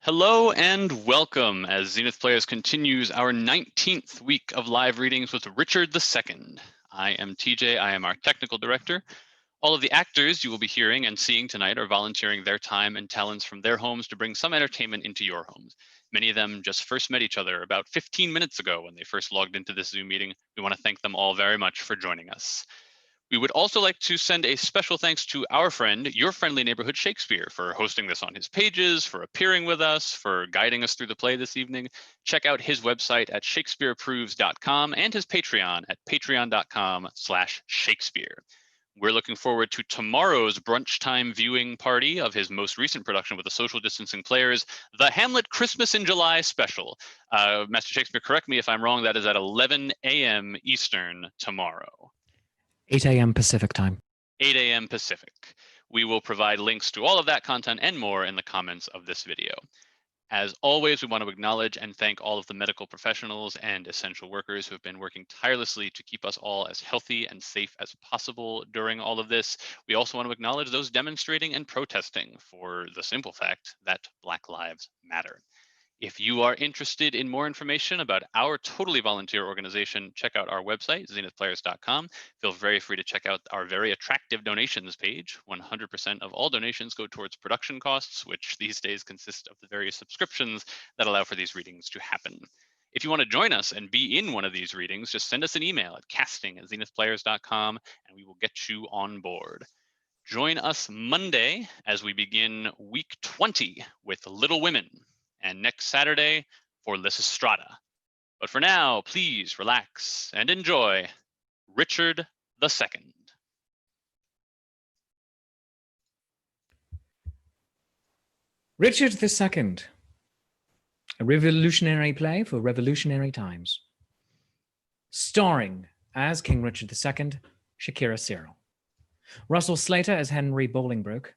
Hello and welcome as Zenith Players continues our 19th week of live readings with Richard II. I am TJ, I am our technical director. All of the actors you will be hearing and seeing tonight are volunteering their time and talents from their homes to bring some entertainment into your homes. Many of them just first met each other about 15 minutes ago when they first logged into this Zoom meeting. We want to thank them all very much for joining us. We would also like to send a special thanks to our friend, your friendly neighborhood Shakespeare, for hosting this on his pages, for appearing with us, for guiding us through the play this evening. Check out his website at shakespeareapproves.com and his Patreon at patreon.com/Shakespeare. We're looking forward to tomorrow's brunch time viewing party of his most recent production with the social distancing players, the Hamlet Christmas in July special. Master Shakespeare, correct me if I'm wrong, that is at 11 a.m. Eastern tomorrow. 8 a.m. Pacific time. 8 a.m. Pacific. We will provide links to all of that content and more in the comments of this video. As always, we want to acknowledge and thank all of the medical professionals and essential workers who have been working tirelessly to keep us all as healthy and safe as possible during all of this. We also want to acknowledge those demonstrating and protesting for the simple fact that Black Lives Matter. If you are interested in more information about our totally volunteer organization, check out our website, zenithplayers.com. Feel very free to check out our very attractive donations page. 100% of all donations go towards production costs, which these days consist of the various subscriptions that allow for these readings to happen. If you want to join us and be in one of these readings, just send us an email at casting@zenithplayers.com and we will get you on board. Join us Monday as we begin week 20 with Little Women, and next Saturday for Lysistrata. But for now, please relax and enjoy Richard II. Richard II, a revolutionary play for revolutionary times. Starring as King Richard II, Shakira Cyril. Russell Slater as Henry Bolingbroke.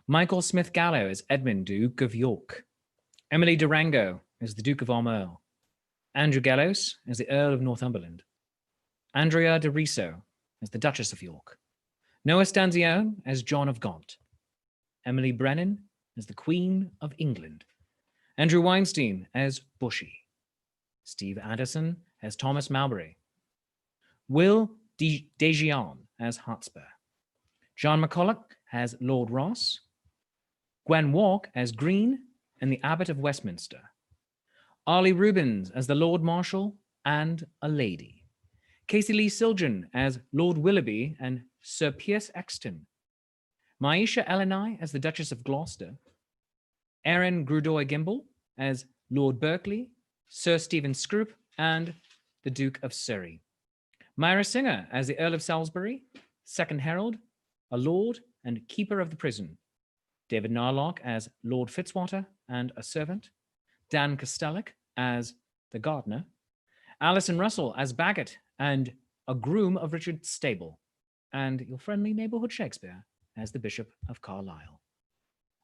Michael Smith Gallo as Edmund, Duke of York. Emily Durango as the Duke of Armagh. Andrew Gallos as the Earl of Northumberland. Andrea de Riso as the Duchess of York. Noah Stanzione as John of Gaunt. Emily Brennan as the Queen of England. Andrew Weinstein as Bushy. Steve Addison as Thomas Mowbray. Will Dejean as Hotspur. John McCulloch as Lord Ross. Gwen Walk as Green and the Abbot of Westminster. Arlie Rubens as the Lord Marshal and a Lady. Casey Lee Siljan as Lord Willoughby and Sir Piers Exton. Maisha Elenai as the Duchess of Gloucester. Aaron Grudoy Gimble as Lord Berkeley, Sir Stephen Scroop, and the Duke of Surrey. Myra Singer as the Earl of Salisbury, Second Herald, a Lord and Keeper of the Prison. David Narlock as Lord Fitzwater and a servant. Dan Kostelik as the gardener. Alison Russell as Bagot and a groom of Richard's stable. And your friendly neighborhood Shakespeare as the Bishop of Carlisle.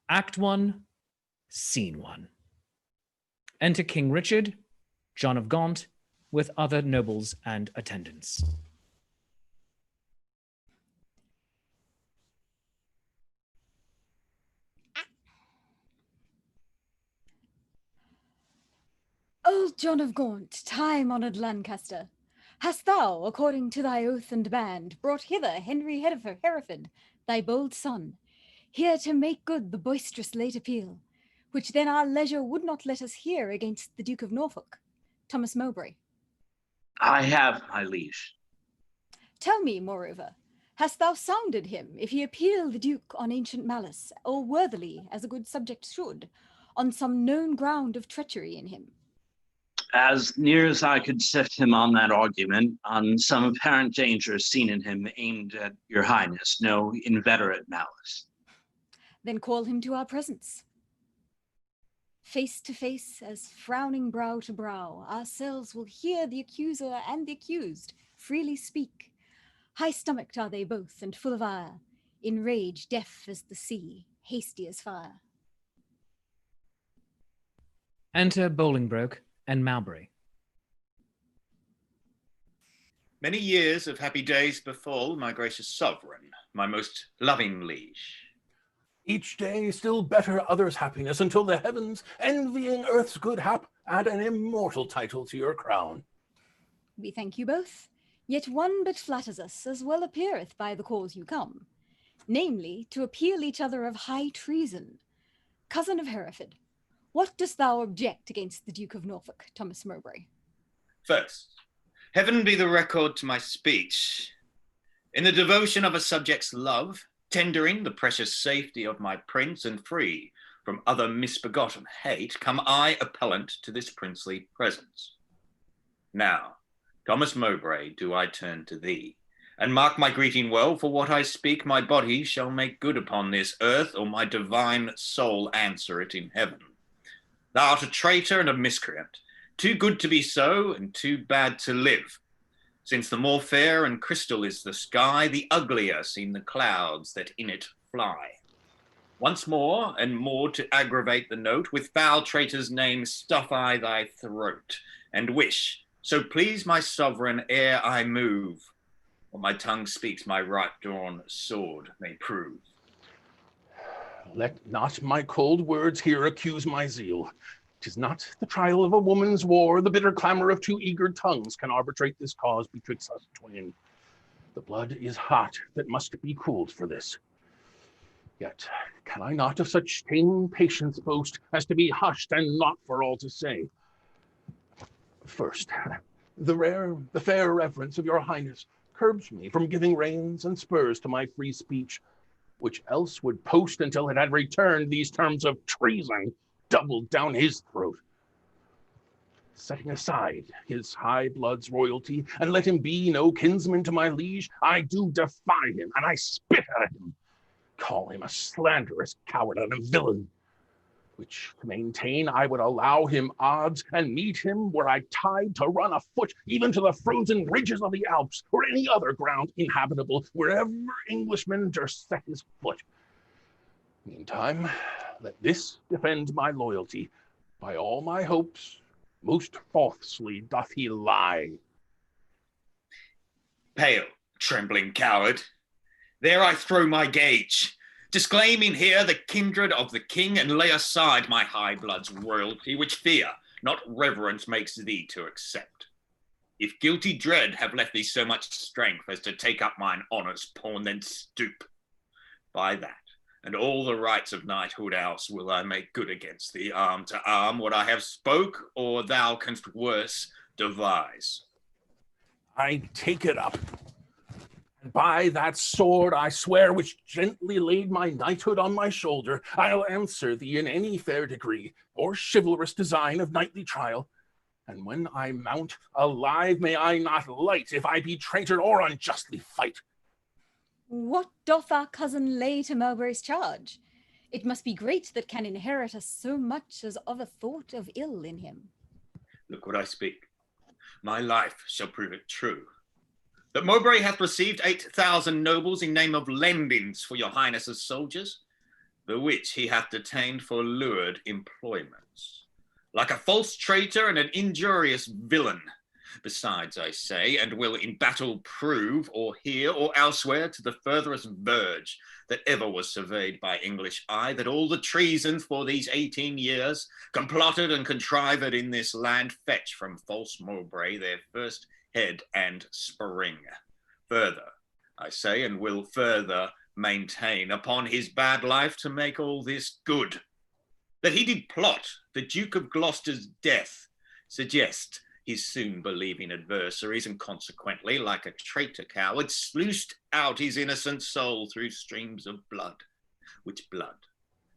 Act 1, Scene 1. Enter King Richard, John of Gaunt, with other nobles and attendants. Old John of Gaunt, time-honoured Lancaster, hast thou, according to thy oath and band, brought hither Henry Hereford, thy bold son, here to make good the boisterous late appeal, which then our leisure would not let us hear against the Duke of Norfolk, Thomas Mowbray? I have, my liege. Tell me, moreover, hast thou sounded him, if he appeal the Duke on ancient malice, or worthily, as a good subject should, on some known ground of treachery in him? As near as I could set him on that argument, on some apparent danger seen in him aimed at your highness, no inveterate malice. Then call him to our presence. Face to face, as frowning brow to brow, ourselves will hear the accuser and the accused freely speak. High-stomached are they both and full of ire, in rage deaf as the sea, hasty as fire. Enter Bolingbroke and Mowbray. Many years of happy days befall, my gracious sovereign, my most loving liege. Each day still better others' happiness, until the heavens, envying earth's good hap, add an immortal title to your crown. We thank you both, yet one but flatters us, as well appeareth by the cause you come, namely, to appeal each other of high treason. Cousin of Hereford, what dost thou object against the Duke of Norfolk, Thomas Mowbray? First, heaven be the record to my speech. In the devotion of a subject's love, tendering the precious safety of my prince and free from other misbegotten hate, come I appellant to this princely presence. Now, Thomas Mowbray, do I turn to thee, and mark my greeting well, for what I speak my body shall make good upon this earth, or my divine soul answer it in heaven. Thou art a traitor and a miscreant, too good to be so, and too bad to live. Since the more fair and crystal is the sky, the uglier seem the clouds that in it fly. Once more, and more to aggravate the note, with foul traitor's name stuff I thy throat, and wish, so please my sovereign, ere I move, what my tongue speaks my right drawn sword may prove. Let not my cold words here accuse my zeal. 'Tis not the trial of a woman's war, the bitter clamor of two eager tongues can arbitrate this cause betwixt us twain. The blood is hot that must be cooled for this. Yet can I not of such tame patience boast as to be hushed and not for all to say? First, the fair reverence of your highness curbs me from giving reins and spurs to my free speech, which else would post until it had returned these terms of treason doubled down his throat. Setting aside his high blood's royalty, and let him be no kinsman to my liege, I do defy him, and I spit at him, call him a slanderous coward and a villain, which to maintain I would allow him odds, and meet him were I tied to run afoot, even to the frozen ridges of the Alps, or any other ground inhabitable, wherever Englishman durst set his foot. Meantime, let this defend my loyalty. By all my hopes, most falsely doth he lie. Pale, trembling coward, there I throw my gage, disclaiming here the kindred of the king, and lay aside my high blood's royalty, which fear, not reverence, makes thee to accept. If guilty dread have left thee so much strength as to take up mine honour's pawn, then stoop. By that, and all the rights of knighthood else will I make good against thee, arm to arm, what I have spoke, or thou canst worse devise. I take it up. And by that sword I swear, which gently laid my knighthood on my shoulder, I'll answer thee in any fair degree, or chivalrous design of knightly trial. And when I mount, alive may I not light, if I be traitor or unjustly fight. What doth our cousin lay to Mowbray's charge? It must be great that can inherit us so much as of a thought of ill in him. Look what I speak. My life shall prove it true. That Mowbray hath received 8,000 nobles in name of lendings for your highness's soldiers, the which he hath detained for lured employments, like a false traitor and an injurious villain. Besides, I say, and will in battle prove, or here or elsewhere, to the furthest verge that ever was surveyed by English eye, that all the treasons for these 18 years, complotted and contrived in this land, fetch from false Mowbray their first head and spring. Further, I say, and will further maintain upon his bad life to make all this good, that he did plot the Duke of Gloucester's death, suggest his soon believing adversaries, and consequently, like a traitor coward, sluiced out his innocent soul through streams of blood, which blood,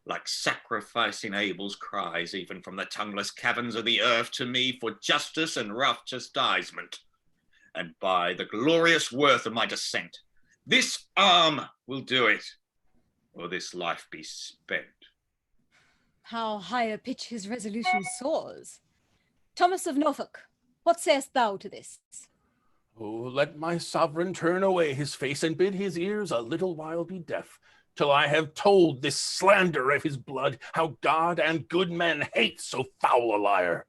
like sacrificing Abel's cries, even from the tongueless caverns of the earth to me for justice and rough chastisement. And by the glorious worth of my descent, this arm will do it, or this life be spent. How high a pitch his resolution soars. Thomas of Norfolk, what sayest thou to this? Oh, let my sovereign turn away his face, and bid his ears a little while be deaf, till I have told this slander of his blood, how God and good men hate so foul a liar.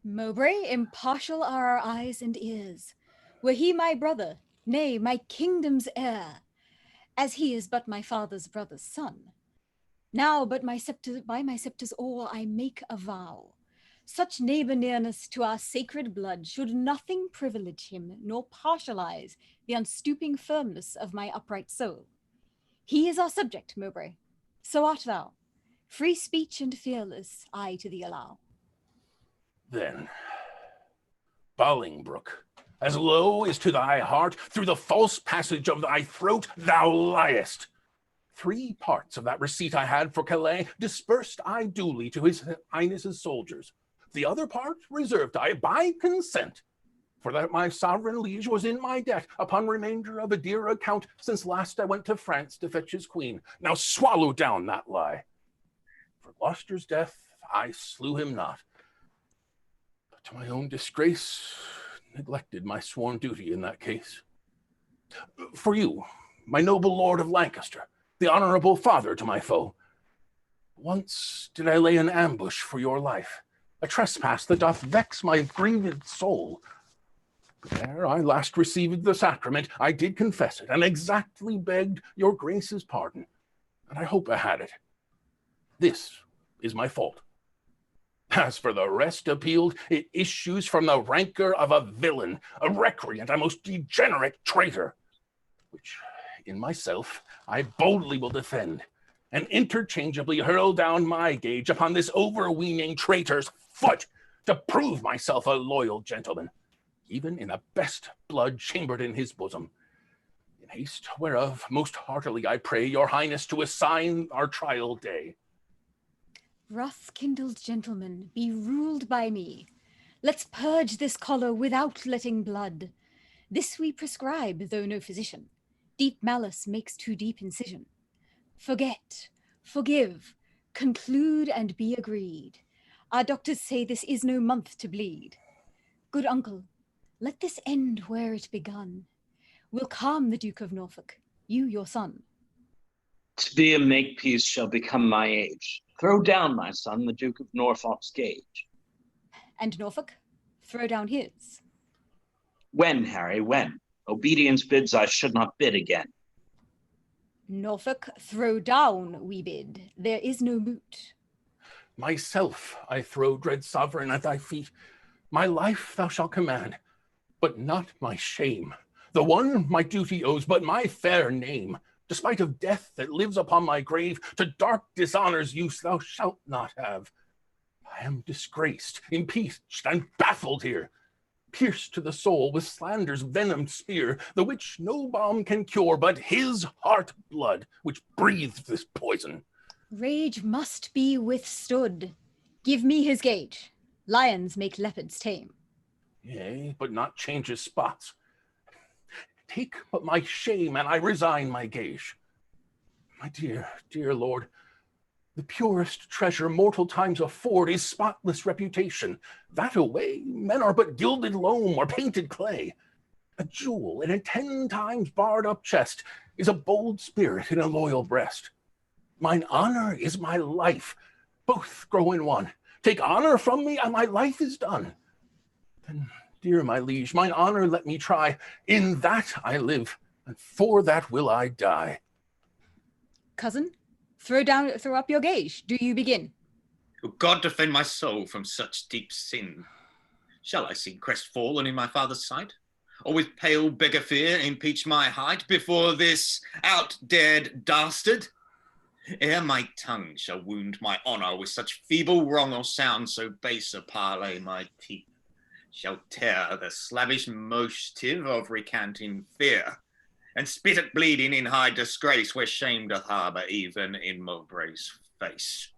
Mowbray, impartial are our eyes and ears. Were he my brother, nay, my kingdom's heir, as he is but my father's brother's son, Now but my scepter, by my scepter's oar I make a vow. Such neighbor nearness to our sacred blood should nothing privilege him, nor partialize the unstooping firmness of my upright soul. He is our subject, Mowbray. So art thou. Free speech and fearless I to thee allow. Then, Bolingbroke, as low as to thy heart, through the false passage of thy throat, thou liest. 3 parts of that receipt I had for Calais dispersed I duly to his highness's soldiers. The other part reserved I by consent, for that my sovereign liege was in my debt upon remainder of a dear account since last I went to France to fetch his queen. Now swallow down that lie. For Gloucester's death I slew him not, but to my own disgrace neglected my sworn duty in that case. For you, my noble lord of Lancaster, the honorable father to my foe, once did I lay an ambush for your life, a trespass that doth vex my grieved soul. But ere I last received the sacrament, I did confess it, and exactly begged your grace's pardon, and I hope I had it. This is my fault. As for the rest appealed, it issues from the rancor of a villain, a recreant, a most degenerate traitor, which in myself I boldly will defend, and interchangeably hurl down my gage upon this overweening traitor's foot, to prove myself a loyal gentleman, even in the best blood chambered in his bosom. In haste whereof most heartily I pray your highness to assign our trial day. Wrath-kindled gentlemen, be ruled by me. Let's purge this choler without letting blood. This we prescribe, though no physician. Deep malice makes too deep incision. Forget, forgive, conclude and be agreed. Our doctors say this is no month to bleed. Good uncle, let this end where it begun. We'll calm the Duke of Norfolk, you your son. To be a makepeace shall become my age. Throw down, my son, the Duke of Norfolk's gage. And Norfolk, throw down his. When, Harry, when? Obedience bids I should not bid again. Norfolk, throw down, we bid. There is no moot. Myself I throw, dread sovereign, at thy feet. My life thou shalt command, but not my shame. The one my duty owes, but my fair name. Despite of death that lives upon my grave, to dark dishonor's use thou shalt not have. I am disgraced, impeached, and baffled here, pierced to the soul with slander's venomed spear, the which no balm can cure but his heart blood, which breathed this poison. Rage must be withstood. Give me his gage. Lions make leopards tame. Yea, but not change his spots. Take but my shame, and I resign my gage. My dear, dear lord, the purest treasure mortal times afford is spotless reputation. That away, men are but gilded loam or painted clay. A jewel in a 10 times barred up chest is a bold spirit in a loyal breast. Mine honor is my life, both grow in one. Take honor from me, and my life is done. Then, dear my liege, mine honor let me try. In that I live, and for that will I die. Cousin, throw up your gage. Do you begin? O God, defend my soul from such deep sin. Shall I seem crestfallen in my father's sight? Or with pale beggar fear impeach my height before this outdared dastard? Ere my tongue shall wound my honour with such feeble wrong or sound so base a parley, my teeth shall tear the slavish motive of recanting fear, and spit at bleeding in high disgrace where shame doth harbour even in Mowbray's face.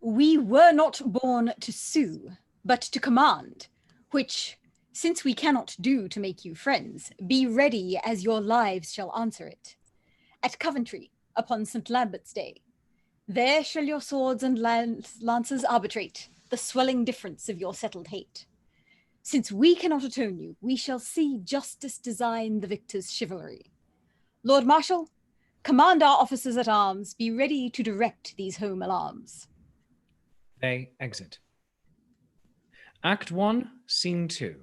We were not born to sue, but to command, which, since we cannot do to make you friends, be ready as your lives shall answer it. At Coventry, upon St. Lambert's Day, there shall your swords and lances arbitrate the swelling difference of your settled hate. Since we cannot atone you, we shall see justice design the victor's chivalry. Lord Marshal, command our officers at arms, be ready to direct these home alarms. They exit. Act 1, Scene 2.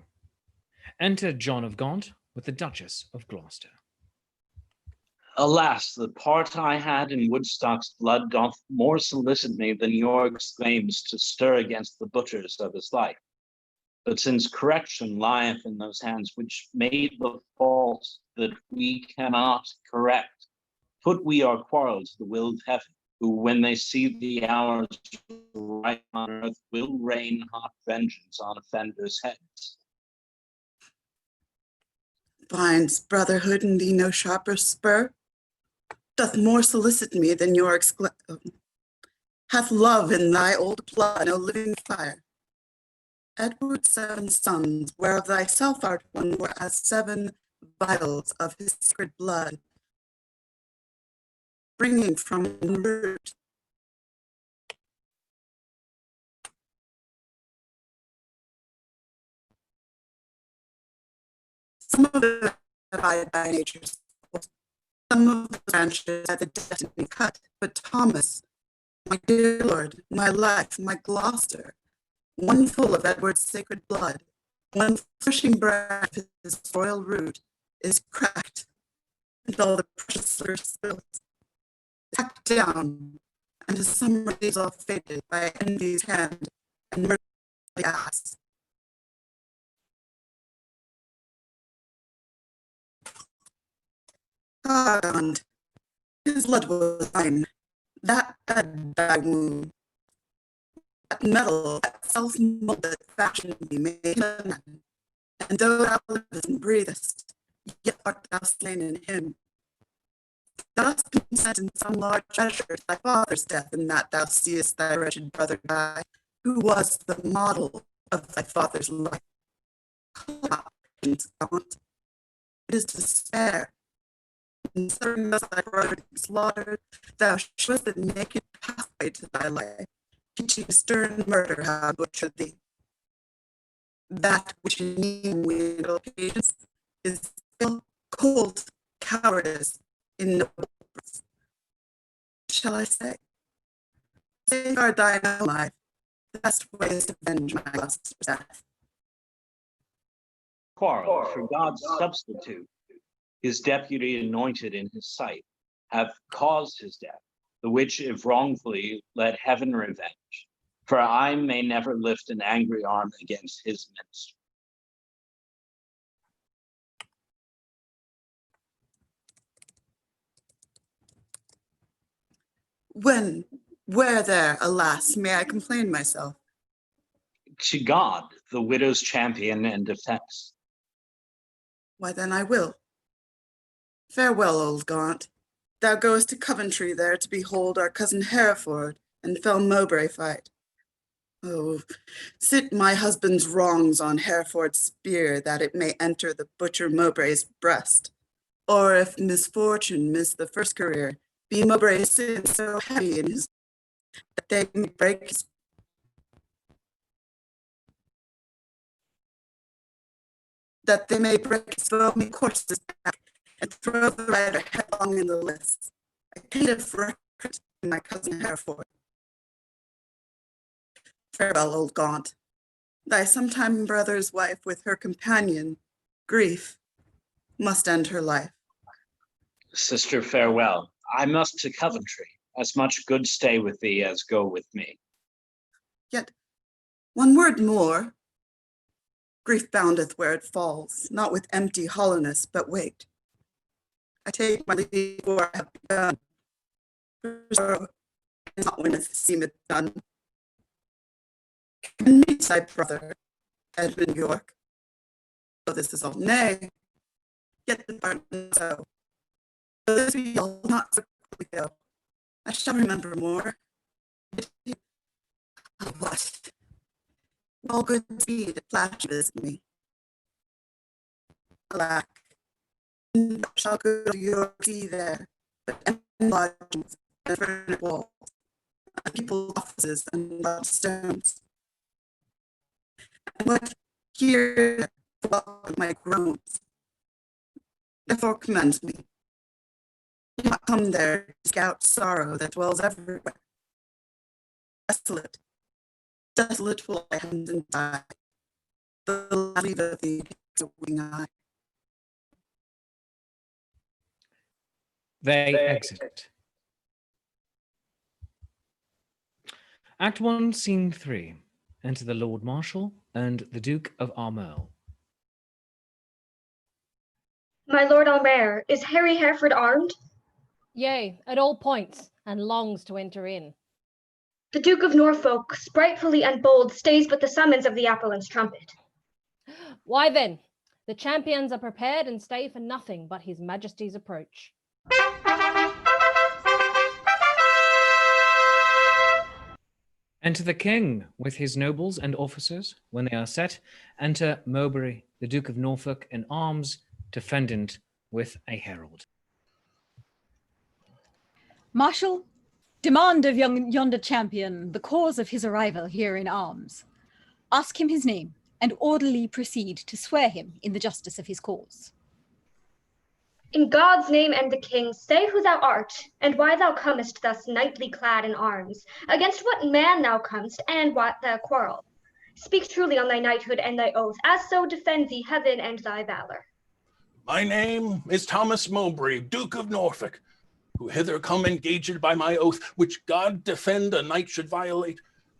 Enter John of Gaunt with the Duchess of Gloucester. Alas, the part I had in Woodstock's blood doth more solicit me than York's claims to stir against the butchers of his life. But since correction lieth in those hands which made the fault that we cannot correct, put we our quarrel to the will of heaven, who, when they see the hours right on earth, will rain hot vengeance on offenders' heads. Finds brotherhood in thee no sharper spur? Doth more solicit me than your hath love in thy old blood no living fire? Edward's 7 sons, whereof thyself art one, were as 7 vitals of his sacred blood, bringing from the root. Some of them divided by nature's souls. Some of the branches at the destiny cut, but Thomas, my dear lord, my life, my Gloucester, one full of Edward's sacred blood, one flourishing branch of his royal root, is cracked, and all the precious slur spilt, hacked down, and his summer days all faded by envy's hand and mercy ass. God, his blood was mine, that fed thy womb, that metal, that self-molded fashion thee made a man. And though thou livest and breathest, yet art thou slain in him. Thou hast consent in some large treasure to thy father's death, in that thou seest thy wretched brother die, who was the model of thy father's life. It is despair. And serving thus thy brother to be slaughtered, thou showest the naked pathway to thy life, teaching stern murder how to butcher thee. That which in me we patience is still cold cowardice in noble purpose. Shall I say? Safeguard thine own life. The best way is to avenge my lust's death. Quarrel for God's substitute, his deputy anointed in his sight, have caused his death, the which if wrongfully let heaven revenge, for I may never lift an angry arm against his ministry. Where there, alas, may I complain myself? To God, the widow's champion and defense. Why then I will. Farewell, old Gaunt. Thou goest to Coventry there to behold our cousin Hereford and fell Mowbray fight. Oh, sit my husband's wrongs on Hereford's spear, that it may enter the butcher Mowbray's breast. Or if misfortune miss the first career, be Mowbray's sin so heavy in his that they may break his foamy coursers back and throw the rider headlong in the lists. I pleaded for my cousin Hereford. Farewell, old Gaunt. Thy sometime brother's wife with her companion, grief, must end her life. Sister, farewell. I must to Coventry. As much good stay with thee as go with me. Yet, one word more. Grief boundeth where it falls, not with empty hollowness, but weight. I take my leave before I have begun. Sorrow is not when it seemeth done. Can meet thy brother, Edmund York. Though this is all nay, yet the pardon so. Though this be all not so quickly go, I shall remember more. What? All good speed it flashes me. Alack, shall go to your sea there, but empty lodgings and furnished walls, and people's offices and large stones. And what here welcome my groans, therefore commends me. Do not come there to scout sorrow that dwells everywhere. Desolate, desolate will I end and die. The last leave of thee takes a wing eye. They exit. Act 1, Scene 3. Enter the Lord Marshal and the Duke of Armel. My Lord Almaer, is Harry Hereford armed? Yea, at all points, and longs to enter in. The Duke of Norfolk, sprightfully and bold, stays but the summons of the appellant's trumpet. Why then, the champions are prepared and stay for nothing but his majesty's approach. Enter the king with his nobles and officers. When they are set, enter Mowbray, the Duke of Norfolk, in arms, defendant with a herald. Marshal, demand of yonder champion the cause of his arrival here in arms. Ask him his name, and orderly proceed to swear him in the justice of his cause. In God's name and the king, say who thou art, and why thou comest thus knightly clad in arms, against what man thou comest, and what thy quarrel. Speak truly on thy knighthood and thy oath, as so defend thee heaven and thy valor. My name is Thomas Mowbray, Duke of Norfolk, who hither come engaged by my oath, which God defend a knight should violate,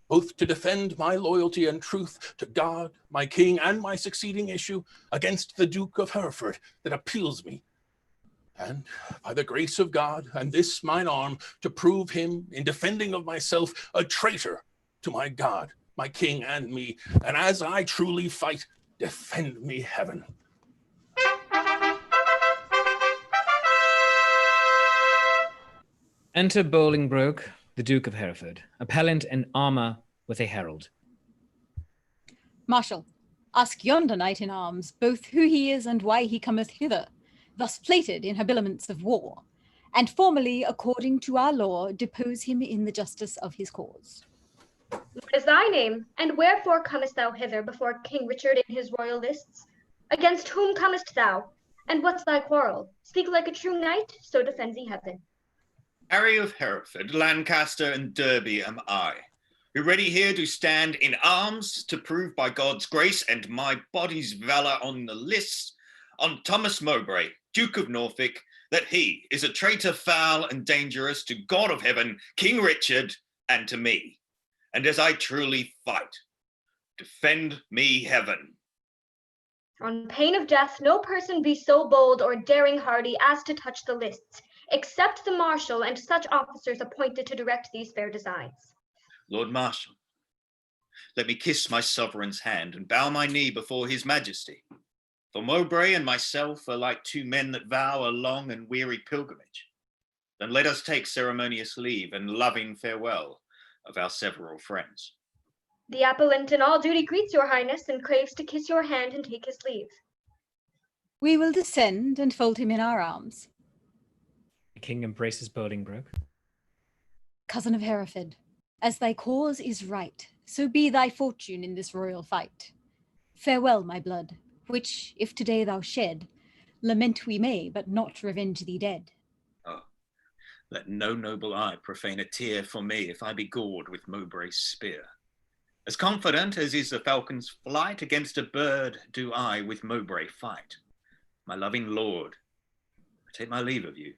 both to defend my loyalty and truth to God, my king, and my succeeding issue, against the Duke of Hereford that appeals me. And by the grace of God and this mine arm, to prove him, in defending of myself, a traitor to my God, my king, and me. And as I truly fight, defend me heaven. Enter Bolingbroke, the Duke of Hereford, appellant in armour with a herald. Marshal, ask yonder knight in arms both who he is and why he cometh hither, thus plated in habiliments of war, and formally, according to our law, depose him in the justice of his cause. What is thy name, and wherefore comest thou hither before King Richard in his royal lists? Against whom comest thou, and what's thy quarrel? Speak like a true knight, so defend thee heaven. Harry of Hereford, Lancaster, and Derby am I, who ready here do stand in arms to prove by God's grace and my body's valour on the lists on Thomas Mowbray, Duke of Norfolk, that he is a traitor foul and dangerous to God of heaven, King Richard, and to me. And as I truly fight, defend me heaven. On pain of death, no person be so bold or daring hardy as to touch the lists, except the marshal and such officers appointed to direct these fair designs. Lord Marshal, let me kiss my sovereign's hand and bow my knee before his majesty. For Mowbray and myself are like two men that vow a long and weary pilgrimage. Then let us take ceremonious leave and loving farewell of our several friends. The appellant in all duty greets your highness and craves to kiss your hand and take his leave. We will descend and fold him in our arms. The king embraces Bolingbroke. Cousin of Hereford, as thy cause is right, so be thy fortune in this royal fight. Farewell, my blood, which, if today thou shed, lament we may, but not revenge thee dead. Oh, let no noble eye profane a tear for me if I be gored with Mowbray's spear. As confident as is the falcon's flight, against a bird do I with Mowbray fight. My loving lord, I take my leave of you.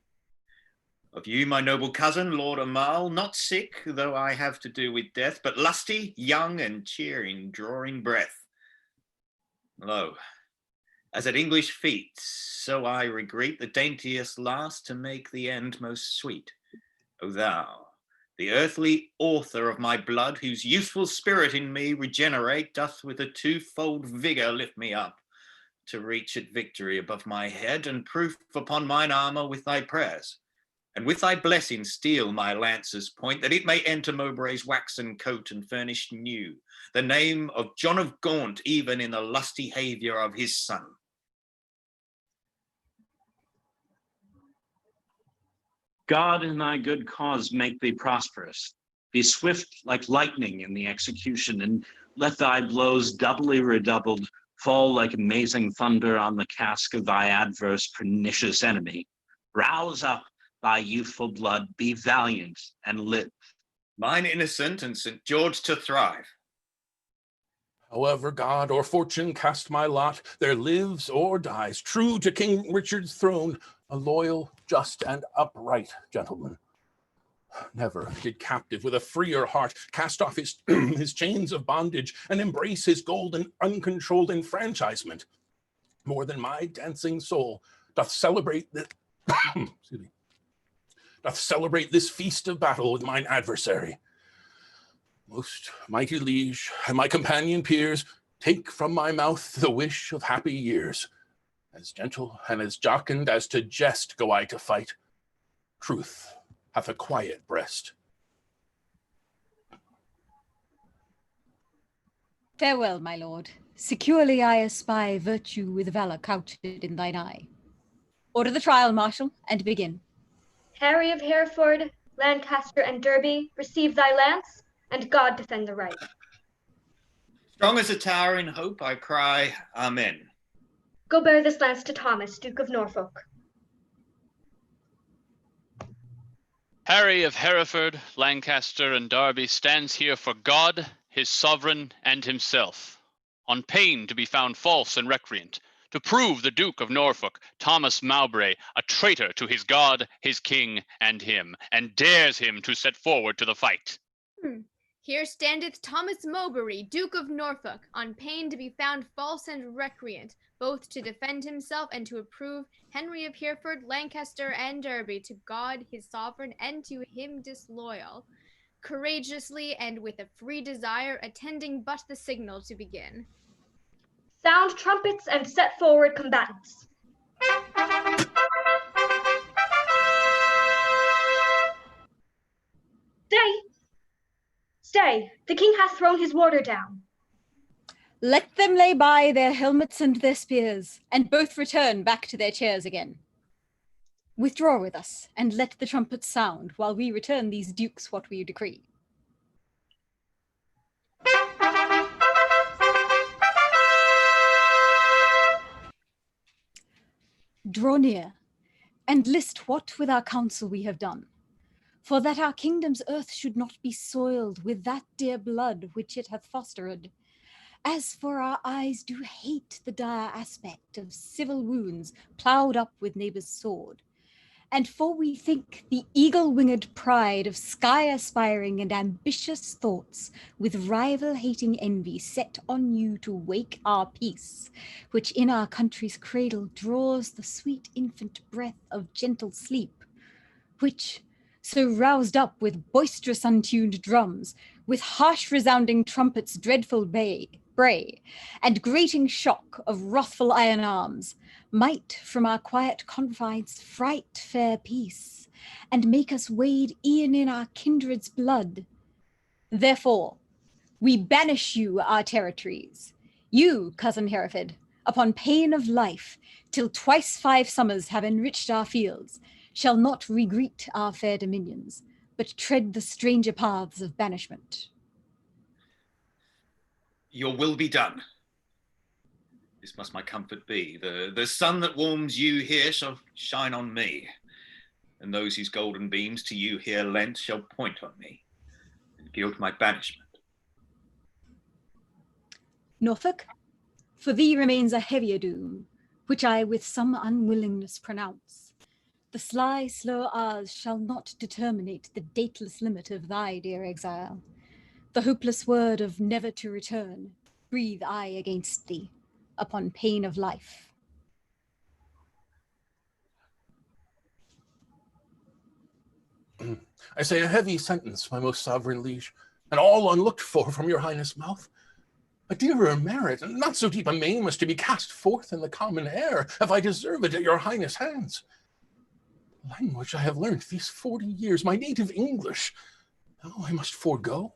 Of you, my noble cousin, Lord Amal, not sick, though I have to do with death, but lusty, young, and cheering, drawing breath. Lo, as at English feats, so I regreet the daintiest last to make the end most sweet. O thou, the earthly author of my blood, whose useful spirit in me regenerate, doth with a twofold vigour lift me up, to reach at victory above my head, and proof upon mine armour with thy prayers. And with thy blessing steel my lance's point, that it may enter Mowbray's waxen coat and furnish new the name of John of Gaunt, even in the lusty haviour of his son. God in thy good cause make thee prosperous. Be swift like lightning in the execution, and let thy blows doubly redoubled fall like amazing thunder on the casque of thy adverse pernicious enemy. Rouse up thy youthful blood, be valiant and live. Mine innocent and St. George to thrive. However God or fortune cast my lot, there lives or dies, true to King Richard's throne, a loyal, just, and upright gentleman. Never did captive with a freer heart cast off his, his chains of bondage and embrace his golden, uncontrolled enfranchisement. More than my dancing soul doth celebrate this, excuse me, doth celebrate this feast of battle with mine adversary. Most mighty liege and my companion peers, take from my mouth the wish of happy years. As gentle and as jocund as to jest go I to fight. Truth hath a quiet breast. Farewell, my lord. Securely I espy virtue with valor couched in thine eye. Order the trial, Marshal, and begin. Harry of Hereford, Lancaster, and Derby, receive thy lance, and God defend the right. Strong as a tower in hope, I cry, Amen. Go bear this lance to Thomas, Duke of Norfolk. Harry of Hereford, Lancaster, and Derby stands here for God, his sovereign, and himself, on pain to be found false and recreant, to prove the Duke of Norfolk, Thomas Mowbray, a traitor to his God, his king, and him, and dares him to set forward to the fight. Here standeth Thomas Mowbray, Duke of Norfolk, on pain to be found false and recreant, both to defend himself and to approve Henry of Hereford, Lancaster, and Derby to God his sovereign and to him disloyal, courageously and with a free desire, attending but the signal to begin. Sound trumpets and set forward combatants. Stay, the king hath thrown his warder down. Let them lay by their helmets and their spears, and both return back to their chairs again. Withdraw with us, and let the trumpets sound, while we return these dukes what we decree. Draw near, and list what with our counsel we have done, for that our kingdom's earth should not be soiled with that dear blood which it hath fostered. As for our eyes do hate the dire aspect of civil wounds ploughed up with neighbour's sword, and for we think the eagle-winged pride of sky-aspiring and ambitious thoughts with rival-hating envy set on you to wake our peace, which in our country's cradle draws the sweet infant breath of gentle sleep, which, so roused up with boisterous untuned drums, with harsh resounding trumpets' dreadful bray, and grating shock of wrathful iron arms, might from our quiet confines fright fair peace, and make us wade e'en in our kindred's blood. Therefore, we banish you our territories, you, cousin Hereford, upon pain of life, till twice 5 summers have enriched our fields, shall not regreet our fair dominions, but tread the stranger paths of banishment. Your will be done. This must my comfort be. The sun that warms you here shall shine on me, and those whose golden beams to you here lent shall point on me, and gild my banishment. Norfolk, for thee remains a heavier doom, which I with some unwillingness pronounce. The sly, slow hours shall not determinate the dateless limit of thy dear exile. The hopeless word of never to return, breathe I against thee, upon pain of life. I say a heavy sentence, my most sovereign liege, and all unlooked for from your highness' mouth. A dearer merit, and not so deep a maim as to be cast forth in the common air, if I deserve it at your highness' hands. Language I have learnt these 40 years, my native English, now I must forego.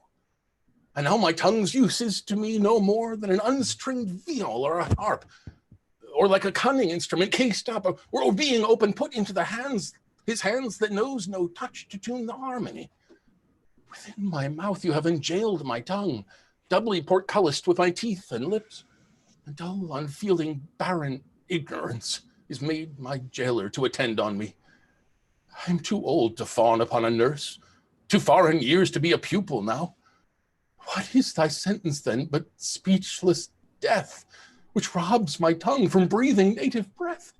And now my tongue's use is to me no more than an unstringed viol or a harp, or like a cunning instrument cased up, or being open put into the hands, his hands that knows no touch to tune the harmony. Within my mouth you have enjailed my tongue, doubly portcullised with my teeth and lips, and dull, unfeeling, barren ignorance is made my jailer to attend on me. I'm too old to fawn upon a nurse, too far in years to be a pupil now. What is thy sentence then but speechless death, which robs my tongue from breathing native breath?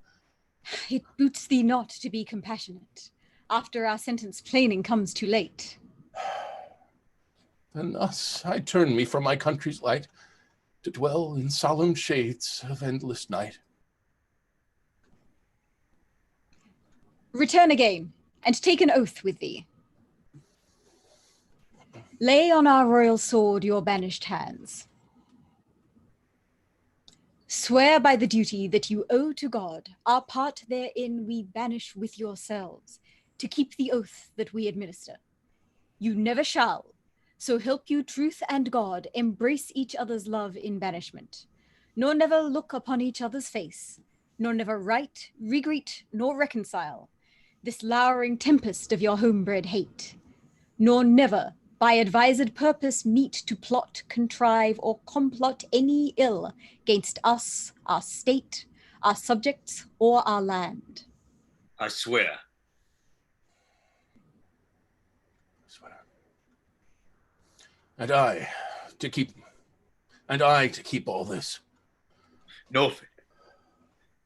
It boots thee not to be compassionate, after our sentence plaining comes too late. And thus I turn me from my country's light, to dwell in solemn shades of endless night. Return again, and take an oath with thee. Lay on our royal sword your banished hands. Swear by the duty that you owe to God, our part therein we banish with yourselves, to keep the oath that we administer. You never shall, so help you truth and God, embrace each other's love in banishment, nor never look upon each other's face, nor never write, regreet, nor reconcile this lowering tempest of your homebred hate, nor never by advised purpose meet to plot, contrive, or complot any ill gainst us, our state, our subjects, or our land. I swear. And I to keep all this. Norfolk,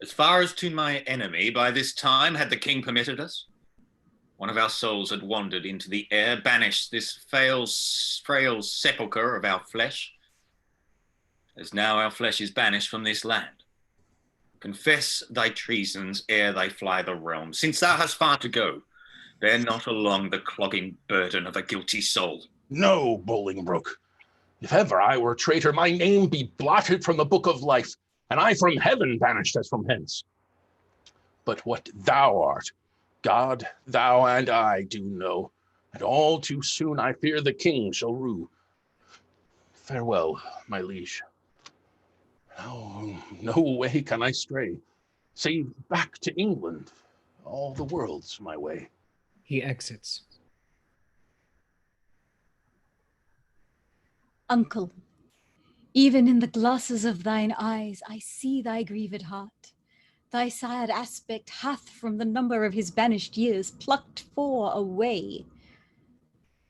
as far as to my enemy, by this time had the king permitted us. One of our souls had wandered into the air, banished this frail sepulchre of our flesh, as now our flesh is banished from this land. Confess thy treasons ere they fly the realm. Since thou hast far to go, bear not along the clogging burden of a guilty soul. No, Bolingbroke. If ever I were traitor, my name be blotted from the book of life, and I from heaven banished as from hence. But what thou art, God, thou and I do know, and all too soon I fear the king shall rue. Farewell, my liege. No way can I stray, save back to England. All the world's my way. He exits. Uncle, even in the glasses of thine eyes I see thy grieved heart. Thy sad aspect hath from the number of his banished years plucked 4 away.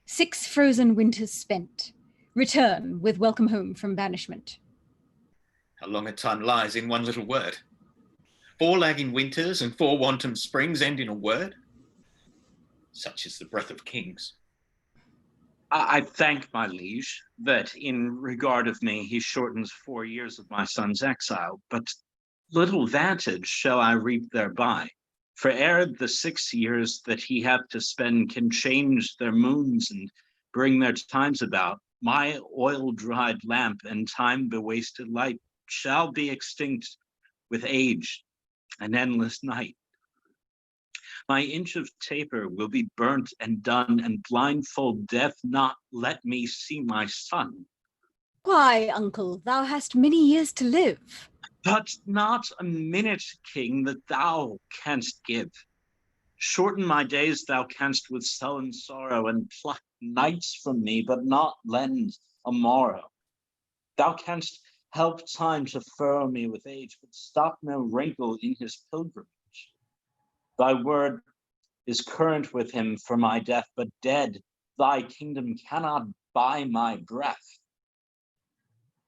6 frozen winters spent, return with welcome home from banishment. How long a time lies in one little word? 4 lagging winters and 4 wanton springs end in a word? Such is the breath of kings. I thank my liege that in regard of me he shortens 4 years of my son's exile, but little vantage shall I reap thereby. For ere the 6 years that he hath to spend can change their moons and bring their times about, my oil-dried lamp and time-bewasted light shall be extinct with age and endless night. My inch of taper will be burnt and done, and blindfold death not let me see my son. Why, uncle, thou hast many years to live. But not a minute, king, that thou canst give. Shorten my days thou canst with sullen sorrow, and pluck nights from me, but not lend a morrow. Thou canst help time to furrow me with age, but stop no wrinkle in his pilgrimage. Thy word is current with him for my death, but dead, thy kingdom cannot buy my breath.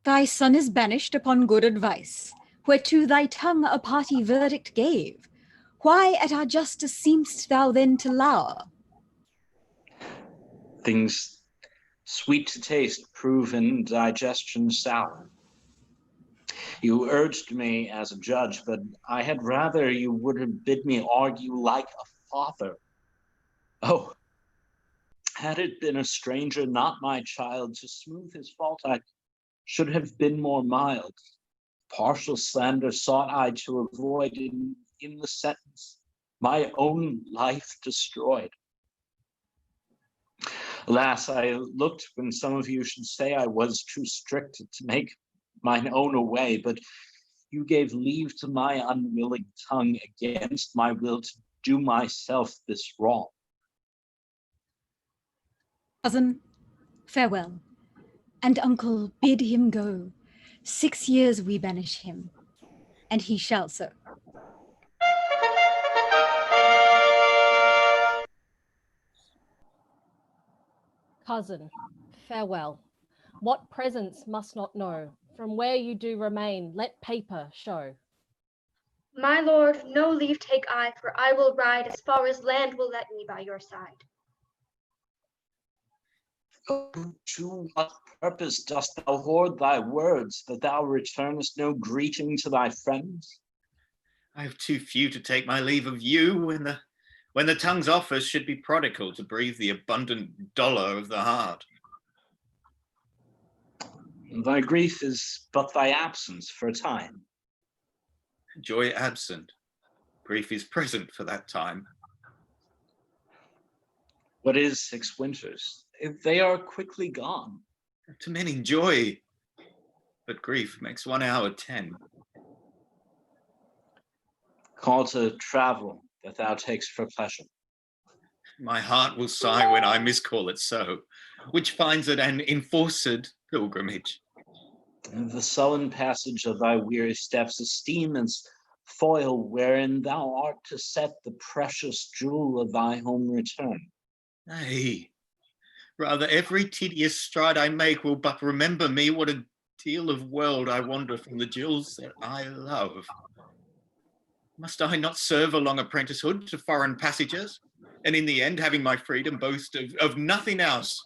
Thy son is banished upon good advice, whereto thy tongue a party verdict gave. Why at our justice seem'st thou then to lour? Things sweet to taste prove in digestion sour. You urged me as a judge, but I had rather you would have bid me argue like a father. Oh, had it been a stranger, not my child, to smooth his fault I should have been more mild. Partial slander sought I to avoid in the sentence, my own life destroyed. Alas, I looked when some of you should say I was too strict to make mine own away, but you gave leave to my unwilling tongue against my will to do myself this wrong. Cousin, farewell, and uncle, bid him go. 6 years we banish him, and he shall so. Cousin, farewell. what presence must not know? From where you do remain, let paper show. My lord, no leave take I, for I will ride as far as land will let me by your side. To what purpose dost thou hoard thy words, that thou returnest no greeting to thy friends? I have too few to take my leave of you when the tongue's offers should be prodigal to breathe the abundant dolour of the heart. Thy grief is but thy absence for a time. Joy absent, grief is present for that time. What is 6 winters? If they are quickly gone. To many joy, but grief makes 1 hour 10. Call to travel that thou takest for pleasure. My heart will sigh when I miscall it so, which finds it an enforced pilgrimage. The sullen passage of thy weary steps esteem as foil wherein thou art to set the precious jewel of thy home return. Nay, rather every tedious stride I make will but remember me what a deal of world I wander from the jewels that I love. Must I not serve a long apprenticehood to foreign passengers, and in the end, having my freedom, boast of nothing else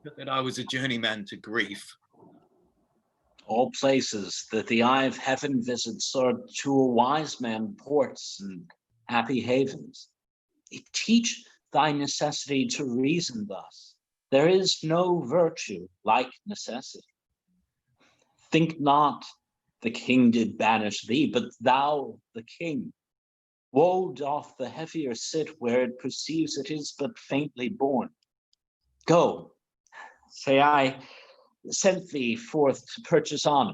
but that I was a journeyman to grief? All places that the eye of heaven visits are to a wise man ports and happy havens. Teach thy necessity to reason thus. There is no virtue like necessity. Think not the king did banish thee, but thou the king. Woe doth the heavier sit where it perceives it is but faintly born. Go, say I sent thee forth to purchase honor,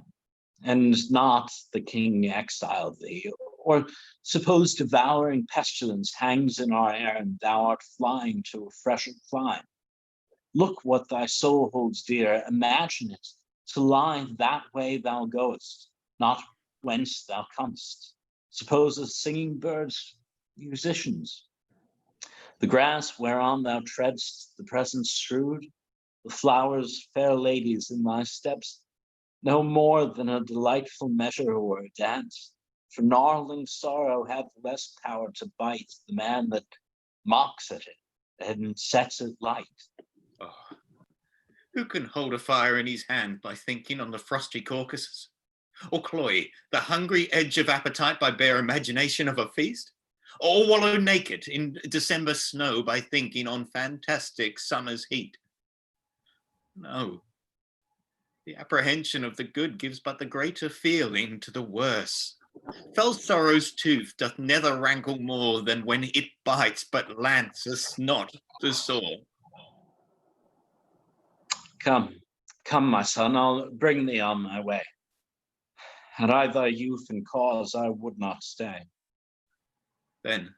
and not the king exiled thee. Or suppose devouring pestilence hangs in our air, and thou art flying to a fresher clime. Look what thy soul holds dear, imagine it to lie that way thou goest, not whence thou comest. Suppose as singing birds, musicians. The grass whereon thou treadst, the presence strewed, the flowers, fair ladies in thy steps, no more than a delightful measure or a dance. For gnarling sorrow hath less power to bite the man that mocks at it and sets it light. Oh, who can hold a fire in his hand by thinking on the frosty Caucasus? Or cloy the hungry edge of appetite by bare imagination of a feast? Or wallow naked in December snow by thinking on fantastic summer's heat? No, the apprehension of the good gives but the greater feeling to the worse. Fell sorrow's tooth doth never rankle more than when it bites, but lances not the sore. Come, come, my son, I'll bring thee on my way. Had I thy youth and cause, I would not stay. Then,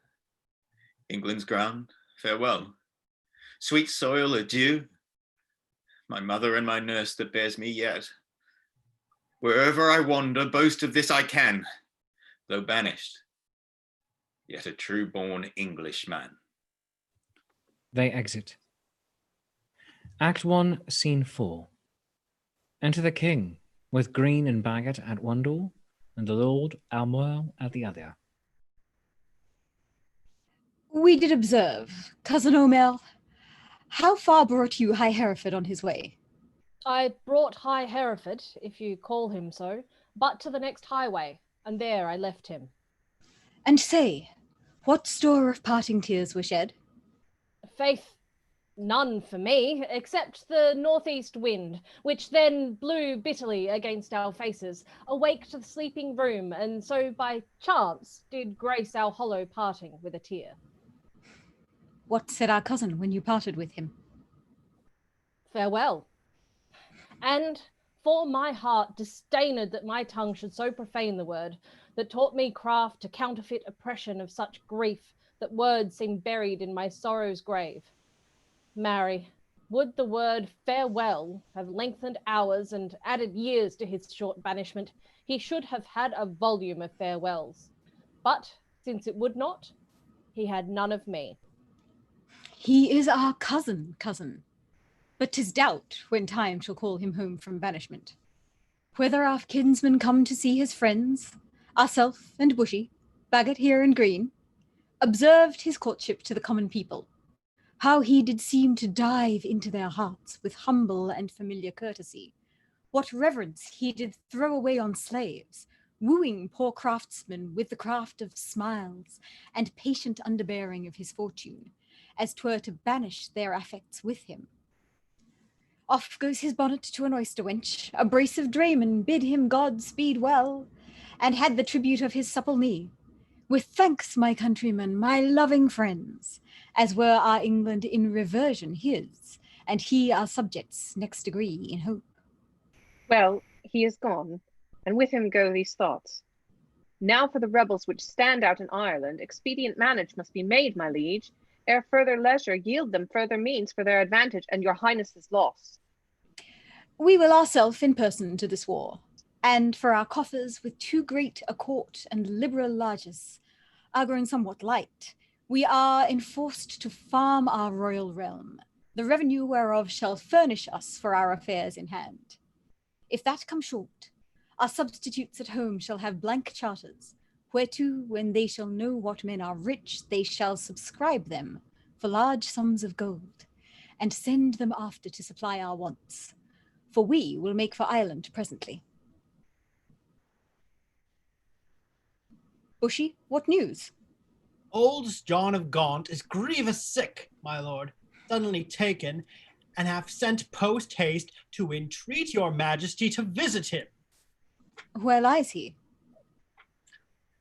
England's ground, farewell. Sweet soil, adieu. My mother and my nurse that bears me yet. Wherever I wander, boast of this I can, though banished, yet a true-born Englishman. They exit. Act 1, Scene 4. Enter the king, with Green and Bagot at one door, and the Lord Almoil at the other. We did observe, cousin O'Mel. How far brought you High Hereford on his way? I brought High Hereford, if you call him so, but to the next highway, and there I left him. And say, what store of parting tears were shed? Faith, none for me, except the northeast wind, which then blew bitterly against our faces, awaked the sleeping room, and so by chance did grace our hollow parting with a tear. What said our cousin when you parted with him? Farewell. And for my heart disdained that my tongue should so profane the word, that taught me craft to counterfeit oppression of such grief, that words seem buried in my sorrow's grave. Marry, would the word farewell have lengthened hours and added years to his short banishment, he should have had a volume of farewells. But since it would not, he had none of me. He is our cousin. But 'tis doubt when time shall call him home from banishment. Whether our kinsman come to see his friends, ourself and Bushy, Bagot here and Green, observed his courtship to the common people, how he did seem to dive into their hearts with humble and familiar courtesy, what reverence he did throw away on slaves, wooing poor craftsmen with the craft of smiles and patient underbearing of his fortune, as 'twere to banish their affects with him. Off goes his bonnet to an oyster wench, a brace of draymen bid him God speed well, and had the tribute of his supple knee. With thanks, my countrymen, my loving friends, as were our England in reversion his, and he our subjects next degree in hope. Well, he is gone, and with him go these thoughts. Now for the rebels which stand out in Ireland, expedient manage must be made, my liege, ere further leisure yield them further means for their advantage and your highness's loss. We will ourself in person to this war, and for our coffers with too great a court and liberal largesse are grown somewhat light, we are enforced to farm our royal realm, the revenue whereof shall furnish us for our affairs in hand. If that come short, our substitutes at home shall have blank charters, whereto, when they shall know what men are rich, they shall subscribe them for large sums of gold, and send them after to supply our wants. For we will make for Ireland presently. Bushy, what news? Old John of Gaunt is grievous sick, my lord, suddenly taken, and have sent post-haste to entreat your majesty to visit him. Where lies he?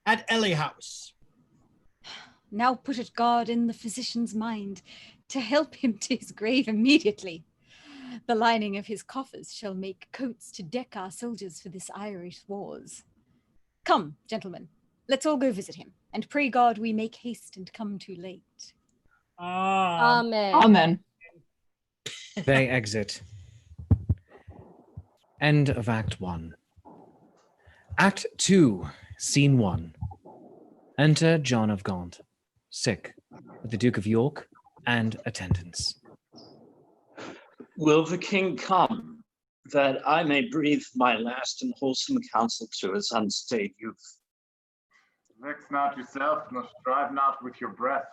At Ely House. Now put it God in the physician's mind to help him to his grave immediately. The lining of his coffers shall make coats to deck our soldiers for this Irish wars. Come, gentlemen, let's all go visit him, and pray God we make haste and come too late. Amen. Amen. They exit. End of Act 1. Act 2, Scene 1. Enter John of Gaunt, sick, with the Duke of York and attendants. Will the king come, that I may breathe my last and wholesome counsel to his unstayed youth? Vex not yourself, nor strive not with your breath.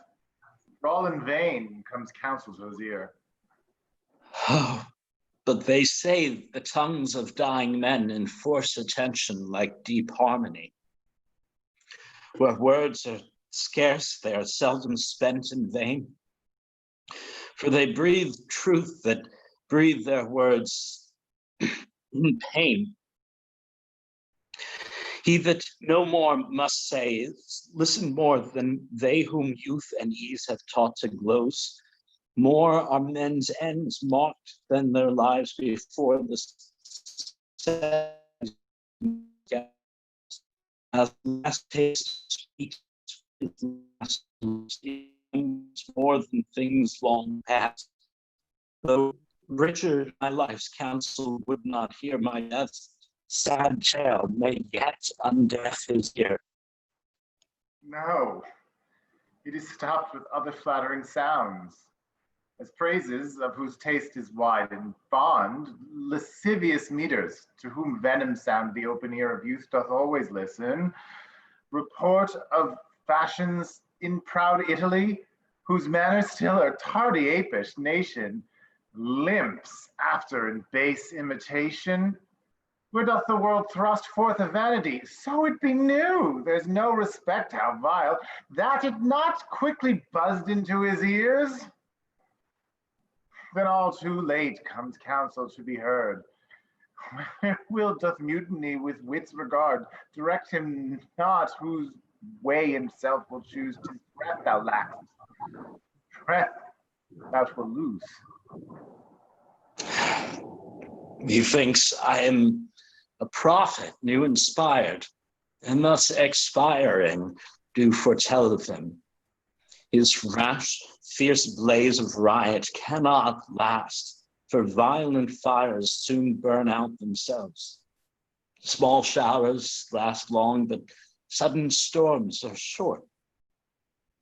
For all in vain comes counsel to his ear. Oh, but they say the tongues of dying men enforce attention like deep harmony. Where words are scarce, they are seldom spent in vain. For they breathe truth that breathe their words in pain. He that no more must say, listen more than they whom youth and ease have taught to glose. More are men's ends marked than their lives before the as last taste speaks more than things long past. Though Richard, my life's counsel, would not hear my death's sad tale, may yet undeaf his ear. No, it is stopped with other flattering sounds, as praises of whose taste is wide and fond, lascivious meters, to whom venom sound the open ear of youth doth always listen, report of fashions in proud Italy, whose manners still are tardy apish nation, limps after in base imitation. Where doth the world thrust forth a vanity? So it be new, there's no respect how vile, that it not quickly buzzed into his ears. Then all too late comes counsel to be heard. Where will doth mutiny with wit's regard, direct him not whose way himself will choose, 'tis breath thou lackst, breath thou wilt lose. Methinks I am a prophet, new inspired, and thus expiring, do foretell of him. His rash, fierce blaze of riot cannot last, for violent fires soon burn out themselves. Small showers last long, but sudden storms are short.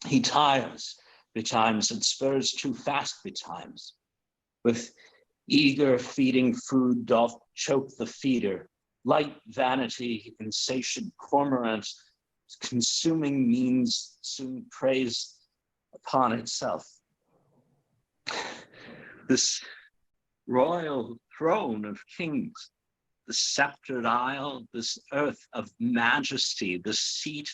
He tires betimes and spurs too fast betimes. With Eager feeding food doth choke the feeder. Light vanity, insatiate cormorant, consuming means soon preys upon itself. This royal throne of kings, the sceptered isle, this earth of majesty, the seat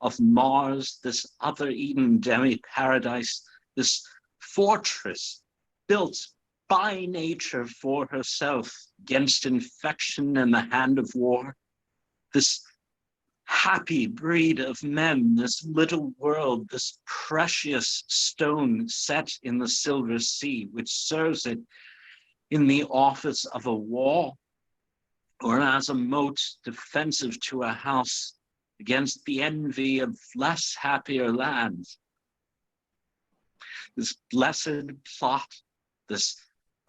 of Mars, this other Eden demi-paradise, this fortress built by nature for herself against infection and the hand of war, this happy breed of men, this little world, this precious stone set in the silver sea, which serves it in the office of a wall or as a moat defensive to a house against the envy of less happier lands. This blessed plot, this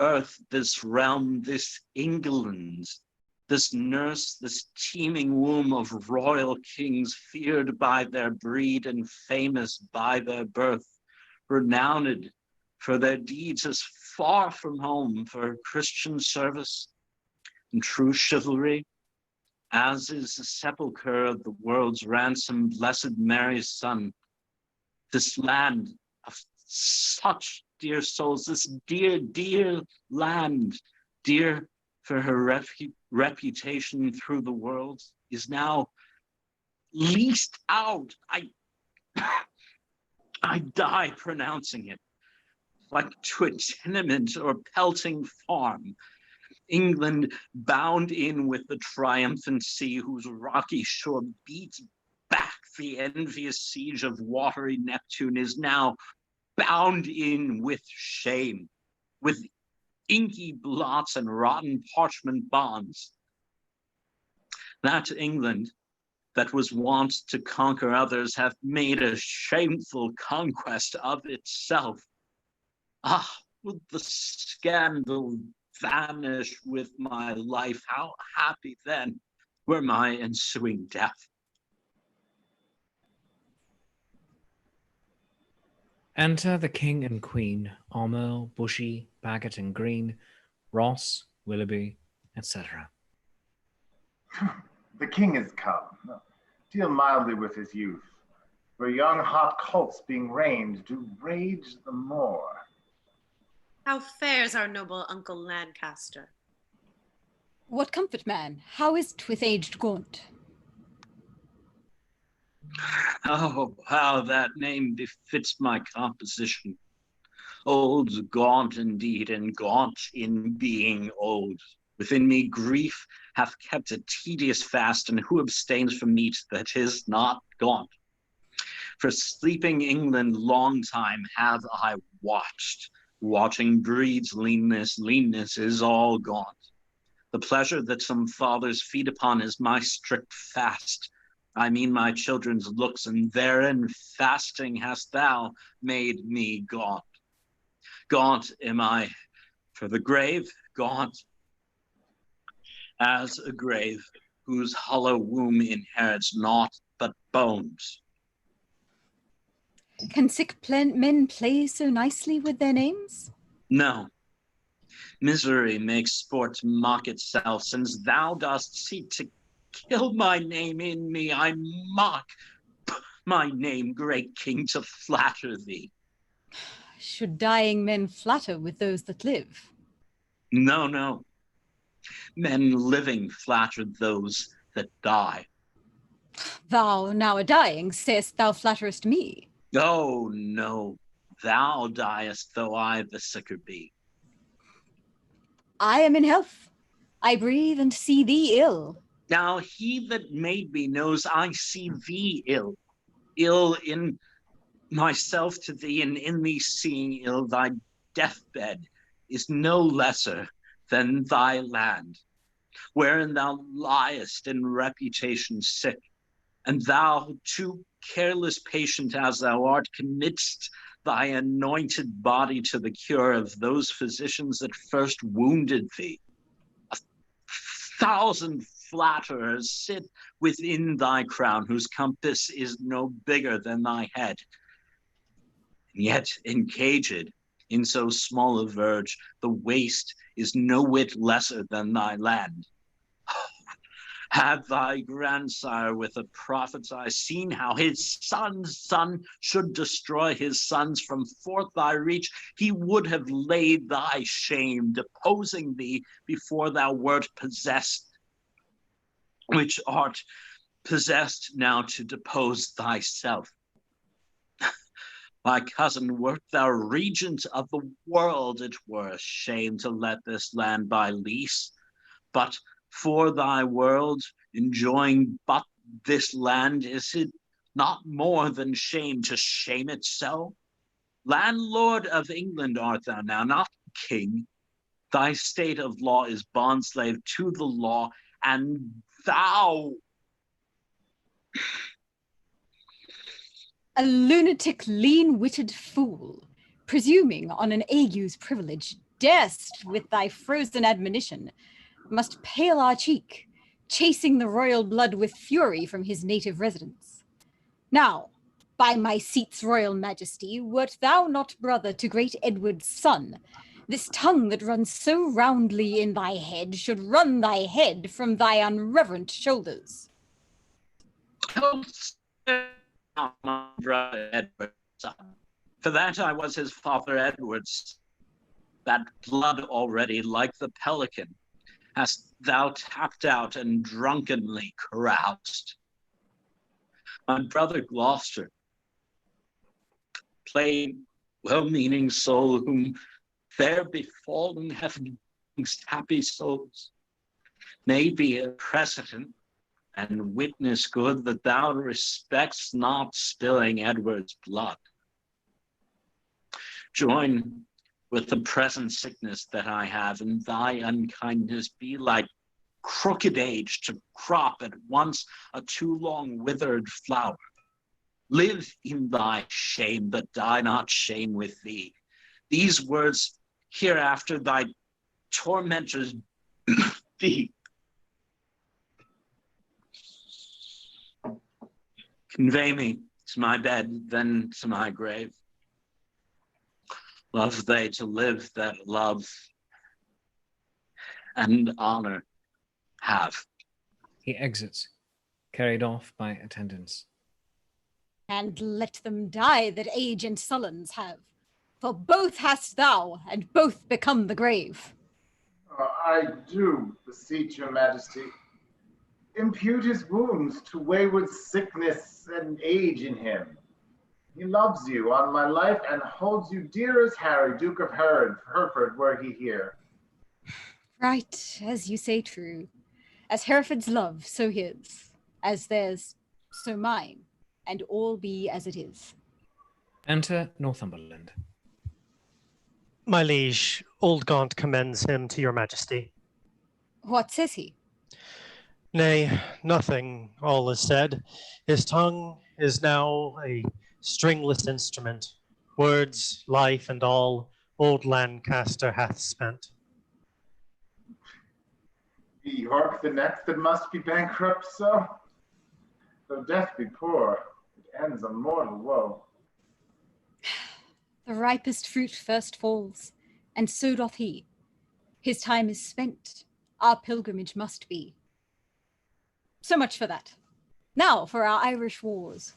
earth, this realm, this England, this nurse, this teeming womb of royal kings, feared by their breed and famous by their birth, renowned for their deeds as far from home for Christian service and true chivalry, as is the sepulchre of the world's ransomed Blessed Mary's Son. This land of such dear souls, this dear, dear land, dear for her reputation through the world, is now leased out. I die pronouncing it, like to a tenement or pelting farm. England bound in with the triumphant sea, whose rocky shore beats back the envious siege of watery Neptune, is now bound in with shame, with inky blots and rotten parchment bonds. That England that was wont to conquer others hath made a shameful conquest of itself. Ah, would the scandal vanish with my life, how happy then were my ensuing death. Enter the king and queen, Armel, Bushy, Bagot and Green, Ross, Willoughby, etc. The king is come. Deal mildly with his youth, for young hot colts being reigned do rage the more. How fares our noble Uncle Lancaster? What comfort, man? How is't with aged Gaunt? Oh, how that name befits my composition. Old, gaunt indeed, and gaunt in being old. Within me grief hath kept a tedious fast, and who abstains from meat that is not gaunt? For sleeping England long time have I watched. Watching breeds leanness, leanness is all gaunt. The pleasure that some fathers feed upon is my strict fast. I mean my children's looks, and therein fasting hast thou made me gaunt. Gaunt am I for the grave, gaunt as a grave whose hollow womb inherits naught but bones. Can sick men play so nicely with their names? No. Misery makes sport to mock itself. Since thou dost seek to kill my name in me, I mock my name, great king, to flatter thee. Should dying men flatter with those that live? No, no. Men living flatter those that die. Thou, now a dying, sayest thou flatterest me? Oh, no. Thou diest, though I the sicker be. I am in health. I breathe and see thee ill. Now he that made me knows I see thee ill. Ill in myself to thee, and in thee seeing ill, thy deathbed is no lesser than thy land, wherein thou liest in reputation sick, and thou, too careless patient as thou art, committest thy anointed body to the cure of those physicians that first wounded thee. 1,000 flatterers sit within thy crown, whose compass is no bigger than thy head. And yet encaged In so small a verge, the waste is no whit lesser than thy land. Had thy grandsire with a prophet's eye seen how his son's son should destroy his sons from forth thy reach, he would have laid thy shame, deposing thee before thou wert possessed, which art possessed now to depose thyself. My cousin, wert thou regent of the world, it were a shame to let this land by lease. But for thy world, enjoying but this land, is it not more than shame to shame it so? Landlord of England art thou now, not king. Thy state of law is bondslave to the law, and thou... A lunatic, lean-witted fool, presuming on an ague's privilege, darest with thy frozen admonition, must pale our cheek, chasing the royal blood with fury from his native residence. Now, by my seat's royal majesty, wert thou not brother to great Edward's son, this tongue that runs so roundly in thy head should run thy head from thy unreverent shoulders. My brother Edward's son. For that I was his father Edward's. That blood already, like the pelican, hast thou tapped out and drunkenly caroused. My brother Gloucester, plain, well-meaning soul, whom fair befallen heaven's happy souls, may be a precedent and witness good that thou respect'st not spilling Edward's blood. Join with the present sickness that I have, and thy unkindness be like crooked age to crop at once a too long withered flower. Live in thy shame, but die not shame with thee. These words hereafter thy tormentors be. Convey me to my bed, then to my grave. Love they to live that love and honor have. He exits, carried off by attendants. And let them die that age and sullens have, for both hast thou, and both become the grave. I do beseech your majesty, impute his wounds to wayward sickness and age in him. He loves you on my life and holds you dear as Harry, Duke of Hereford, were he here. Right, as you say, true. As Hereford's love, so his. As theirs, so mine. And all be as it is. Enter Northumberland. My liege, old Gaunt commends him to your majesty. What says he? Nay, nothing, all is said. His tongue is now a stringless instrument. Words, life, and all old Lancaster hath spent. Be York the next that must be bankrupt so? Though death be poor, it ends on mortal woe. The ripest fruit first falls, and so doth he. His time is spent, our pilgrimage must be. So much for that. Now for our Irish wars.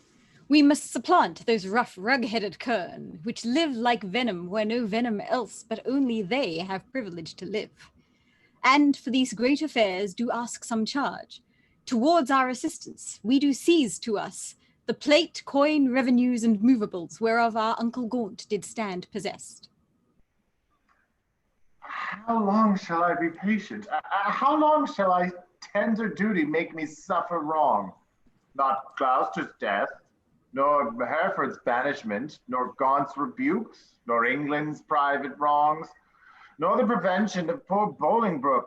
We must supplant those rough, rug-headed kern, which live like venom where no venom else, but only they have privilege to live. And for these great affairs do ask some charge. Towards our assistance, we do seize to us the plate, coin, revenues, and movables whereof our uncle Gaunt did stand possessed. How long shall I be patient? How long shall I tender duty make me suffer wrong? Not Gloucester's death, nor Hereford's banishment, nor Gaunt's rebukes, nor England's private wrongs, nor the prevention of poor Bolingbroke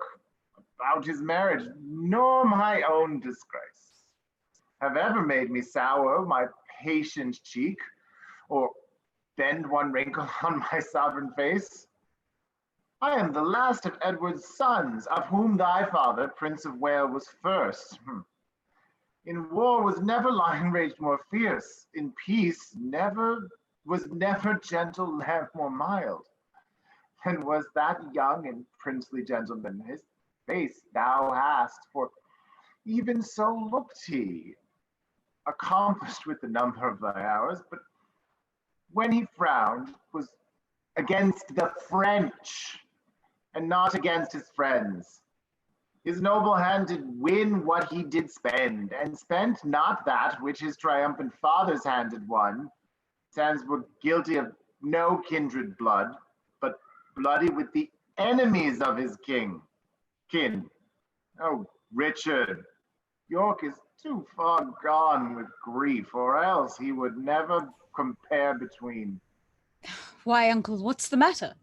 about his marriage, nor my own disgrace have ever made me sour my patient cheek, or bend one wrinkle on my sovereign face. I am the last of Edward's sons, of whom thy father, Prince of Wales, was first. In war was never lion raged more fierce, in peace was never gentle lamb more mild. And was that young and princely gentleman his face thou hast, for even so looked he, accomplished with the number of thy hours, but when he frowned was against the French, and not against his friends. His noble hand did win what he did spend, and spent not that which his triumphant father's hand had won. His hands were guilty of no kindred blood, but bloody with the enemies of his kin. Oh, Richard, York is too far gone with grief, or else he would never compare between. Why, uncle, what's the matter?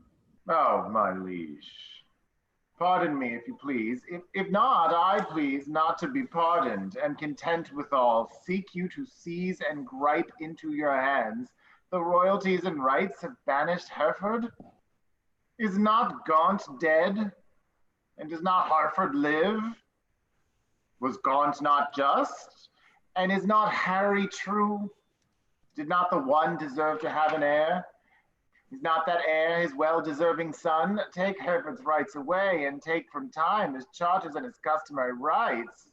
Oh, my liege. Pardon me, if you please. If not, I please not to be pardoned, and content withal, seek you to seize and gripe into your hands the royalties and rights have banished Hereford? Is not Gaunt dead? And does not Hereford live? Was Gaunt not just? And is not Harry true? Did not the one deserve to have an heir? Is not that heir his well-deserving son? Take Hereford's rights away, and take from time his charters and his customary rights.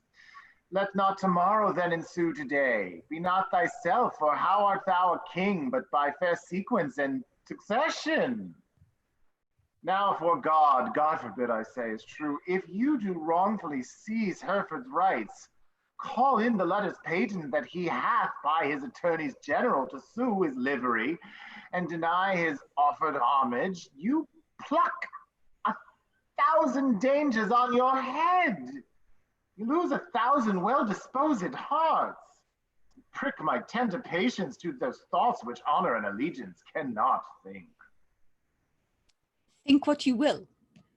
Let not tomorrow then ensue today. Be not thyself, for how art thou a king, but by fair sequence and succession? Now for God forbid I say is true, if you do wrongfully seize Hereford's rights, call in the letters patent that he hath by his attorneys general to sue his livery, and deny his offered homage, you pluck 1,000 dangers on your head. You lose 1,000 well-disposed hearts. Prick my tender patience to those thoughts which honor and allegiance cannot think. Think what you will.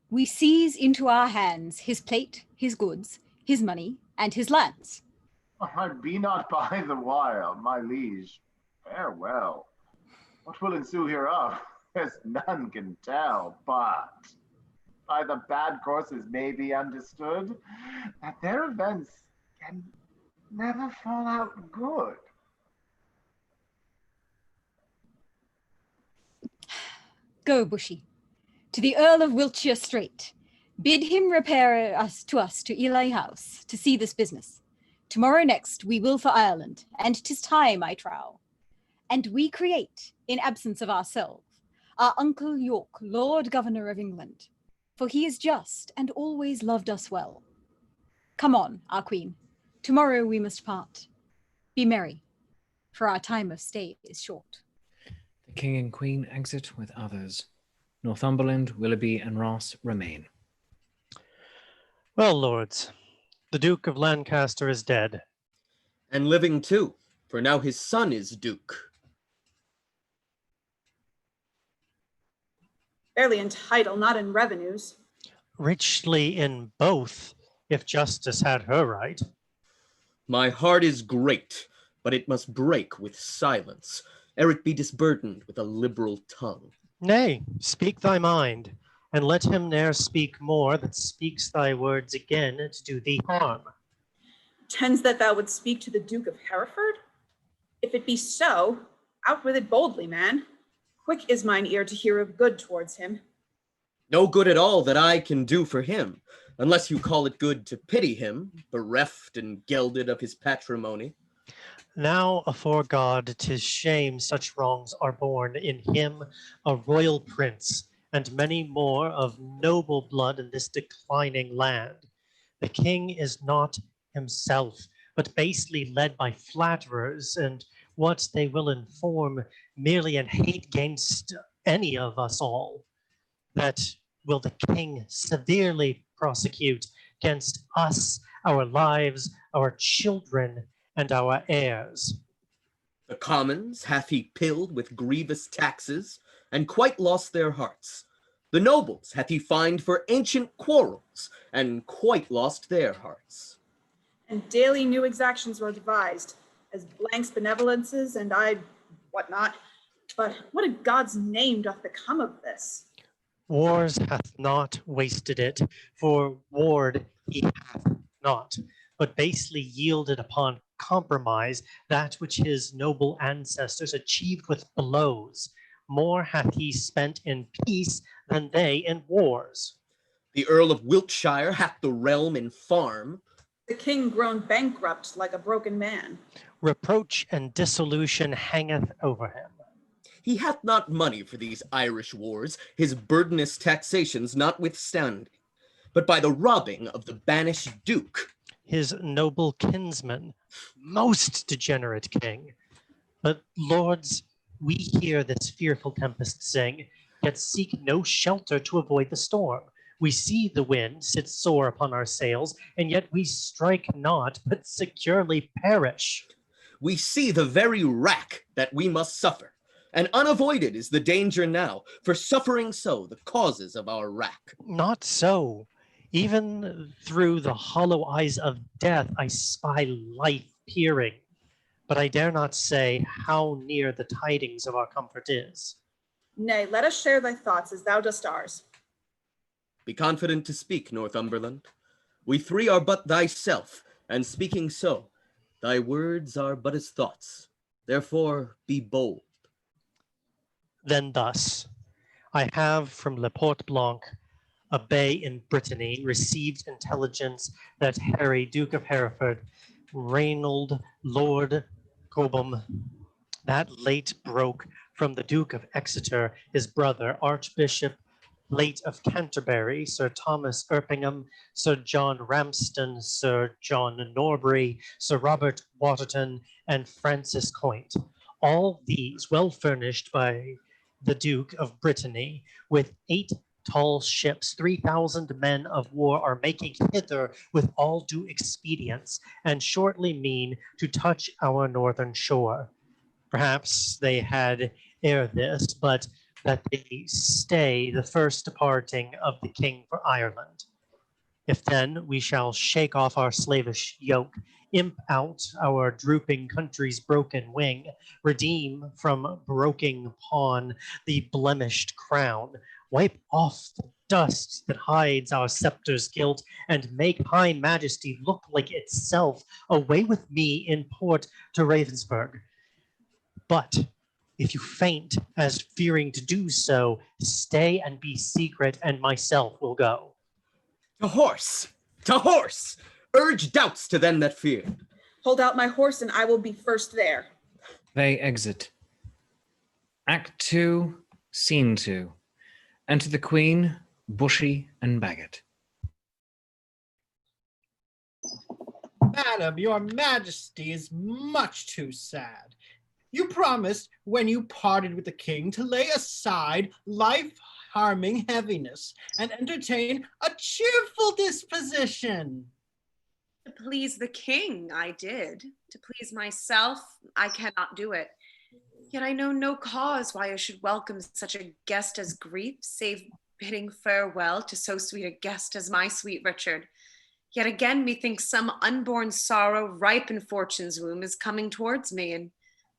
We seize into our hands his plate, his goods, his money, and his lands. I be not by the while, my liege. Farewell. What will ensue hereof, as none can tell, but by the bad courses may be understood that their events can never fall out good. Go, Bushy, to the Earl of Wiltshire straight. Bid him repair us to Ely House to see this business. Tomorrow next we will for Ireland, and 'tis time, I trow. And we create, in absence of ourselves, our Uncle York, Lord Governor of England, for he is just and always loved us well. Come on, our queen, tomorrow we must part. Be merry, for our time of stay is short. The king and queen exit with others. Northumberland, Willoughby, and Ross remain. Well, lords, the Duke of Lancaster is dead. And living too, for now his son is Duke. Barely in title, not in revenues. Richly in both, if justice had her right. My heart is great, but it must break with silence, ere it be disburdened with a liberal tongue. Nay, speak thy mind, and let him ne'er speak more that speaks thy words again to do thee harm. Tends that thou wouldst speak to the Duke of Hereford? If it be so, out with it boldly, man. Quick is mine ear to hear of good towards him. No good at all that I can do for him, unless you call it good to pity him, bereft and gelded of his patrimony. Now, afore God, 'tis shame such wrongs are born in him, a royal prince, and many more of noble blood in this declining land. The king is not himself, but basely led by flatterers, and what they will inform merely in hate against any of us all. That will the king severely prosecute against us, our lives, our children, and our heirs. The commons hath he pilled with grievous taxes, and quite lost their hearts. The nobles hath he fined for ancient quarrels, and quite lost their hearts. And daily new exactions were devised, as blanks benevolences and whatnot. But what in God's name doth become of this? Wars hath not wasted it, for ward he hath not, but basely yielded upon compromise that which his noble ancestors achieved with blows. More hath he spent in peace than they in wars. The Earl of Wiltshire hath the realm in farm. The king grown bankrupt like a broken man. Reproach and dissolution hangeth over him. He hath not money for these Irish wars, his burdenous taxations notwithstanding, but by the robbing of the banished duke. His noble kinsman, most degenerate king. But lords, we hear this fearful tempest sing, yet seek no shelter to avoid the storm. We see the wind sit sore upon our sails, and yet we strike not, but securely perish. We see the very wrack that we must suffer, and unavoided is the danger now, for suffering so the causes of our wrack. Not so. Even through the hollow eyes of death I spy life peering, but I dare not say how near the tidings of our comfort is. Nay, let us share thy thoughts as thou dost ours. Be confident to speak, Northumberland. We three are but thyself, and speaking so, thy words are but as thoughts. Therefore be bold. Then thus, I have from Le Port Blanc, a bay in Brittany, received intelligence that Harry, Duke of Hereford, Reynold, Lord Cobham, that late broke from the Duke of Exeter, his brother, Archbishop late of Canterbury, Sir Thomas Erpingham, Sir John Ramsden, Sir John Norbury, Sir Robert Waterton, and Francis Coint. All these well furnished by the Duke of Brittany, with 8 tall ships, 3,000 men of war are making hither with all due expedience, and shortly mean to touch our northern shore. Perhaps they had ere this, but that they stay the first departing of the king for Ireland. If then we shall shake off our slavish yoke, imp out our drooping country's broken wing, redeem from broken pawn the blemished crown, wipe off the dust that hides our scepter's guilt, and make high majesty look like itself, away with me in port to Ravensburg. But if you faint as fearing to do so, stay and be secret, and myself will go. To horse! To horse! Urge doubts to them that fear. Hold out my horse, and I will be first there. They exit. Act 2, Scene 2. Enter the Queen, Bushy, and Bagot. Madam, your majesty is much too sad. You promised, when you parted with the king, to lay aside life-harming heaviness and entertain a cheerful disposition. To please the king, I did. To please myself, I cannot do it. Yet I know no cause why I should welcome such a guest as grief, save bidding farewell to so sweet a guest as my sweet Richard. Yet again methinks some unborn sorrow ripe in fortune's womb is coming towards me, and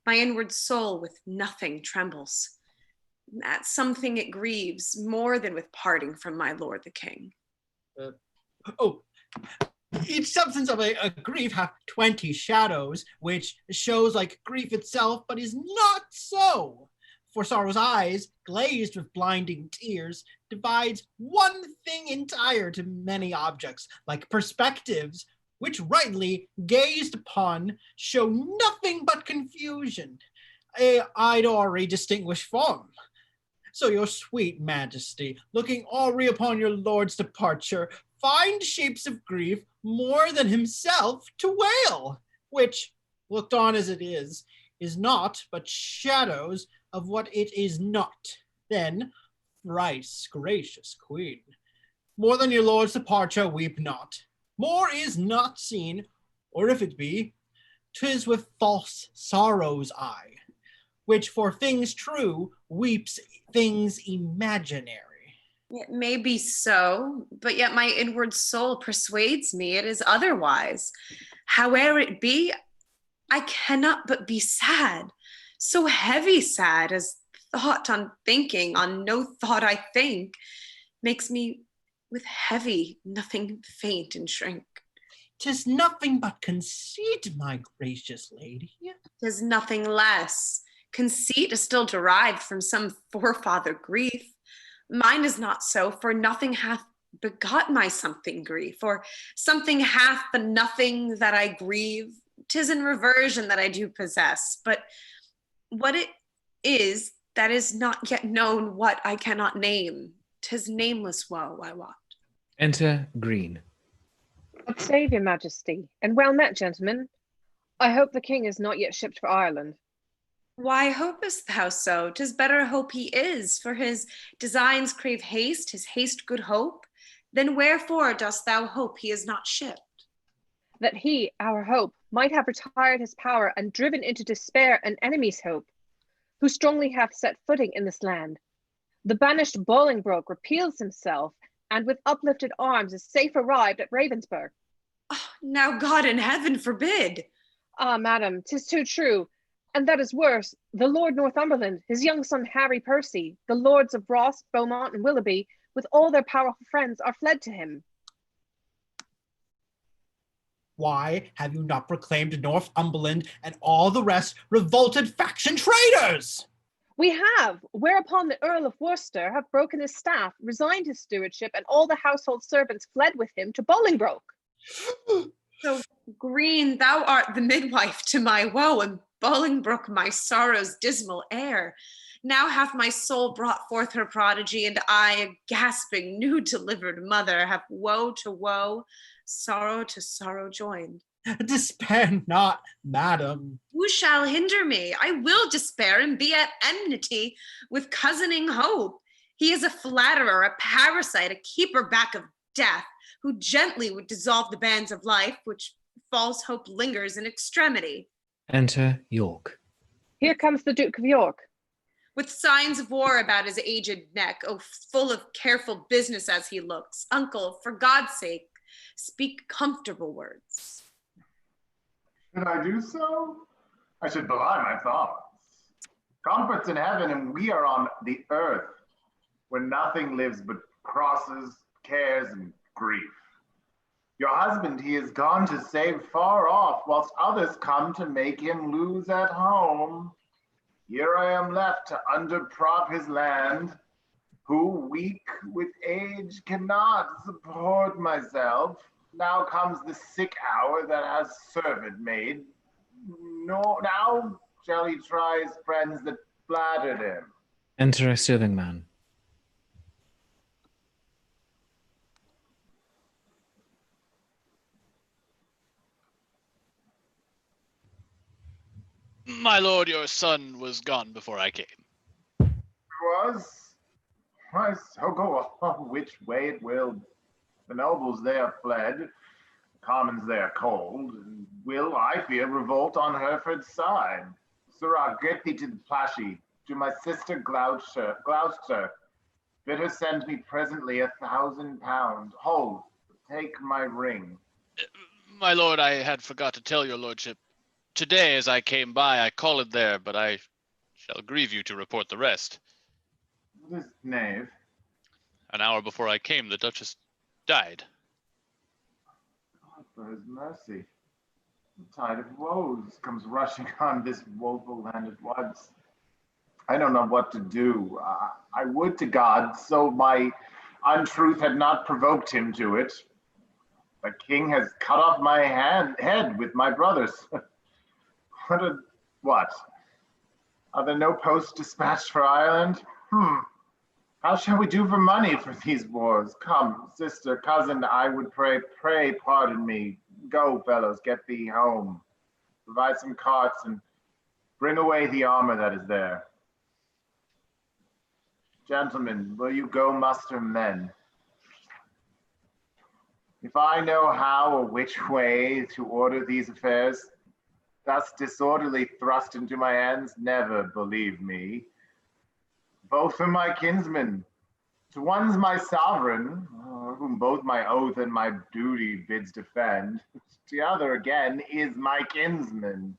my inward soul with nothing trembles. At something it grieves more than with parting from my lord the king. Each substance of a grief hath 20 shadows, which shows like grief itself, but is not so. For sorrow's eyes, glazed with blinding tears, divides one thing entire to many objects, like perspectives, which rightly gazed upon show nothing but confusion, a idle or a distinguished form. So your sweet majesty, looking already upon your lord's departure, find shapes of grief more than himself to wail, which, looked on as it is not but shadows of what it is not. Then, thrice gracious queen, more than your lord's departure weep not. More is not seen, or if it be, 'tis with false sorrow's eye, which for things true weeps things imaginary. It may be so, but yet my inward soul persuades me it is otherwise. Howe'er it be, I cannot but be sad, so heavy sad as thought on thinking on no thought I think, makes me with heavy nothing faint and shrink. 'Tis nothing but conceit, my gracious lady. 'Tis nothing less. Conceit is still derived from some forefather grief. Mine is not so, for nothing hath begot my something grief, or something hath the nothing that I grieve. 'Tis in reversion that I do possess, but what it is that is not yet known, what I cannot name. 'Tis nameless woe, I wot. Enter Green. God save your majesty, and well met, gentlemen. I hope the king is not yet shipped for Ireland. Why hopest thou so? 'Tis better hope he is, for his designs crave haste, his haste good hope. Then wherefore dost thou hope he is not shipped? That he, our hope, might have retired his power and driven into despair an enemy's hope, who strongly hath set footing in this land. The banished Bolingbroke repeals himself, and with uplifted arms is safe arrived at Ravensburg. Oh, now God in heaven forbid. Ah, madam, 'tis too true. And that is worse, the Lord Northumberland, his young son Harry Percy, the lords of Ross, Beaumont, and Willoughby, with all their powerful friends, are fled to him. Why have you not proclaimed Northumberland and all the rest revolted faction traitors? We have, whereupon the Earl of Worcester hath broken his staff, resigned his stewardship, and all the household servants fled with him to Bolingbroke. So, Green, thou art the midwife to my woe, and Bolingbroke my sorrow's dismal heir. Now hath my soul brought forth her prodigy, and I, a gasping, new delivered mother, have woe to woe, sorrow to sorrow joined. Despair not, madam. Who shall hinder me? I will despair and be at enmity with cousining hope. He is a flatterer, a parasite, a keeper back of death, who gently would dissolve the bands of life, which false hope lingers in extremity. Enter York. Here comes the Duke of York. With signs of war about his aged neck, oh, full of careful business as he looks. Uncle, for God's sake, speak comfortable words. Should I do so? I should belie my thoughts. Comfort's in heaven, and we are on the earth, where nothing lives but crosses, cares, and grief. Your husband he is gone to save far off, whilst others come to make him lose at home. Here I am left to underprop his land, who, weak with age, cannot support myself. Now comes the sick hour that has servant made. No, now shall he try his friends that flattered him. Enter a serving man. My lord, your son was gone before I came. Was? Why, so go on which way it will. The nobles they are fled, the commons they are cold, and will, I fear, revolt on Hereford's side. Sirrah, get thee to the Plashy, to my sister Gloucester. Bid her send me presently 1,000 pounds. Hold, take my ring. My lord, I had forgot to tell your lordship. Today, as I came by, I called there, but I shall grieve you to report the rest. This knave. An hour before I came, the Duchess died. God for his mercy. The tide of woes comes rushing on this woeful land at once. I don't know what to do. I would to God, so my untruth had not provoked him to it. The king has cut off my head with my brothers. What? Are there no posts dispatched for Ireland? How shall we do for money for these wars? Come, sister, cousin, I would pray pardon me. Go, fellows, get thee home. Provide some carts and bring away the armor that is there. Gentlemen, will you go muster men? If I know how or which way to order these affairs, thus disorderly thrust into my hands, never believe me. Both are my kinsmen. To one's my sovereign, whom both my oath and my duty bids defend. The other again is my kinsman,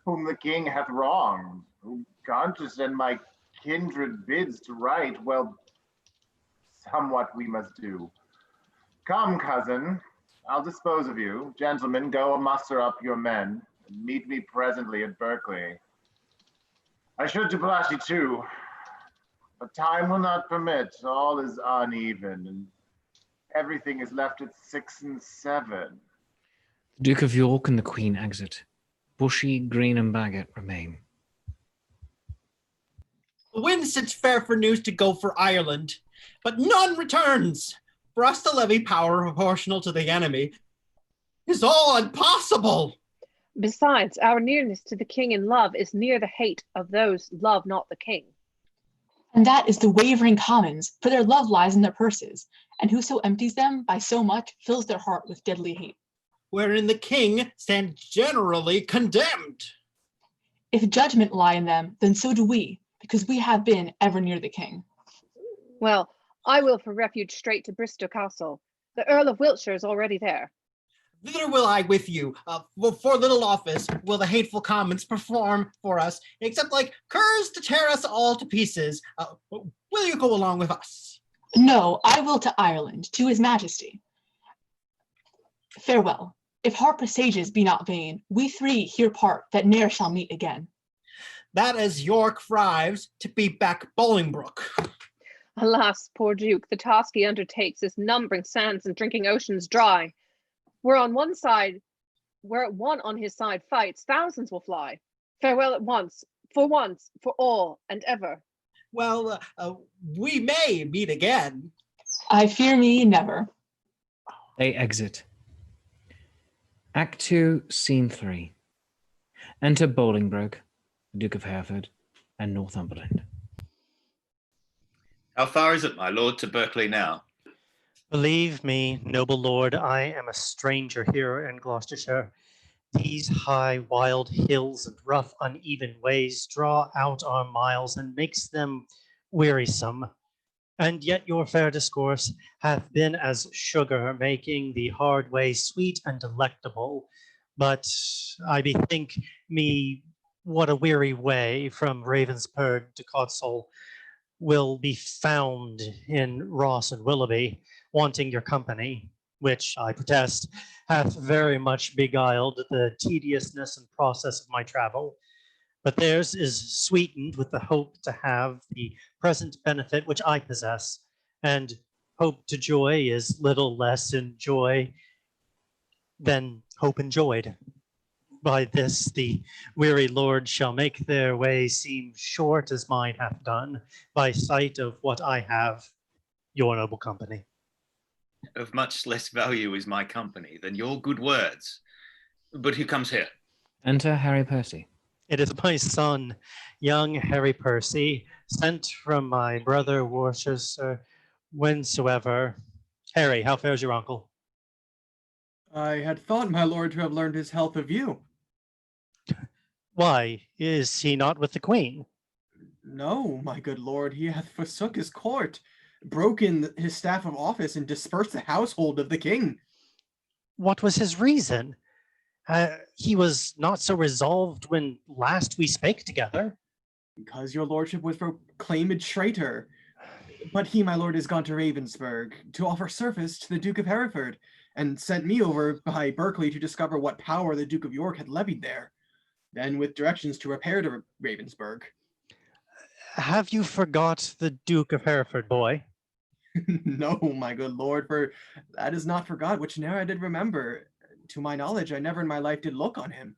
whom the king hath wronged, whom conscience and my kindred bids to right. Well, somewhat we must do. Come, cousin, I'll dispose of you. Gentlemen, go muster up your men. Meet me presently at Berkeley. I should to Plashy too, But time will not permit. All is uneven, and everything is left at 6 and 7. The Duke of York and the Queen exit. Bushy, Green, and Baggett remain. The wind sits fair for news to go for Ireland, but none returns. For us to levy power proportional to the enemy is all impossible. Besides, our nearness to the king in love is near the hate of those love not the king. And that is the wavering commons, for their love lies in their purses, and whoso empties them by so much fills their heart with deadly hate. Wherein the king stands generally condemned. If judgment lie in them, then so do we, because we have been ever near the king. Well, I will for refuge straight to Bristol Castle. The Earl of Wiltshire is already there. Thither will I with you. For little office will the hateful commons perform for us, except like curs to tear us all to pieces. Will you go along with us? No, I will to Ireland, to his majesty. Farewell. If heart presages be not vain, we three here part that ne'er shall meet again. That as York thrives to beat back Bolingbroke. Alas, poor Duke, the task he undertakes is numbering sands and drinking oceans dry. Where one on his side fights, thousands will fly. Farewell at once, for all, and ever. Well, we may meet again. I fear me never. They exit. Act 2, Scene 3. Enter Bolingbroke, the Duke of Hereford, and Northumberland. How far is it, my lord, to Berkeley now? Believe me, noble lord, I am a stranger here in Gloucestershire. These high, wild hills and rough, uneven ways draw out our miles and makes them wearisome. And yet your fair discourse hath been as sugar, making the hard way sweet and delectable. But I bethink me what a weary way from Ravensburg to Cotswold will be found in Ross and Willoughby, wanting your company, which I protest hath very much beguiled the tediousness and process of my travel. But theirs is sweetened with the hope to have the present benefit which I possess, and hope to joy is little less in joy than hope enjoyed. By this the weary lord shall make their way seem short as mine hath done, by sight of what I have, your noble company. Of much less value is my company than your good words. But who comes here? Enter Harry Percy. It is my son, young Harry Percy, sent from my brother Worcester, whensoever. Harry, how fares your uncle? I had thought, my lord, to have learned his health of you. Why, is he not with the queen? No, my good lord, he hath forsook his court, broken his staff of office, and dispersed the household of the king. What was his reason? He was not so resolved when last we spake together. Because your lordship was proclaimed traitor. But he, my lord, is gone to Ravensburg to offer service to the Duke of Hereford, and sent me over by Berkeley to discover what power the Duke of York had levied there, then with directions to repair to Ravensburg. Have you forgot the Duke of Hereford, boy? No, my good lord, for that is not forgot, which ne'er I did remember. To my knowledge, I never in my life did look on him.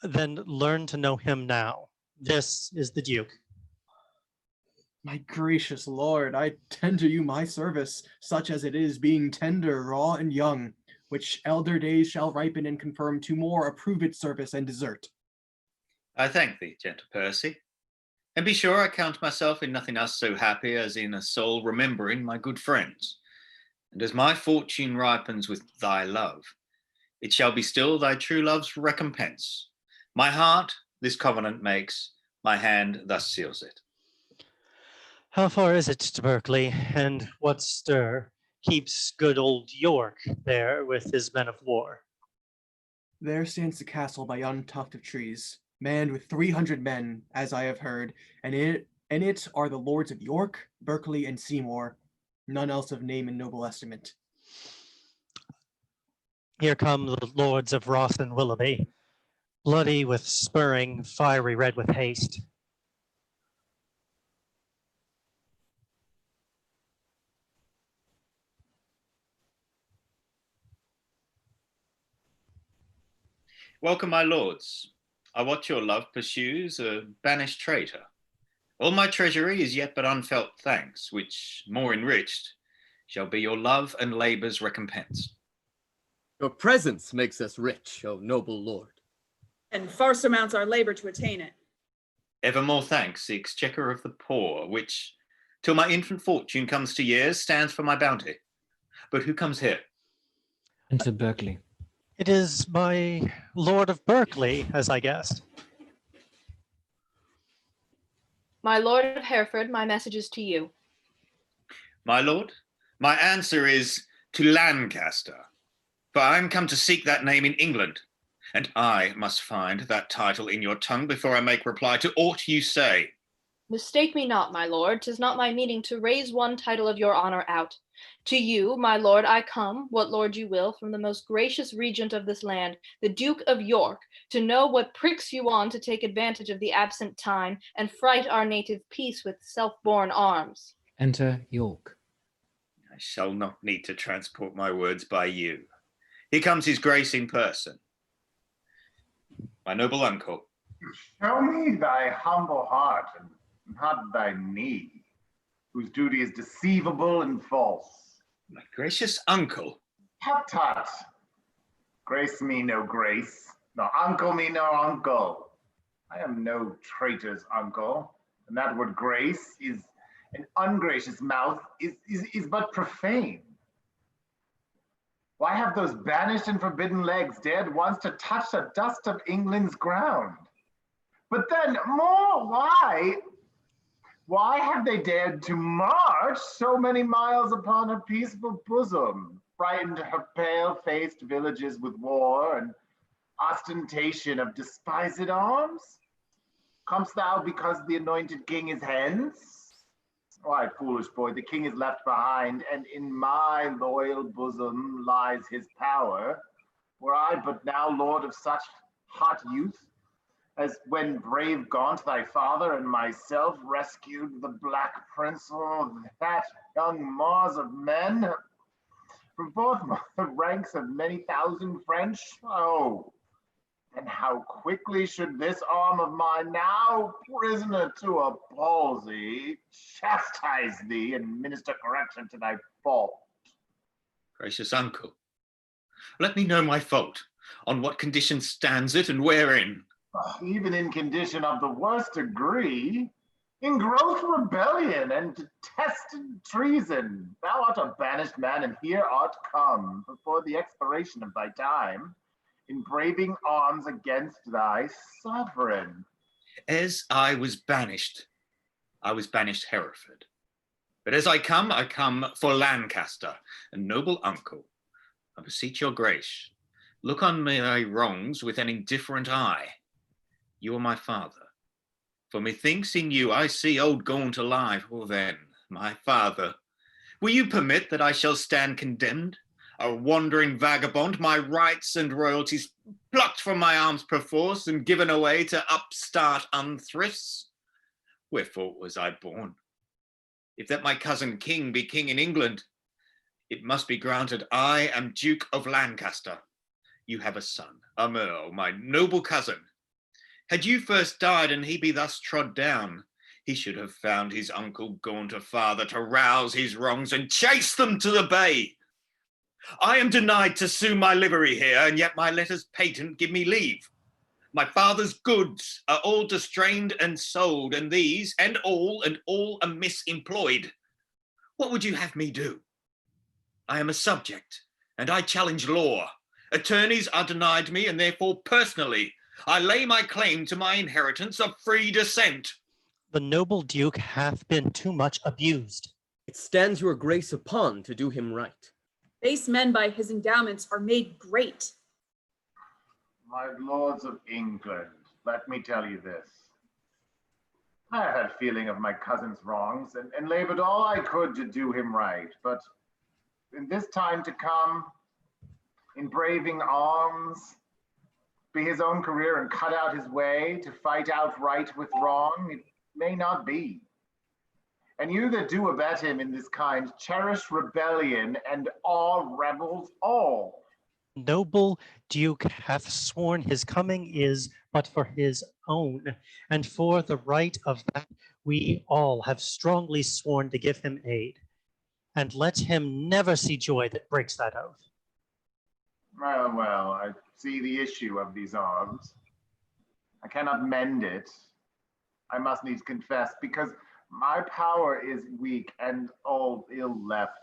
Then learn to know him now. This is the Duke. My gracious lord, I tender you my service, such as it is, being tender, raw, and young, which elder days shall ripen and confirm to more approved service and desert. I thank thee, gentle Percy. And be sure I count myself in nothing else so happy as in a soul remembering my good friends. And as my fortune ripens with thy love, it shall be still thy true love's recompense. My heart this covenant makes, my hand thus seals it. How far is it to Berkeley, and what stir keeps good old York there with his men of war? There stands the castle by yon tuft of trees, manned with 300 men, as I have heard, and in it are the lords of York, Berkeley, and Seymour, none else of name and noble estimate. Here come the lords of Ross and Willoughby, bloody with spurring, fiery red with haste. Welcome, my lords. I watch your love pursues a banished traitor. All my treasury is yet but unfelt thanks, which, more enriched, shall be your love and labour's recompense. Your presence makes us rich, O noble lord. And far surmounts our labor to attain it. Ever more thanks the exchequer of the poor, which, till my infant fortune comes to years, stands for my bounty. But who comes here? Enter Berkeley. It is my Lord of Berkeley, as I guessed. My Lord of Hereford, my message is to you. My lord, my answer is to Lancaster, for I am come to seek that name in England, and I must find that title in your tongue before I make reply to aught you say. Mistake me not, my lord, 'tis not my meaning to raise one title of your honor out. To you, my lord, I come, what lord you will, from the most gracious regent of this land, the Duke of York, to know what pricks you on to take advantage of the absent time and fright our native peace with self-born arms. Enter York. I shall not need to transport my words by you. Here comes his grace in person. My noble uncle. Show me thy humble heart and not thy knee, whose duty is deceivable and false. My gracious uncle. Tut tut. Grace me no grace, nor uncle me no uncle. I am no traitor's uncle, and that word grace is an ungracious mouth is but profane. Why have those banished and forbidden legs dared once to touch the dust of England's ground? But then more, why have they dared to march so many miles upon her peaceful bosom, frightened her pale-faced villages with war and ostentation of despised arms? Comest thou because the anointed king is hence? Why, foolish boy, the king is left behind, and in my loyal bosom lies his power. Were I but now lord of such hot youth, as when brave Gaunt, thy father, and myself rescued the Black Prince of that young Mars of men from forth the ranks of many thousand French. Oh, and how quickly should this arm of mine, now prisoner to a palsy, chastise thee and minister correction to thy fault. Gracious uncle, let me know my fault. On what condition stands it, and wherein? Even in condition of the worst degree, in gross rebellion and detested treason. Thou art a banished man, and here art come, before the expiration of thy time, in braving arms against thy sovereign. As I was banished Hereford. But as I come for Lancaster, and noble uncle. I beseech your grace, look on my wrongs with an indifferent eye. You are my father. For methinks in you I see old Gaunt alive. Well then, my father, will you permit that I shall stand condemned? A wandering vagabond, my rights and royalties plucked from my arms perforce and given away to upstart unthrifts? Wherefore was I born? If that my cousin king be king in England, it must be granted I am Duke of Lancaster. You have a son, a Merle, my noble cousin. Had you first died and he be thus trod down, he should have found his uncle Gaunt a father to rouse his wrongs and chase them to the bay. I am denied to sue my livery here, and yet my letters patent give me leave. My father's goods are all distrained and sold, and these, and all amiss employed. What would you have me do? I am a subject, and I challenge law. Attorneys are denied me, and therefore personally, I lay my claim to my inheritance of free descent. The noble Duke hath been too much abused. It stands your grace upon to do him right. Base men by his endowments are made great. My lords of England, let me tell you this. I had feeling of my cousin's wrongs and labored all I could to do him right, but in this time to come, in braving arms, be his own career and cut out his way to fight out right with wrong, it may not be. And you that do abet him in this kind, cherish rebellion and all rebels all. noble duke hath sworn his coming is but for his own, and for the right of that we all have strongly sworn to give him aid. And let him never see joy that breaks that oath. Well, well, I see the issue of these arms. I cannot mend it. I must needs confess, because my power is weak and all ill left.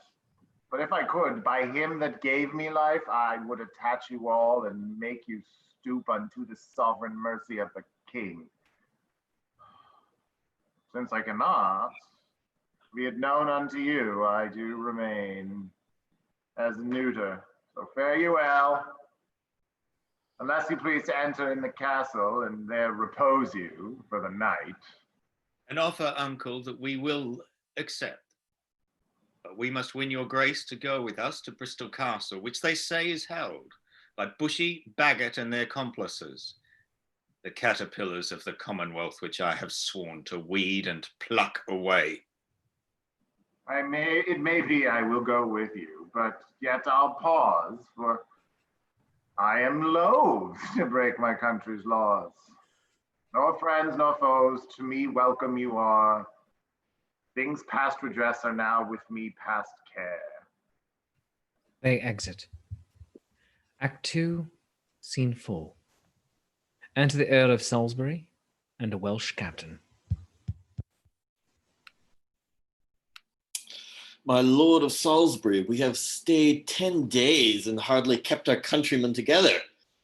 But if I could, by him that gave me life, I would attach you all and make you stoop unto the sovereign mercy of the king. Since I cannot, be it known unto you, I do remain as neuter. So fare you well, unless you please to enter in the castle and there repose you for the night. An offer, uncle, that we will accept. But we must win your grace to go with us to Bristol Castle, which they say is held by Bushy, Bagot, and their complices, the caterpillars of the Commonwealth, which I have sworn to weed and pluck away. It may be I will go with you, but yet I'll pause, for I am loath to break my country's laws. Nor friends nor foes, to me welcome you are. Things past redress are now with me past care. They exit. Act 2, Scene 4. Enter the Earl of Salisbury and a Welsh captain. My lord of Salisbury, we have stayed 10 days and hardly kept our countrymen together,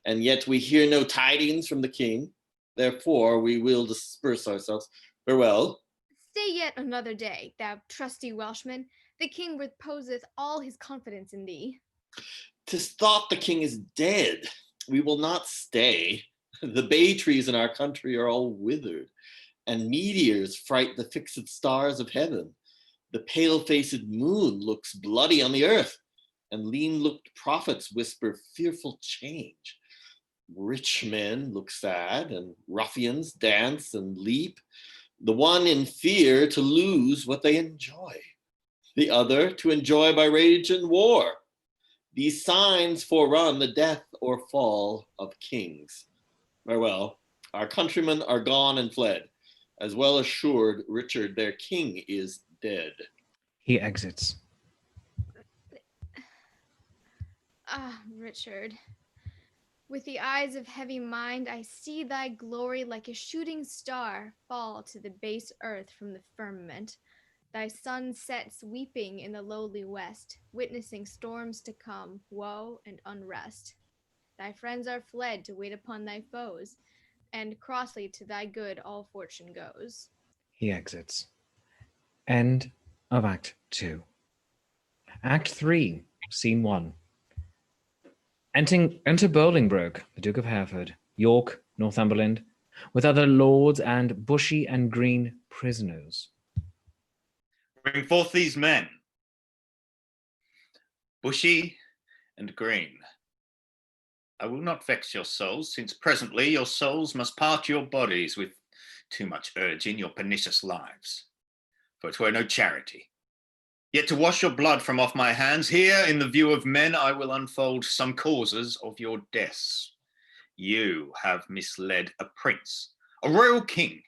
and yet we hear no tidings from the king. Therefore, we will disperse ourselves. Farewell. Stay yet another day, thou trusty Welshman. The king reposeth all his confidence in thee. 'Tis thought the king is dead. We will not stay. The bay trees in our country are all withered, and meteors fright the fixed stars of heaven. The pale-faced moon looks bloody on the earth, and lean-looked prophets whisper fearful change. Rich men look sad, and ruffians dance and leap, the one in fear to lose what they enjoy, the other to enjoy by rage and war. These signs forerun the death or fall of kings. Farewell, our countrymen are gone and fled, as well assured Richard their king is dead. He exits. Ah, Richard, with the eyes of heavy mind, I see thy glory like a shooting star fall to the base earth from the firmament. Thy sun sets weeping in the lowly west, witnessing storms to come, woe and unrest. Thy friends are fled to wait upon thy foes, and crossly to thy good all fortune goes. He exits. End of Act 2. Act 3, Scene 1. Enter Bolingbroke, the Duke of Hereford, York, Northumberland, with other lords and Bushy and Green prisoners. Bring forth these men, Bushy and Green. I will not vex your souls, since presently your souls must part your bodies with too much urge in your pernicious lives, for it were no charity. Yet to wash your blood from off my hands, here in the view of men I will unfold some causes of your deaths. You have misled a prince, a royal king,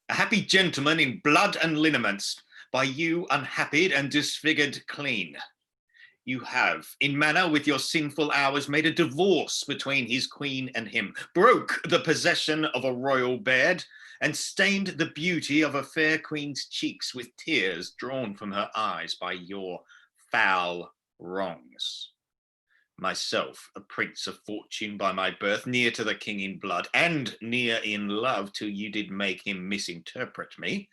a happy gentleman in blood and lineaments, by you unhappied and disfigured clean. You have, in manner with your sinful hours, made a divorce between his queen and him, broke the possession of a royal bed, and stained the beauty of a fair queen's cheeks with tears drawn from her eyes by your foul wrongs. Myself, a prince of fortune by my birth, near to the king in blood, and near in love till you did make him misinterpret me,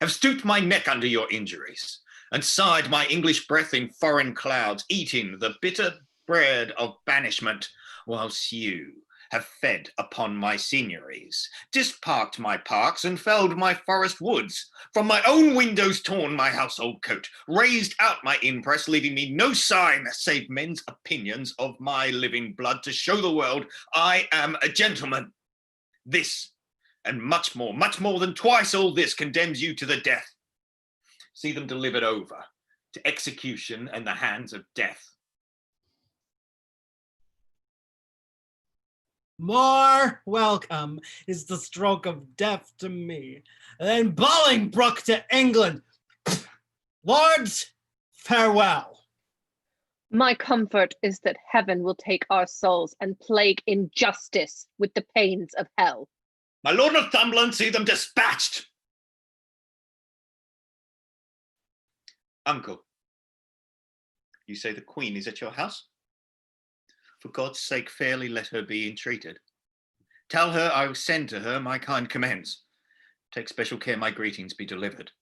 have stooped my neck under your injuries, and sighed my English breath in foreign clouds, eating the bitter bread of banishment, whilst you have fed upon my seigneuries, disparked my parks and felled my forest woods, from my own windows torn my household coat, raised out my impress, leaving me no sign save men's opinions of my living blood to show the world I am a gentleman. This, and much more than twice all this, condemns you to the death. See them delivered over to execution and the hands of death. More welcome is the stroke of death to me than Bolingbroke to England. Lords, farewell. My comfort is that heaven will take our souls and plague injustice with the pains of hell. My Lord Northumberland, see them dispatched. Uncle, you say the Queen is at your house? For God's sake, fairly let her be entreated. Tell her I will send to her my kind commends. Take special care my greetings be delivered.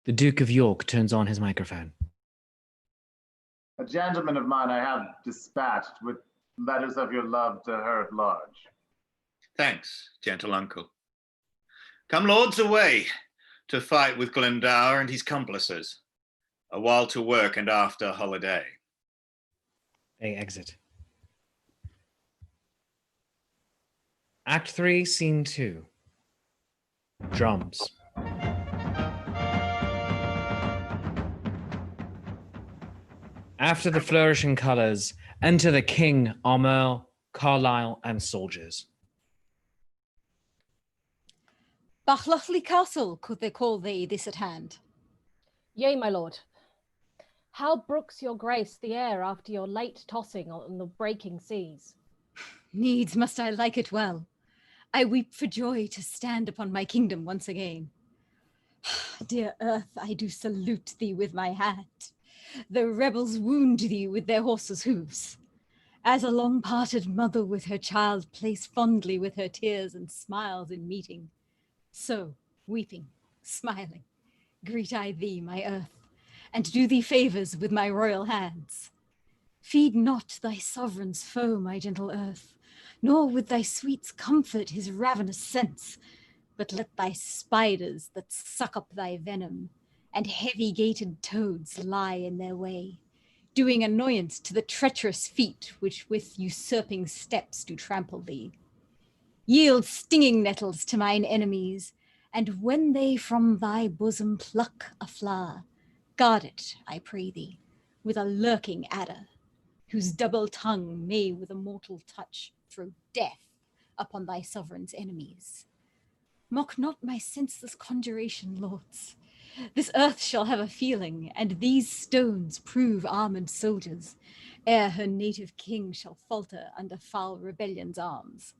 The Duke of York turns on his microphone. A gentleman of mine I have dispatched with letters of your love to her at large. Thanks, gentle uncle. Come, lords, away to fight with Glendower and his complices. A while to work and after holiday. They exit. Act 3, Scene 2. Drums. After the flourishing colours, enter the king, armour, Carlisle, and soldiers. Bachlachly Castle, could they call thee this at hand? Yea, my lord. How brooks your grace the air after your late tossing on the breaking seas? Needs must I like it well. I weep for joy to stand upon my kingdom once again. Dear earth, I do salute thee with my hat. The rebels wound thee with their horses' hoofs. As a long-parted mother with her child plays fondly with her tears and smiles in meeting, so, weeping, smiling, greet I thee, my earth, and do thee favours with my royal hands. Feed not thy sovereign's foe, my gentle earth, nor with thy sweets comfort his ravenous sense, but let thy spiders that suck up thy venom and heavy-gated toads lie in their way, doing annoyance to the treacherous feet which with usurping steps do trample thee. Yield stinging nettles to mine enemies, and when they from thy bosom pluck a flower, guard it, I pray thee, with a lurking adder, whose double tongue may with a mortal touch throw death upon thy sovereign's enemies. Mock not my senseless conjuration, lords. This earth shall have a feeling, and these stones prove armed soldiers, ere her native king shall falter under foul rebellion's arms.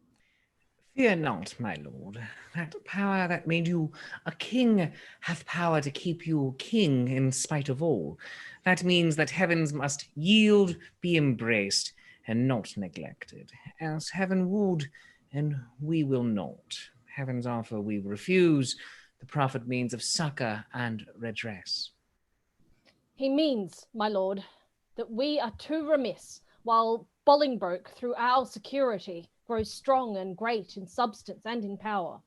Fear not, my lord. That power that made you a king hath power to keep you king in spite of all. That means that heavens must yield, be embraced, and not neglected. Else heaven would, and we will not. Heaven's offer we refuse. The prophet means of succor and redress. He means, my lord, that we are too remiss, while Bolingbroke, through our security, grows strong and great in substance and in power.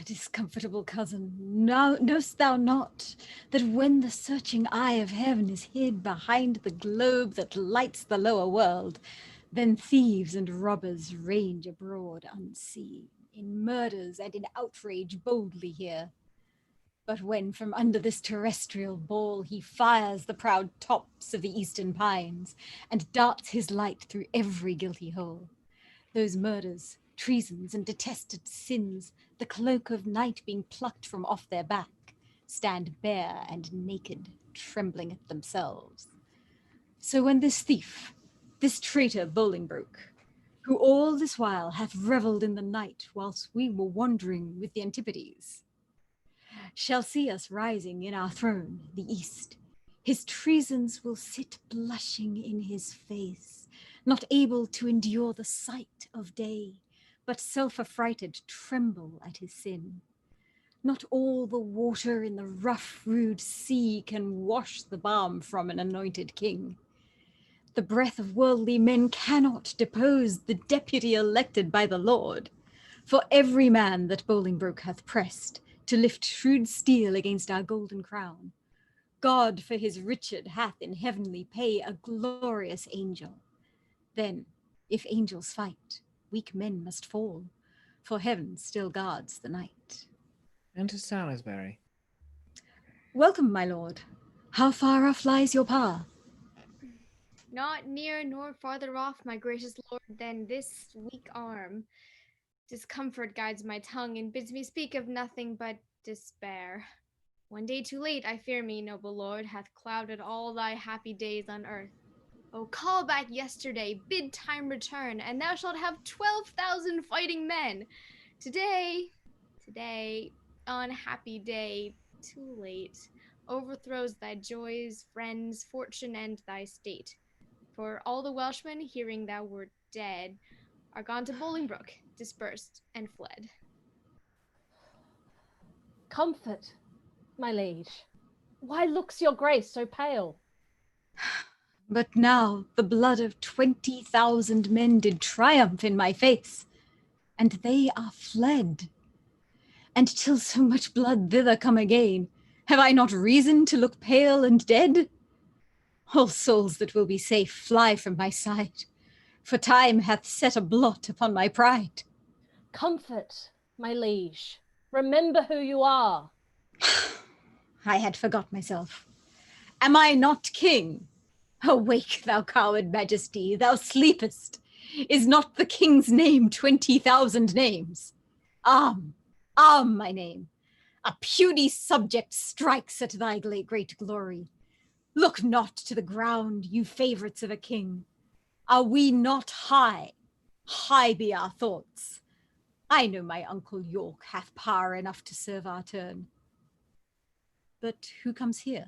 Discomfortable cousin, knowst thou not that when the searching eye of heaven is hid behind the globe that lights the lower world, then thieves and robbers range abroad unseen, in murders and in outrage boldly here. But when from under this terrestrial ball he fires the proud tops of the eastern pines, and darts his light through every guilty hole, those murders, treasons, and detested sins, the cloak of night being plucked from off their back, stand bare and naked, trembling at themselves. So when this thief, this traitor Bolingbroke, who all this while hath revelled in the night whilst we were wandering with the Antipodes, shall see us rising in our throne, the East, his treasons will sit blushing in his face, not able to endure the sight of day, but self-affrighted tremble at his sin. Not all the water in the rough, rude sea can wash the balm from an anointed king. The breath of worldly men cannot depose the deputy elected by the Lord. For every man that Bolingbroke hath pressed to lift shrewd steel against our golden crown, God for his Richard hath in heavenly pay a glorious angel. Then, if angels fight, weak men must fall, for heaven still guards the night. Enter Salisbury. Welcome, my lord. How far off lies your path? Not near nor farther off, my gracious lord, than this weak arm. Discomfort guides my tongue and bids me speak of nothing but despair. One day too late, I fear me, noble lord, hath clouded all thy happy days on earth. Oh, call back yesterday, bid time return, and thou shalt have 12,000 fighting men. Today, unhappy day, too late, overthrows thy joys, friends, fortune, and thy state. For all the Welshmen, hearing thou wert dead, are gone to Bolingbroke, dispersed and fled. Comfort, my liege. Why looks your grace so pale? But now the blood of 20,000 men did triumph in my face, and they are fled. And till so much blood thither come again, have I not reason to look pale and dead? All souls that will be safe fly from my sight, for time hath set a blot upon my pride. Comfort, my liege. Remember who you are. I had forgot myself. Am I not king? Awake, thou coward majesty, thou sleepest. Is not the king's name 20,000 names? Arm, my name. A puny subject strikes at thy great glory. Look not to the ground, you favorites of a king. Are we not high? High be our thoughts. I know my uncle York hath power enough to serve our turn. But who comes here?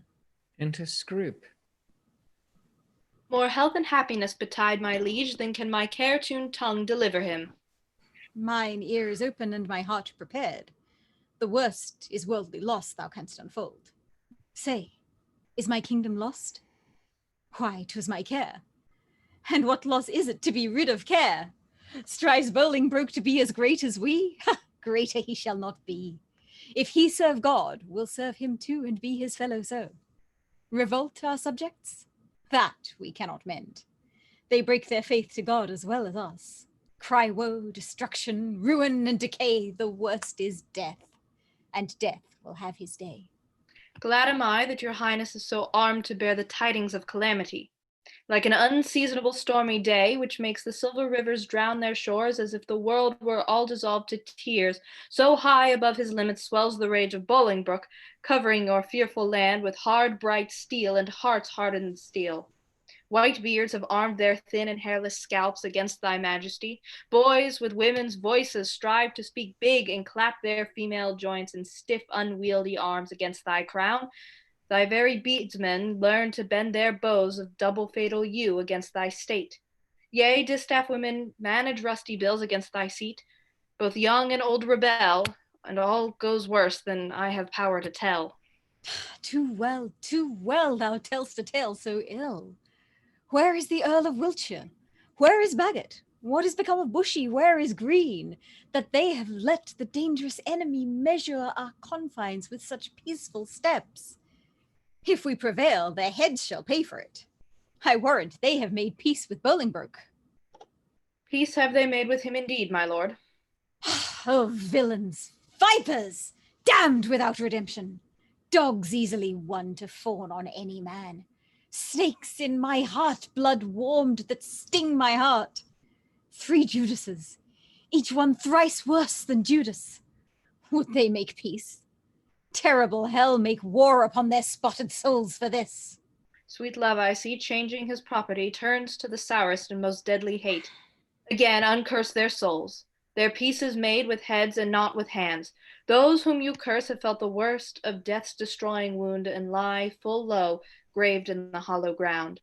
Enter Scroop. More health and happiness betide my liege than can my care-tuned tongue deliver him. Mine ear is open and my heart prepared. The worst is worldly loss thou canst unfold. Say, is my kingdom lost? Why, 'twas my care. And what loss is it to be rid of care? Strives Bolingbroke to be as great as we? Greater he shall not be. If he serve God, we'll serve him too and be his fellow so. Revolt our subjects? That we cannot mend. They break their faith to God as well as us. Cry woe, destruction, ruin, and decay. The worst is death, and death will have his day. Glad am I that your highness is so armed to bear the tidings of calamity. Like an unseasonable stormy day, which makes the silver rivers drown their shores as if the world were all dissolved to tears, so high above his limits swells the rage of Bolingbroke, covering your fearful land with hard bright steel and hearts hardened steel. White beards have armed their thin and hairless scalps against thy majesty. Boys with women's voices strive to speak big and clap their female joints in stiff, unwieldy arms against thy crown. Thy very beadsmen learn to bend their bows of double fatal yew against thy state. Yea, distaff women manage rusty bills against thy seat. Both young and old rebel, and all goes worse than I have power to tell. Too well thou tell'st a tale so ill. Where is the Earl of Wiltshire? Where is Bagot? What is become of Bushy? Where is Green? That they have let the dangerous enemy measure our confines with such peaceful steps. If we prevail, their heads shall pay for it. I warrant they have made peace with Bolingbroke. Peace have they made with him indeed, my lord. Oh, villains, vipers, damned without redemption. Dogs easily won to fawn on any man. Snakes in my heart, blood warmed that sting my heart. 3 Judases, each one thrice worse than Judas. Would they make peace? Terrible hell make war upon their spotted souls for this. Sweet love, I see, changing his property, turns to the sourest and most deadly hate. Again, uncurse their souls. Their peace is made with heads and not with hands. Those whom you curse have felt the worst of death's destroying wound and lie full low, graved in the hollow ground.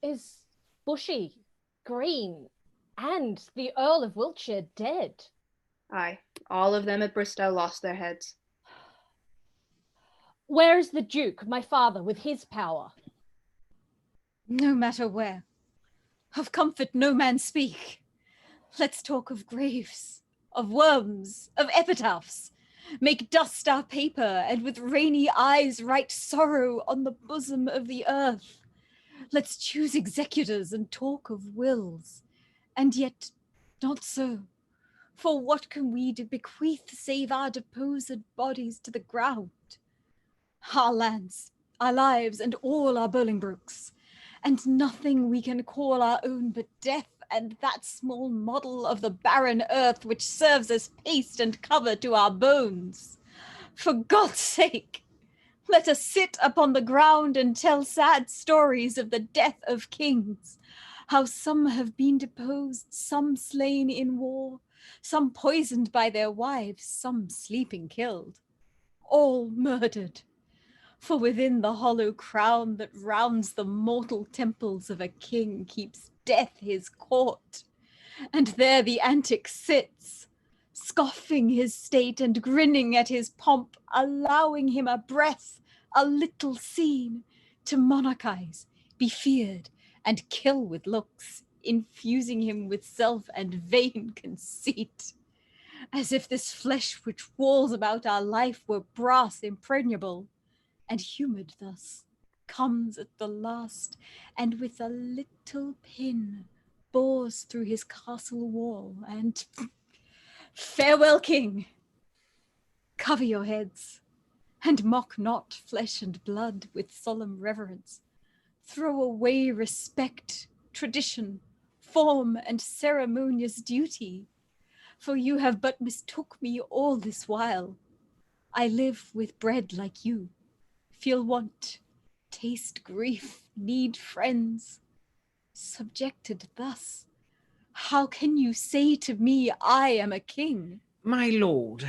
Is Bushy, Green, and the Earl of Wiltshire dead? Aye, all of them at Bristow lost their heads. Where is the Duke, my father, with his power? No matter where. Of comfort no man speak. Let's talk of graves, of worms, of epitaphs. Make dust our paper, and with rainy eyes write sorrow on the bosom of the earth. Let's choose executors and talk of wills. And yet not so. For what can we bequeath save our deposed bodies to the ground? Our lands, our lives, and all our Bolingbroke's, and nothing we can call our own but death and that small model of the barren earth which serves as paste and cover to our bones. For God's sake, let us sit upon the ground and tell sad stories of the death of kings, how some have been deposed, some slain in war, some poisoned by their wives, some sleeping killed, all murdered. For within the hollow crown that rounds the mortal temples of a king keeps death his court, and there the antic sits, scoffing his state and grinning at his pomp, allowing him a breath, a little scene, to monarchize, be feared, and kill with looks, infusing him with self and vain conceit, as if this flesh which walls about our life were brass impregnable, and humid thus, comes at the last, and with a little pin bores through his castle wall, and farewell, king! Cover your heads, and mock not flesh and blood with solemn reverence. Throw away respect, tradition, form, and ceremonious duty, for you have but mistook me all this while. I live with bread like you, feel want, taste grief, need friends. Subjected thus, how can you say to me I am a king? My lord,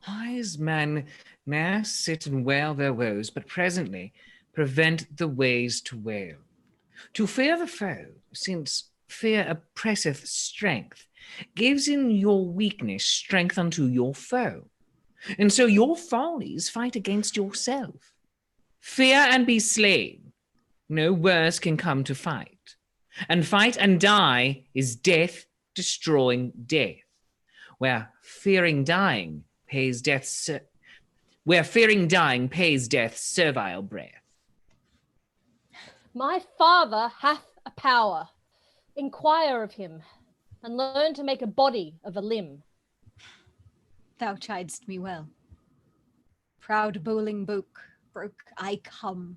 wise men ne'er sit and wail their woes, but presently prevent the ways to wail. To fear the foe, since fear oppresseth strength, gives in your weakness strength unto your foe. And so your follies fight against yourself. Fear and be slain, no worse can come to fight. And fight and die is death destroying death. Where fearing dying pays death servile breath. My father hath a power. Inquire of him, and learn to make a body of a limb. Thou chidest me well. Proud Bolingbroke, I come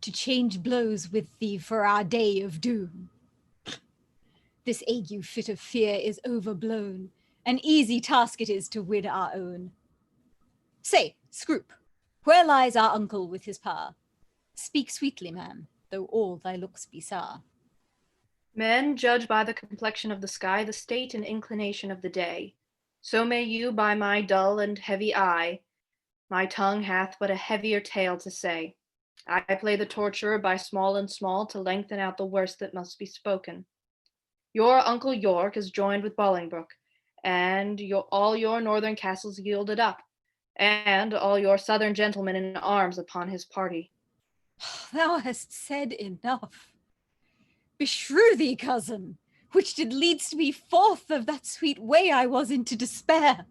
to change blows with thee for our day of doom. This ague fit of fear is overblown. An easy task it is to win our own. Say, Scroop, where lies our uncle with his power? Speak sweetly, man, though all thy looks be sour. Men judge by the complexion of the sky the state and inclination of the day. So may you by my dull and heavy eye. My tongue hath but a heavier tale to say. I play the torturer by small and small to lengthen out the worst that must be spoken. Your uncle York is joined with Bolingbroke, and all your northern castles yielded up, and all your southern gentlemen in arms upon his party. Thou hast said enough. Beshrew thee, cousin, which did leadst me forth of that sweet way I was into despair.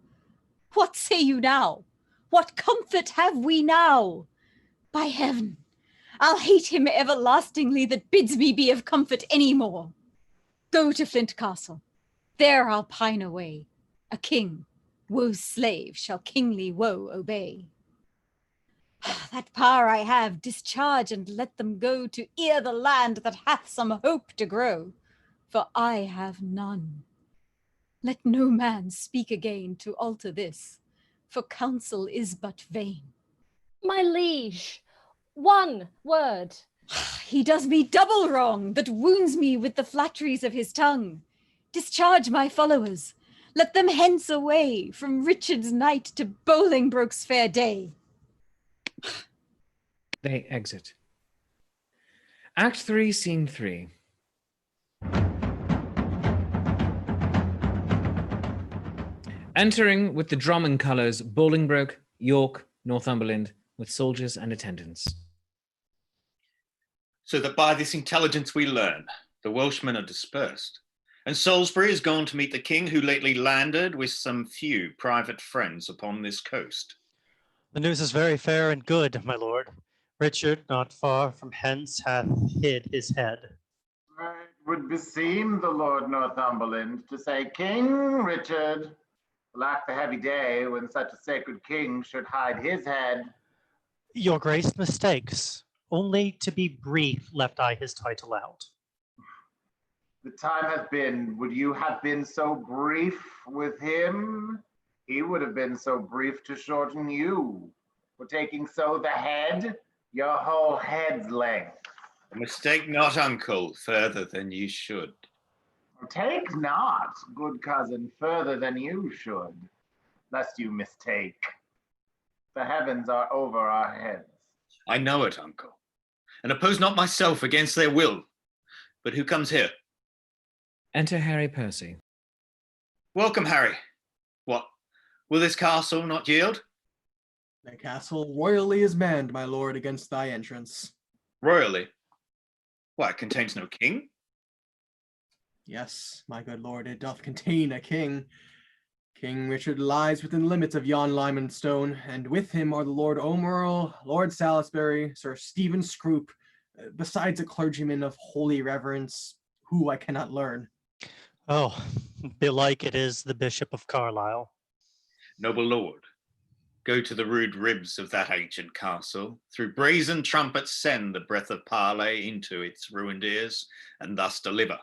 What say you now? What comfort have we now? By heaven, I'll hate him everlastingly that bids me be of comfort any more. Go to Flint Castle, there I'll pine away. A king, woe's slave, shall kingly woe obey. That power I have, discharge and let them go to ear the land that hath some hope to grow, for I have none. Let no man speak again to alter this, for counsel is but vain. My liege, one word. He does me double wrong, that wounds me with the flatteries of his tongue. Discharge my followers, let them hence away, from Richard's night to Bolingbroke's fair day. They exit. Act 3, Scene 3. Entering with the drum and colours, Bolingbroke, York, Northumberland, with soldiers and attendants. So that by this intelligence we learn, the Welshmen are dispersed, and Salisbury is gone to meet the king who lately landed with some few private friends upon this coast. The news is very fair and good, my lord. Richard, not far from hence, hath hid his head. It would beseem the Lord Northumberland to say, King Richard, Alack the heavy day when such a sacred king should hide his head. Your Grace mistakes. Only to be brief left I his title out. The time has been, would you have been so brief with him? He would have been so brief to shorten you. For taking so the head, your whole head's length. Mistake not, uncle, further than you should. Take not, good cousin, further than you should, lest you mistake. The heavens are over our heads. I know it, uncle, and oppose not myself against their will. But who comes here? Enter Harry Percy. Welcome, Harry. What, will this castle not yield? The castle royally is manned, my lord, against thy entrance. Royally? Why, it contains no king? Yes, my good lord, it doth contain a king. King Richard lies within limits of yon Lyman stone, and with him are the Lord O'Merle, Lord Salisbury, Sir Stephen Scroop, besides a clergyman of holy reverence, who I cannot learn. Oh, belike it is the Bishop of Carlisle. Noble lord, go to the rude ribs of that ancient castle, through brazen trumpets send the breath of parley into its ruined ears, and thus deliver.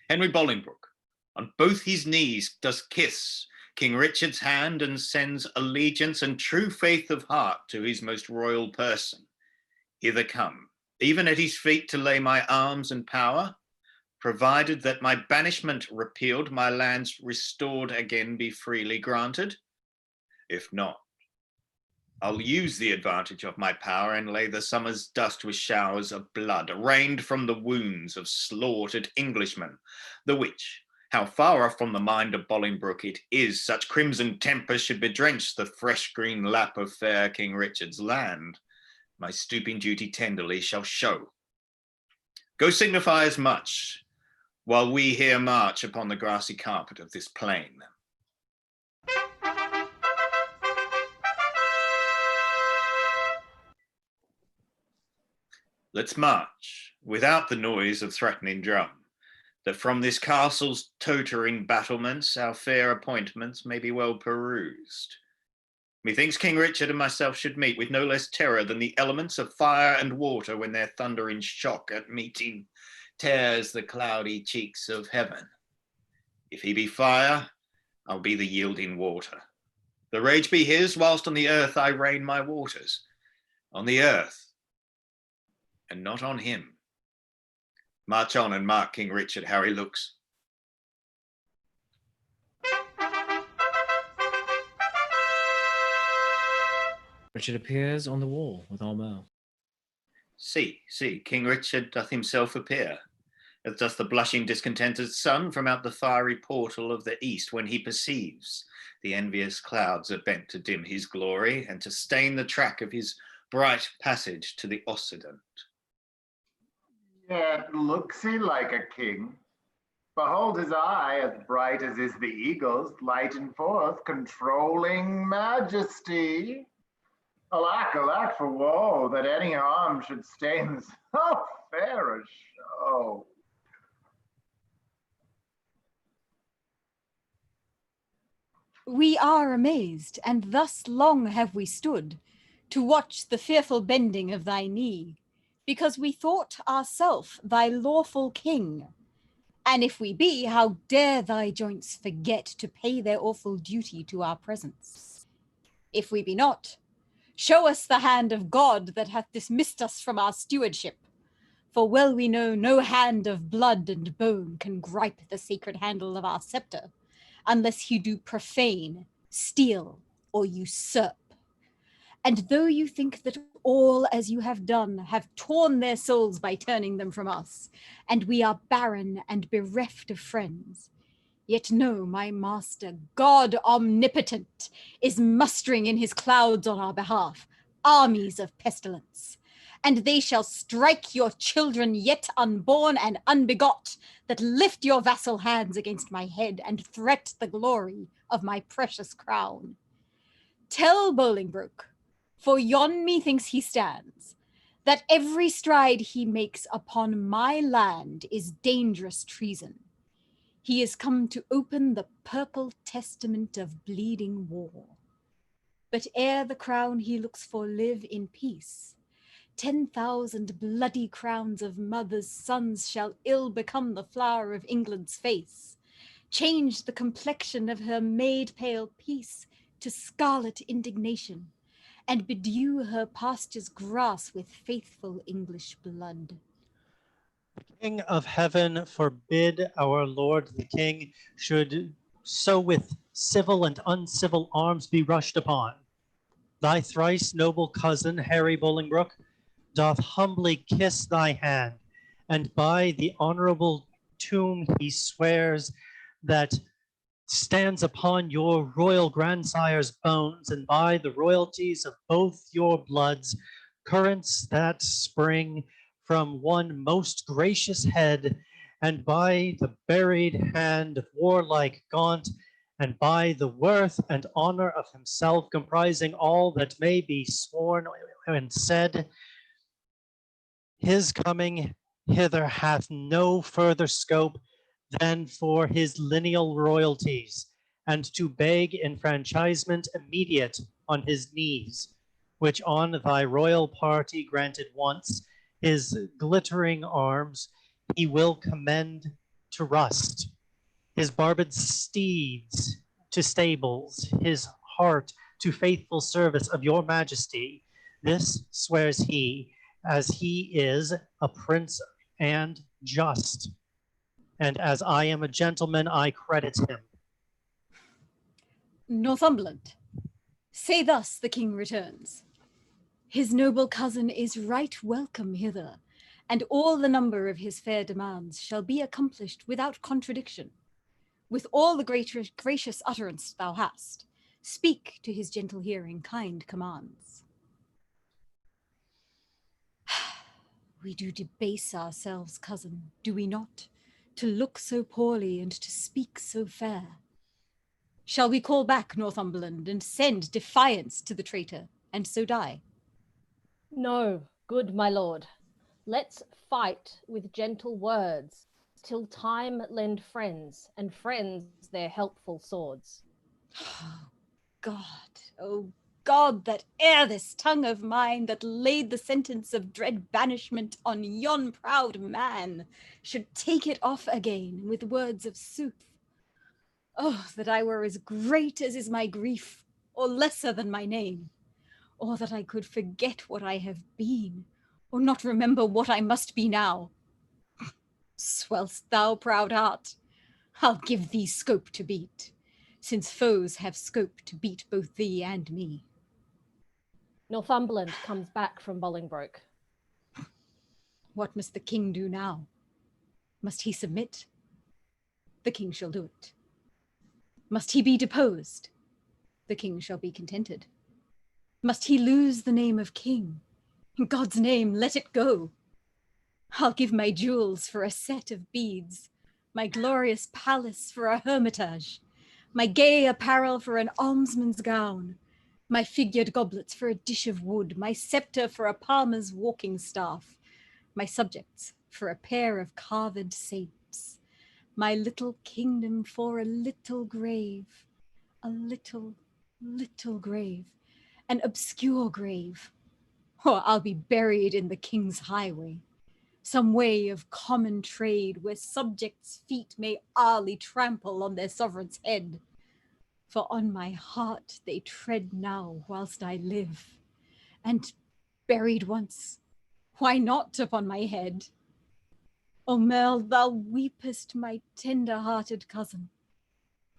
Henry Bolingbroke, on both his knees does kiss King Richard's hand, and sends allegiance and true faith of heart to his most royal person. Hither come, even at his feet to lay my arms and power, provided that my banishment repealed, my lands restored again be freely granted. If not, I'll use the advantage of my power and lay the summer's dust with showers of blood, rained from the wounds of slaughtered Englishmen, the which, how far off from the mind of Bolingbroke it is, such crimson tempest should bedrench the fresh green lap of fair King Richard's land, my stooping duty tenderly shall show. Go signify as much, while we here march upon the grassy carpet of this plain. Let's march, without the noise of threatening drum, that from this castle's tottering battlements our fair appointments may be well perused. Methinks King Richard and myself should meet with no less terror than the elements of fire and water when their thundering shock at meeting tears the cloudy cheeks of heaven. If he be fire, I'll be the yielding water. The rage be his, whilst on the earth I rain my waters. On the earth, and not on him. March on and mark King Richard how he looks. Richard appears on the wall with Ormond. See, King Richard doth himself appear, as doth the blushing discontented sun from out the fiery portal of the east, when he perceives the envious clouds are bent to dim his glory and to stain the track of his bright passage to the Occident. Yet looks he like a king. Behold his eye, as bright as is the eagle's, lighting forth controlling majesty. Alack, alack for woe, that any harm should stain so fair a show. We are amazed, and thus long have we stood, to watch the fearful bending of thy knee, because we thought ourself thy lawful king. And if we be, how dare thy joints forget to pay their awful duty to our presence? If we be not, show us the hand of God that hath dismissed us from our stewardship. For well we know no hand of blood and bone can gripe the sacred handle of our scepter, unless he do profane, steal, or usurp. And though you think that all as you have done have torn their souls by turning them from us, and we are barren and bereft of friends, yet know, my master, God omnipotent, is mustering in his clouds on our behalf armies of pestilence, and they shall strike your children yet unborn and unbegot, that lift your vassal hands against my head and threat the glory of my precious crown. Tell Bolingbroke, for yon methinks he stands, that every stride he makes upon my land is dangerous treason. He is come to open the purple testament of bleeding war. But ere the crown he looks for live in peace, 10,000 bloody crowns of mothers' sons shall ill become the flower of England's face, change the complexion of her maid pale peace to scarlet indignation, and bedew her pastures grass with faithful English blood. King of heaven, forbid our Lord the King should so with civil and uncivil arms be rushed upon. Thy thrice noble cousin, Harry Bolingbroke, doth humbly kiss thy hand, and by the honorable tomb he swears that stands upon your royal grandsire's bones, and by the royalties of both your bloods, currents that spring from one most gracious head, and by the buried hand of warlike Gaunt, and by the worth and honor of himself, comprising all that may be sworn and said, his coming hither hath no further scope than for his lineal royalties, and to beg enfranchisement immediate on his knees, which on thy royal party granted once, his glittering arms he will commend to rust, his barbed steeds to stables, his heart to faithful service of your majesty. This swears he, as he is a prince and just. And as I am a gentleman, I credit him. Northumberland, say thus the king returns. His noble cousin is right welcome hither, and all the number of his fair demands shall be accomplished without contradiction. With all the gracious utterance thou hast, speak to his gentle hearing kind commands. We do debase ourselves, cousin, do we not, to look so poorly and to speak so fair? Shall we call back Northumberland and send defiance to the traitor, and so die? No, good my lord. Let's fight with gentle words, till time lend friends, and friends their helpful swords. God, oh God, that ere this tongue of mine that laid the sentence of dread banishment on yon proud man should take it off again with words of sooth. Oh, that I were as great as is my grief, or lesser than my name, or that I could forget what I have been, or not remember what I must be now. Swell'st thou, proud heart? I'll give thee scope to beat, since foes have scope to beat both thee and me. Northumberland comes back from Bolingbroke. What must the king do now? Must he submit? The king shall do it. Must he be deposed? The king shall be contented. Must he lose the name of king? In God's name, let it go. I'll give my jewels for a set of beads, my glorious palace for a hermitage, my gay apparel for an almsman's gown, my figured goblets for a dish of wood, my scepter for a palmer's walking staff, my subjects for a pair of carved sapes, my little kingdom for a little grave, a little grave, an obscure grave, or I'll be buried in the king's highway, some way of common trade where subjects' feet may hourly trample on their sovereign's head. For on my heart they tread now whilst I live, and buried once, why not upon my head? O Merle, thou weepest, my tender-hearted cousin.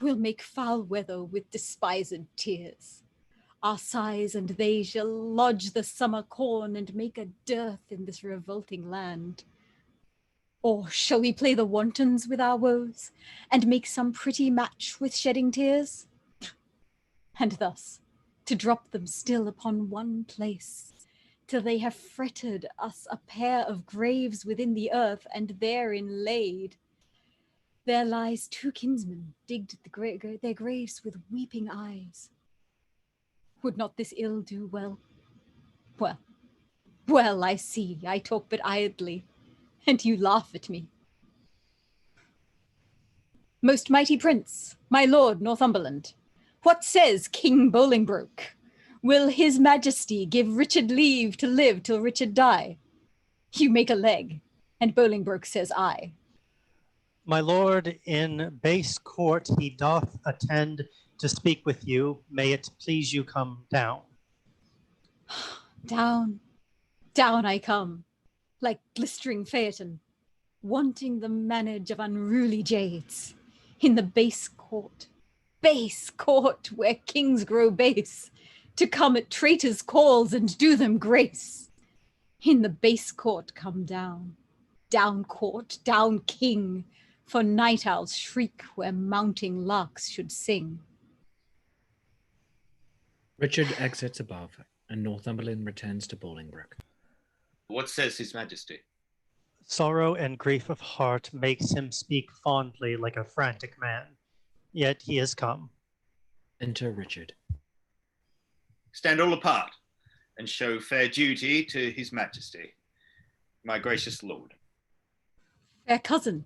We'll make foul weather with despised tears. Our sighs and they shall lodge the summer corn and make a dearth in this revolting land. Or shall we play the wantons with our woes, and make some pretty match with shedding tears? And thus, to drop them still upon one place, till they have fretted us a pair of graves within the earth, and therein laid. There lies two kinsmen digged their graves with weeping eyes. Would not this ill do well? Well, I see, I talk but idly, and you laugh at me. Most mighty prince, my lord Northumberland, what says King Bolingbroke? Will his majesty give Richard leave to live till Richard die? You make a leg, and Bolingbroke says aye. My lord, in base court he doth attend to speak with you. May it please you come down. Down, down I come, like glistering phaeton, wanting the manage of unruly jades, in the base court, where kings grow base, to come at traitors' calls and do them grace. In the base court come down, down court, down king, for night owls shriek where mounting larks should sing. Richard exits above, and Northumberland returns to Bolingbroke. What says His Majesty? Sorrow and grief of heart makes him speak fondly like a frantic man. Yet he has come. Enter Richard. Stand all apart and show fair duty to His Majesty, my gracious lord. Fair cousin,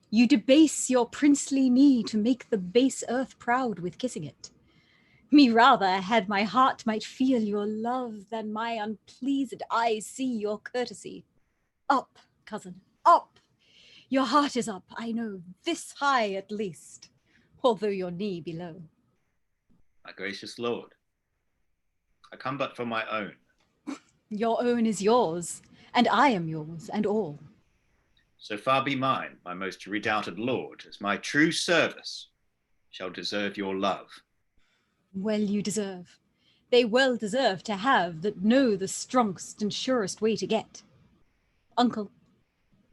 you debase your princely knee to make the base earth proud with kissing it. Me rather had my heart might feel your love than my unpleased eyes see your courtesy. Up, cousin, up! Your heart is up, I know, this high at least, although your knee below. My gracious lord, I come but for my own. Your own is yours, and I am yours, and all. So far be mine, my most redoubted lord, as my true service shall deserve your love. Well you deserve. They well deserve to have that know the strongest and surest way to get. Uncle,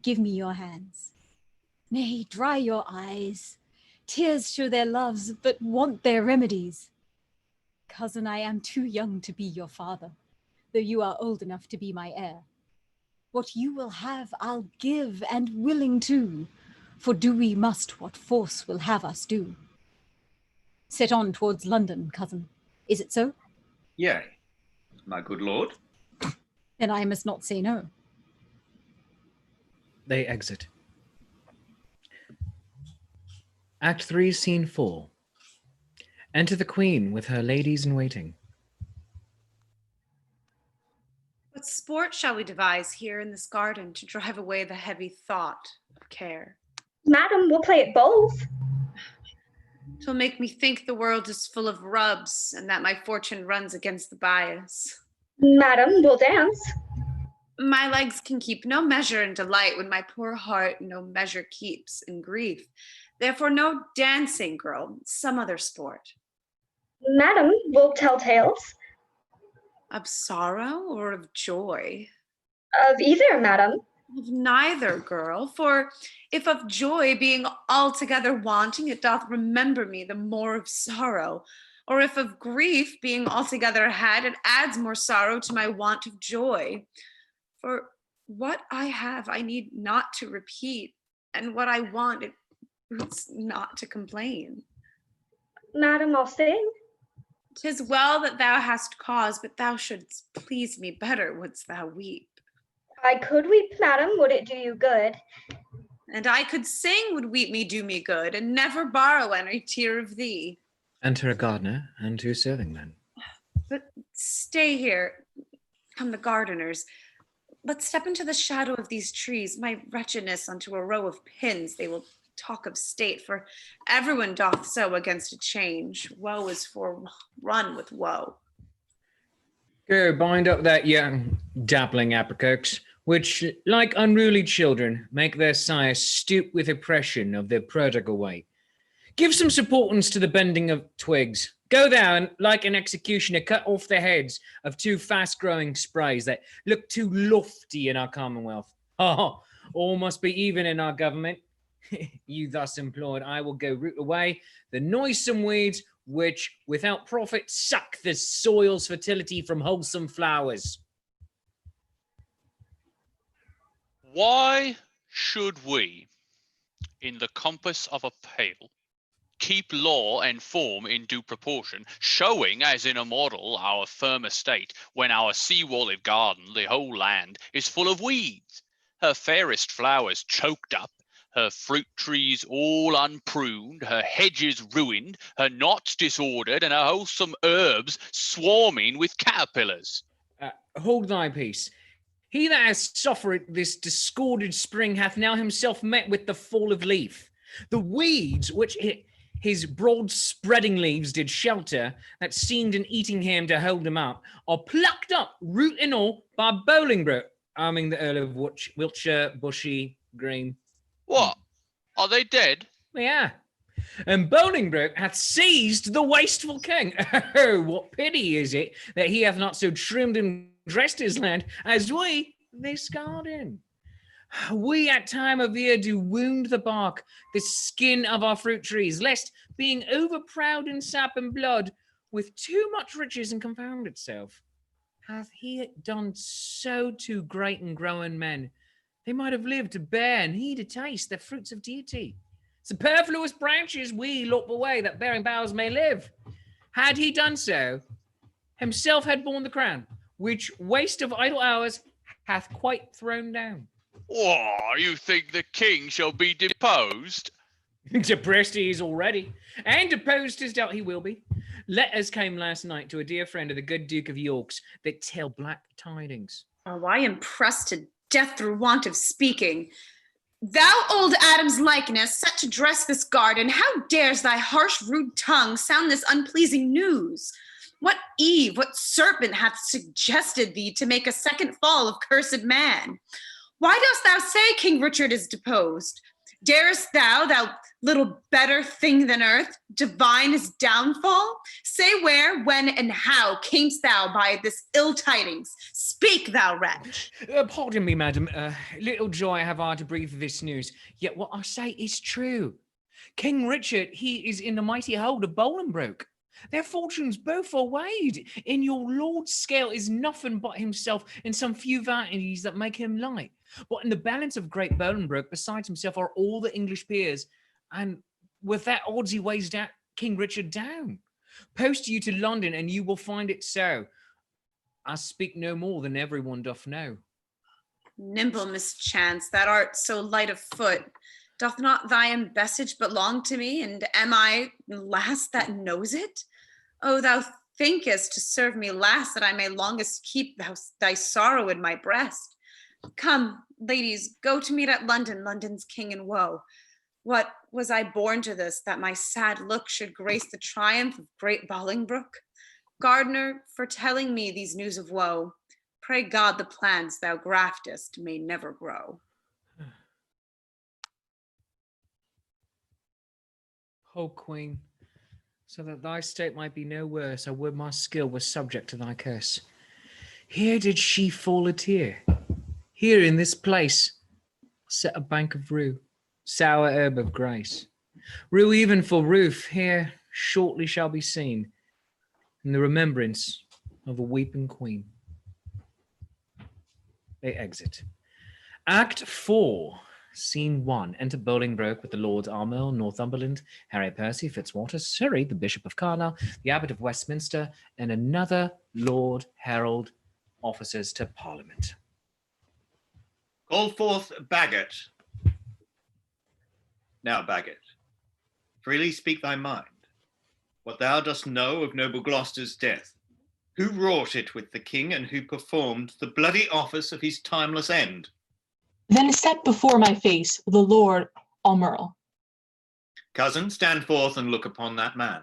give me your hands. Nay, dry your eyes. Tears show their loves, but want their remedies. Cousin, I am too young to be your father, though you are old enough to be my heir. What you will have, I'll give, and willing too, for do we must what force will have us do. Set on towards London, cousin. Is it so? Yea, my good lord. Then I must not say no. They exit. Act 3, Scene 4. Enter the Queen with her ladies in waiting. What sport shall we devise here in this garden to drive away the heavy thought of care? Madam, we'll play at bowls. 'Twill make me think the world is full of rubs and that my fortune runs against the bias. Madam, we'll dance. My legs can keep no measure in delight when my poor heart no measure keeps in grief. Therefore, no dancing, girl, some other sport. Madam, we'll tell tales. Of sorrow or of joy? Of either, madam. Of neither, girl, for if of joy being altogether wanting, it doth remember me the more of sorrow, or if of grief being altogether had, it adds more sorrow to my want of joy. For what I have, I need not to repeat, and what I want, it boots not to complain. Madam, I'll sing. 'Tis well that thou hast cause, but thou shouldst please me better wouldst thou weep. I could weep, madam, would it do you good? And I could sing, would weep me do me good, and never borrow any tear of thee. Enter a gardener and 2 serving men. But stay here, come the gardeners. Let's step into the shadow of these trees, my wretchedness unto a row of pins. They will talk of state, for everyone doth so against a change. Woe is for run with woe. Go bind up that young dappling apricots, which, like unruly children, make their sire stoop with oppression of their prodigal way. Give some supportance to the bending of twigs. Go thou and, like an executioner, cut off the heads of 2 fast-growing sprays that look too lofty in our commonwealth. Oh, all must be even in our government. You thus employed, I will go root away the noisome weeds which, without profit, suck the soil's fertility from wholesome flowers. Why should we, in the compass of a pale, keep law and form in due proportion, showing as in a model our firm estate, when our sea-walled garden, the whole land, is full of weeds, her fairest flowers choked up, her fruit trees all unpruned, her hedges ruined, her knots disordered, and her wholesome herbs swarming with caterpillars. Hold thy peace. He that has suffered this discorded spring hath now himself met with the fall of leaf. The weeds which his broad spreading leaves did shelter, that seemed an eating ham to hold him up, are plucked up, root and all, by Bolingbroke, arming the Earl of Wiltshire, Bushy, Green. What? Are they dead? Yeah. And Bolingbroke hath seized the wasteful king. Oh, what pity is it that he hath not so trimmed and dressed his land as we this garden. We at time of year do wound the bark, the skin of our fruit trees, lest being overproud in sap and blood, with too much riches and confound itself. Hath he done so to great and growing men? They might have lived to bear and he to taste the fruits of deity. Superfluous branches we lop away, that bearing boughs may live. Had he done so, himself had borne the crown, which waste of idle hours hath quite thrown down. Oh, you think the king shall be deposed? Depressed he is already, and deposed 'tis doubt he will be. Letters came last night to a dear friend of the good Duke of York's that tell black tidings. Oh, I am pressed to death through want of speaking. Thou old Adam's likeness, set to dress this garden, how dares thy harsh, rude tongue sound this unpleasing news? What Eve, what serpent hath suggested thee to make a second fall of cursed man? Why dost thou say King Richard is deposed? Darest thou, thou little better thing than earth, divine his downfall? Say where, when, and how camest thou by this ill tidings? Speak, thou wretch. Pardon me, madam. Little joy have I to breathe this news, yet what I say is true. King Richard, he is in the mighty hold of Bolingbroke. Their fortunes both are weighed. In your lord's scale is nothing but himself and some few vanities that make him light. But in the balance of great Bolingbroke, besides himself, are all the English peers. And with that odds he weighs down King Richard down. Post you to London, and you will find it so. I speak no more than everyone doth know. Nimble mischance, that art so light of foot. Doth not thy embassage belong to me, and am I last that knows it? Oh, thou thinkest to serve me last, that I may longest keep thy sorrow in my breast. Come, ladies, go to meet at London, London's king in woe. What was I born to this, that my sad look should grace the triumph of great Bolingbroke? Gardener, for telling me these news of woe, pray God the plants thou graftest may never grow. O Queen, so that thy state might be no worse, I would my skill was subject to thy curse. Here did she fall a tear. Here in this place set a bank of rue, sour herb of grace. Rue even for roof here shortly shall be seen, in the remembrance of a weeping queen. They exit. Act 4, Scene 1. Enter Bolingbroke with the Lords Armel, Northumberland, Harry Percy, Fitzwater, Surrey, the Bishop of Carlisle, the Abbot of Westminster, and another Lord Herald, officers to Parliament. Call forth Bagot. Now, Bagot, freely speak thy mind. What thou dost know of noble Gloucester's death, who wrought it with the king, and who performed the bloody office of his timeless end? Then set before my face the Lord Almerle. Cousin, stand forth and look upon that man.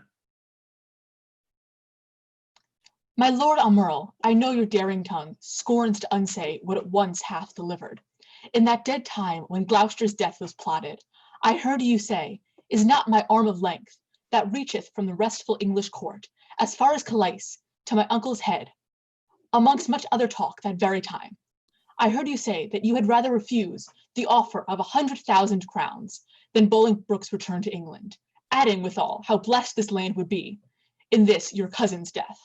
My Lord Almerle, I know your daring tongue scorns to unsay what it once hath delivered. In that dead time when Gloucester's death was plotted, I heard you say, is not my arm of length, that reacheth from the restful English court, as far as Calais, to my uncle's head, amongst much other talk that very time. I heard you say that you had rather refuse the offer of 100,000 crowns than Bolingbroke's return to England, adding withal how blessed this land would be in this your cousin's death.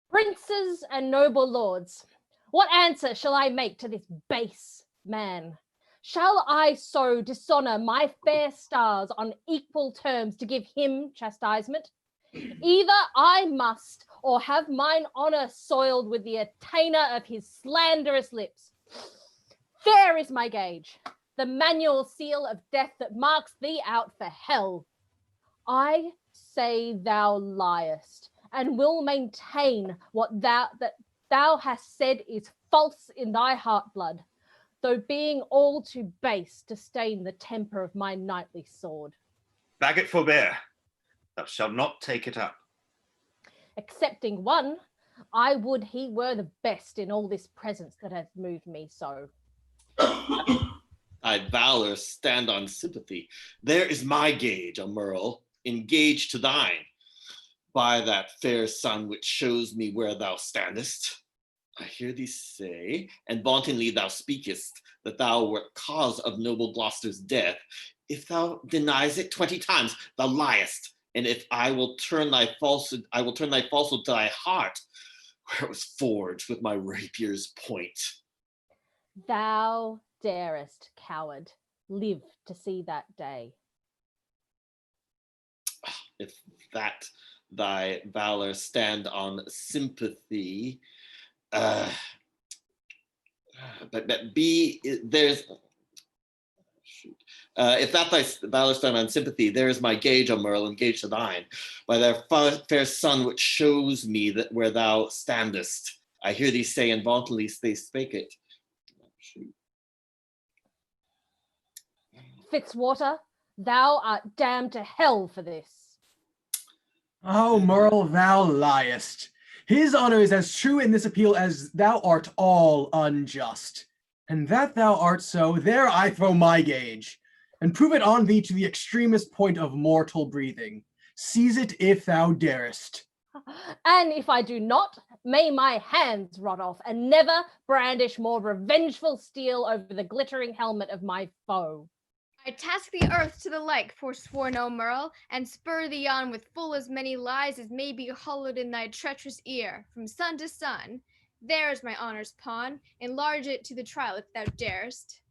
Princes and noble lords, what answer shall I make to this base man? Shall I so dishonor my fair stars on equal terms to give him chastisement? Either I must, or have mine honor soiled with the attainder of his slanderous lips. Fair is my gage. the manual seal of death that marks thee out for hell. I say thou liest, and will maintain that thou hast said is false in thy heart blood, though being all too base to stain the temper of my knightly sword. Bagot forbear, thou shalt not take it up. Excepting one, I would he were the best in all this presence that hath moved me so. Thy valor stand on sympathy. There is my gage, O Merle, engaged to thine, by that fair sun which shows me where thou standest. I hear thee say, and vauntingly thou speakest, that thou wert cause of noble Gloucester's death. If thou denies it 20 times, thou liest. And if I will turn thy falsehood to thy heart, where it was forged with my rapier's point. Thou darest, coward, live to see that day. If that thy valor stand on sympathy, but be there's if that thy valor stand on sympathy, there is my gage, O Merle, engaged to thine, by their fair sun which shows me that where thou standest. I hear thee say, and vauntingly they spake it. Fitzwater, thou art damned to hell for this. Oh, Merle, thou liest. His honor is as true in this appeal as thou art all unjust. And that thou art so, there I throw my gage, and prove it on thee to the extremest point of mortal breathing. Seize it if thou darest. And if I do not, may my hands rot off, and never brandish more revengeful steel over the glittering helmet of my foe. I task the earth to the like, forsworn O Merle, and spur thee on with full as many lies as may be hollowed in thy treacherous ear, from sun to sun. There is my honor's pawn. Enlarge it to the trial if thou darest.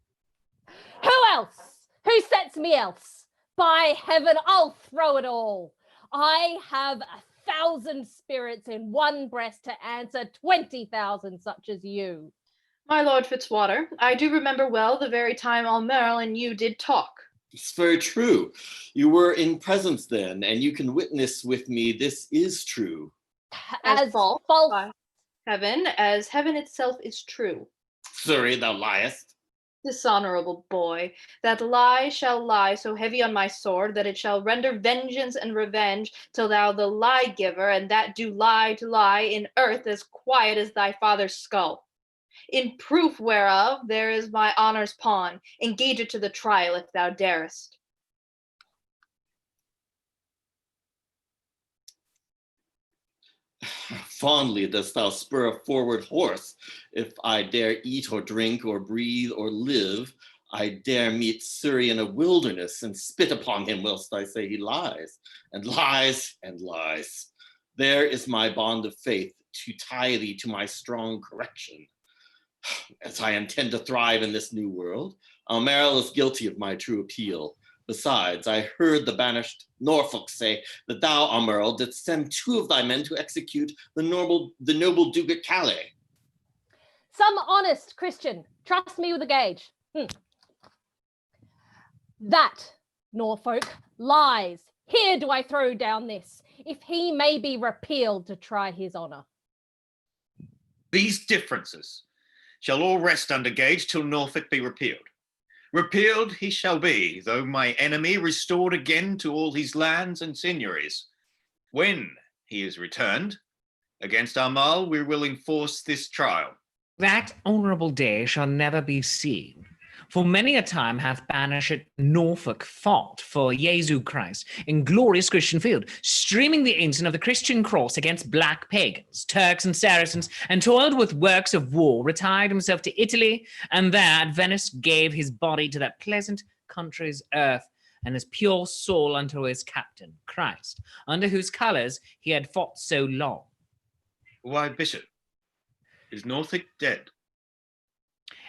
Who else? Who sets me else? By heaven, I'll throw it all. I have 1,000 spirits in one breast to answer 20,000 such as you. My lord Fitzwater, I do remember well the very time Almerle and you did talk. It's very true. You were in presence then, and you can witness with me this is true. As false by heaven, as heaven itself is true. Surrey, thou liest. Dishonorable boy, that lie shall lie so heavy on my sword that it shall render vengeance and revenge till thou the lie giver, and that do lie to lie in earth as quiet as thy father's skull. In proof whereof there is my honor's pawn. Engage it to the trial if thou darest. Fondly dost thou spur a forward horse. If I dare eat or drink or breathe or live, I dare meet Surrey in a wilderness and spit upon him whilst I say he lies, and lies, and lies. There is my bond of faith to tie thee to my strong correction. As I intend to thrive in this new world, Almerle is guilty of my true appeal. Besides, I heard the banished Norfolk say that thou, Almerle, didst send 2 of thy men to execute the noble Duke at Calais. Some honest Christian, trust me with a gauge. That, Norfolk, lies. Here do I throw down this, if he may be repealed to try his honour. These differences shall all rest under gage till Norfolk be repealed. Repealed he shall be, though my enemy restored again to all his lands and seigneuries. When he is returned, against Almerle we will enforce this trial. That honourable day shall never be seen. For many a time hath banished Norfolk fought for Jesu Christ in glorious Christian field, streaming the ensign of the Christian cross against black pagans, Turks and Saracens, and toiled with works of war, retired himself to Italy, and there at Venice gave his body to that pleasant country's earth, and his pure soul unto his captain, Christ, under whose colours he had fought so long. Why, Bishop, is Norfolk dead?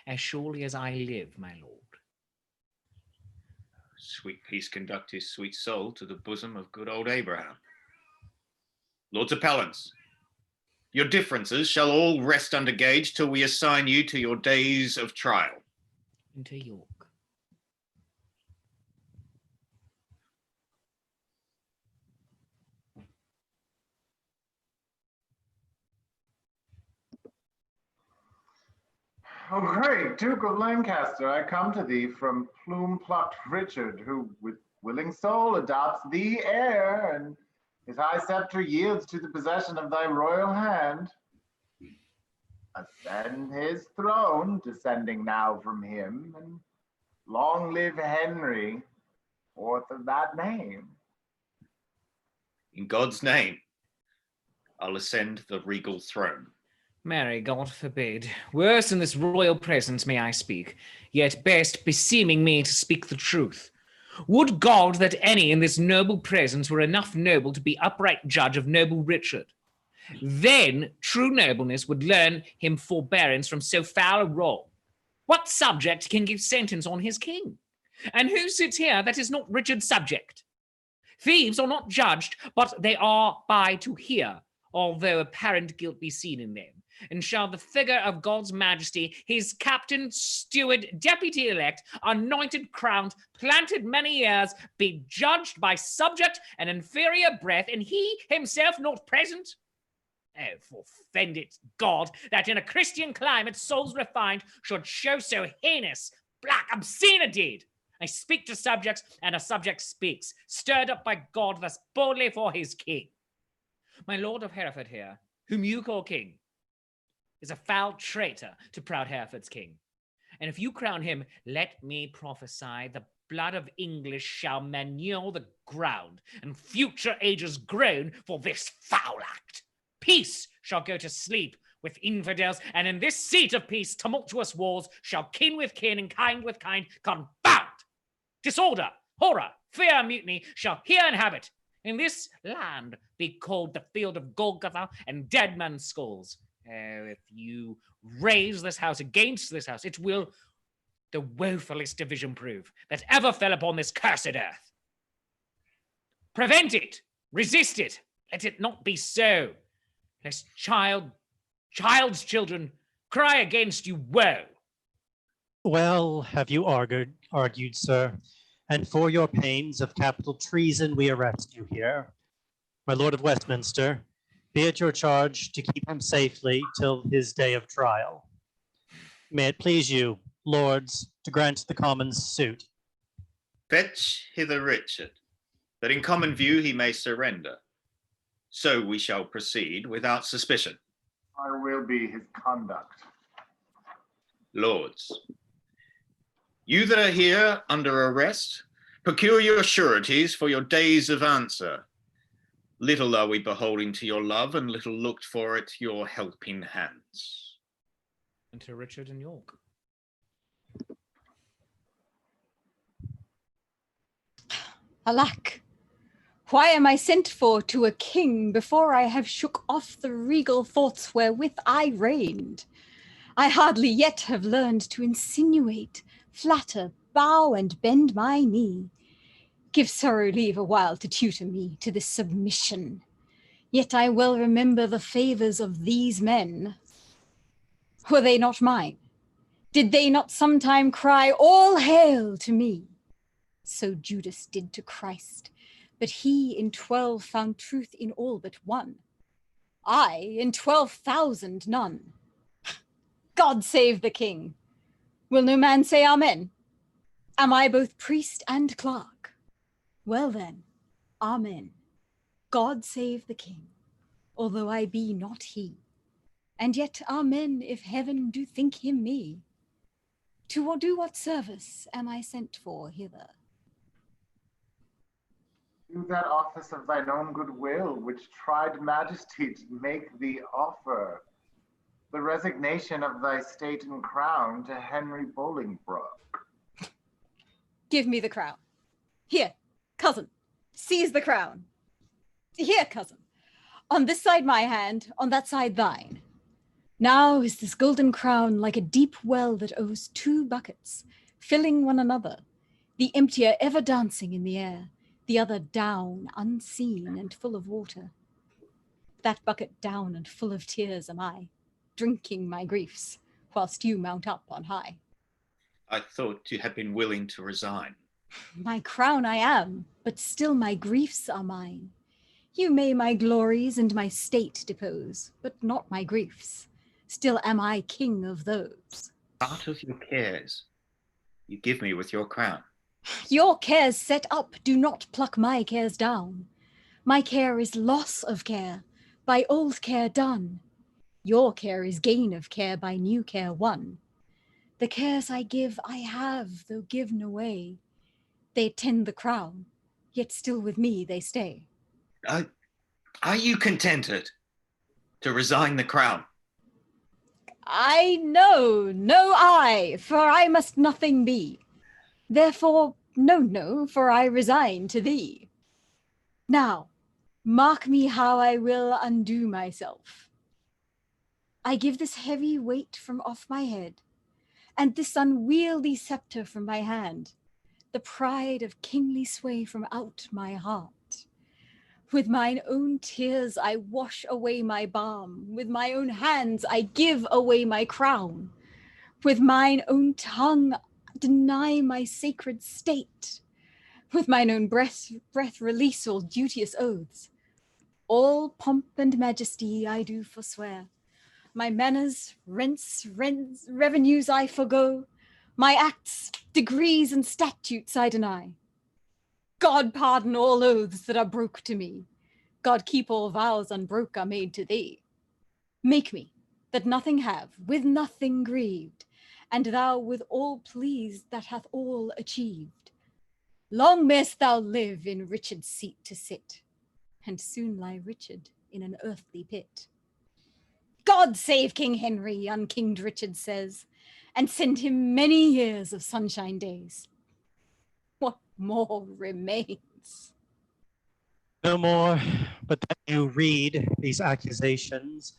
As surely as I live, my lord. Sweet peace conduct his sweet soul to the bosom of good old Abraham. Lords Appellants, your differences shall all rest under gage till we assign you to your days of trial. Into York. Oh, great Duke of Lancaster, I come to thee from plume-plucked Richard, who with willing soul adopts thee heir, and his high scepter yields to the possession of thy royal hand. Ascend his throne, descending now from him, and long live Henry, fourth of that name. In God's name, I'll ascend the regal throne. Marry, God forbid. Worse in this royal presence may I speak, yet best beseeming me to speak the truth. Would God that any in this noble presence were enough noble to be upright judge of noble Richard. Then true nobleness would learn him forbearance from so foul a wrong. What subject can give sentence on his king? And who sits here that is not Richard's subject? Thieves are not judged, but they are by to hear, although apparent guilt be seen in them. And shall the figure of God's majesty, his captain, steward, deputy-elect, anointed, crowned, planted many years, be judged by subject and inferior breath, and he himself not present? Oh, forfend it, God, that in a Christian climate souls refined should show so heinous, black, obscene a deed. I speak to subjects, and a subject speaks, stirred up by God thus boldly for his king. My lord of Hereford here, whom you call king, is a foul traitor to proud Hereford's king. And if you crown him, let me prophesy the blood of English shall manure the ground, and future ages groan for this foul act. Peace shall go to sleep with infidels, and in this seat of peace tumultuous wars shall kin with kin and kind with kind confound. Disorder, horror, fear, and mutiny shall here inhabit. In this land be called the field of Golgotha and dead men's skulls. Oh, if you raise this house against this house, it will the woefulest division prove that ever fell upon this cursed earth. Prevent it, resist it, let it not be so, lest child's children cry against you woe. Well have you argued, sir, and for your pains of capital treason we arrest you here. My Lord of Westminster, be it your charge to keep him safely till his day of trial. May it please you, lords, to grant the Commons' suit. Fetch hither Richard, that in common view he may surrender. So we shall proceed without suspicion. I will be his conduct. Lords, you that are here under arrest, procure your sureties for your days of answer. Little are we beholding to your love, and little looked for at your helping hands. And to Richard and York. Alack, why am I sent for to a king before I have shook off the regal thoughts wherewith I reigned? I hardly yet have learned to insinuate, flatter, bow, and bend my knee. Give sorrow leave a while to tutor me to this submission. Yet I well remember the favours of these men. Were they not mine? Did they not sometime cry, all hail to me? So Judas did to Christ, but he in 12 found truth in all but one. I in 12,000 none. God save the king. Will no man say amen? Am I both priest and clerk? Well then, amen. God save the king, although I be not he. And yet amen if heaven do think him me. To do what service am I sent for hither? Do that office of thine own good will, which tried majesty to make thee offer. The resignation of thy state and crown to Henry Bolingbroke. Give me the crown. Here, cousin, seize the crown. Here, cousin, on this side my hand, on that side thine. Now is this golden crown like a deep well that owes 2 buckets, filling one another, the emptier ever dancing in the air, the other down, unseen and full of water. That bucket down and full of tears am I, drinking my griefs, whilst you mount up on high. I thought you had been willing to resign. My crown I am, but still my griefs are mine. You may my glories and my state depose, but not my griefs. Still am I king of those. Out of your cares, you give me with your crown. Your cares set up do not pluck my cares down. My care is loss of care, by old care done. Your care is gain of care, by new care won. The cares I give I have, though given away. They tend the crown, yet still with me they stay. Are you contented to resign the crown? I know, no I, for I must nothing be. Therefore, no, for I resign to thee. Now, mark me how I will undo myself. I give this heavy weight from off my head, and this unwieldy scepter from my hand, the pride of kingly sway from out my heart. With mine own tears I wash away my balm, with my own hands I give away my crown, with mine own tongue deny my sacred state, with mine own breath release all duteous oaths. All pomp and majesty I do forswear, my manners, rents, revenues I forego, my acts, degrees, and statutes I deny. God pardon all oaths that are broke to me. God keep all vows unbroke are made to thee. Make me, that nothing have, with nothing grieved, and thou with all pleased that hath all achieved. Long mayst thou live in Richard's seat to sit, and soon lie Richard in an earthly pit. God save King Henry, unkinged Richard says, and send him many years of sunshine days. What more remains? No more, but that you read these accusations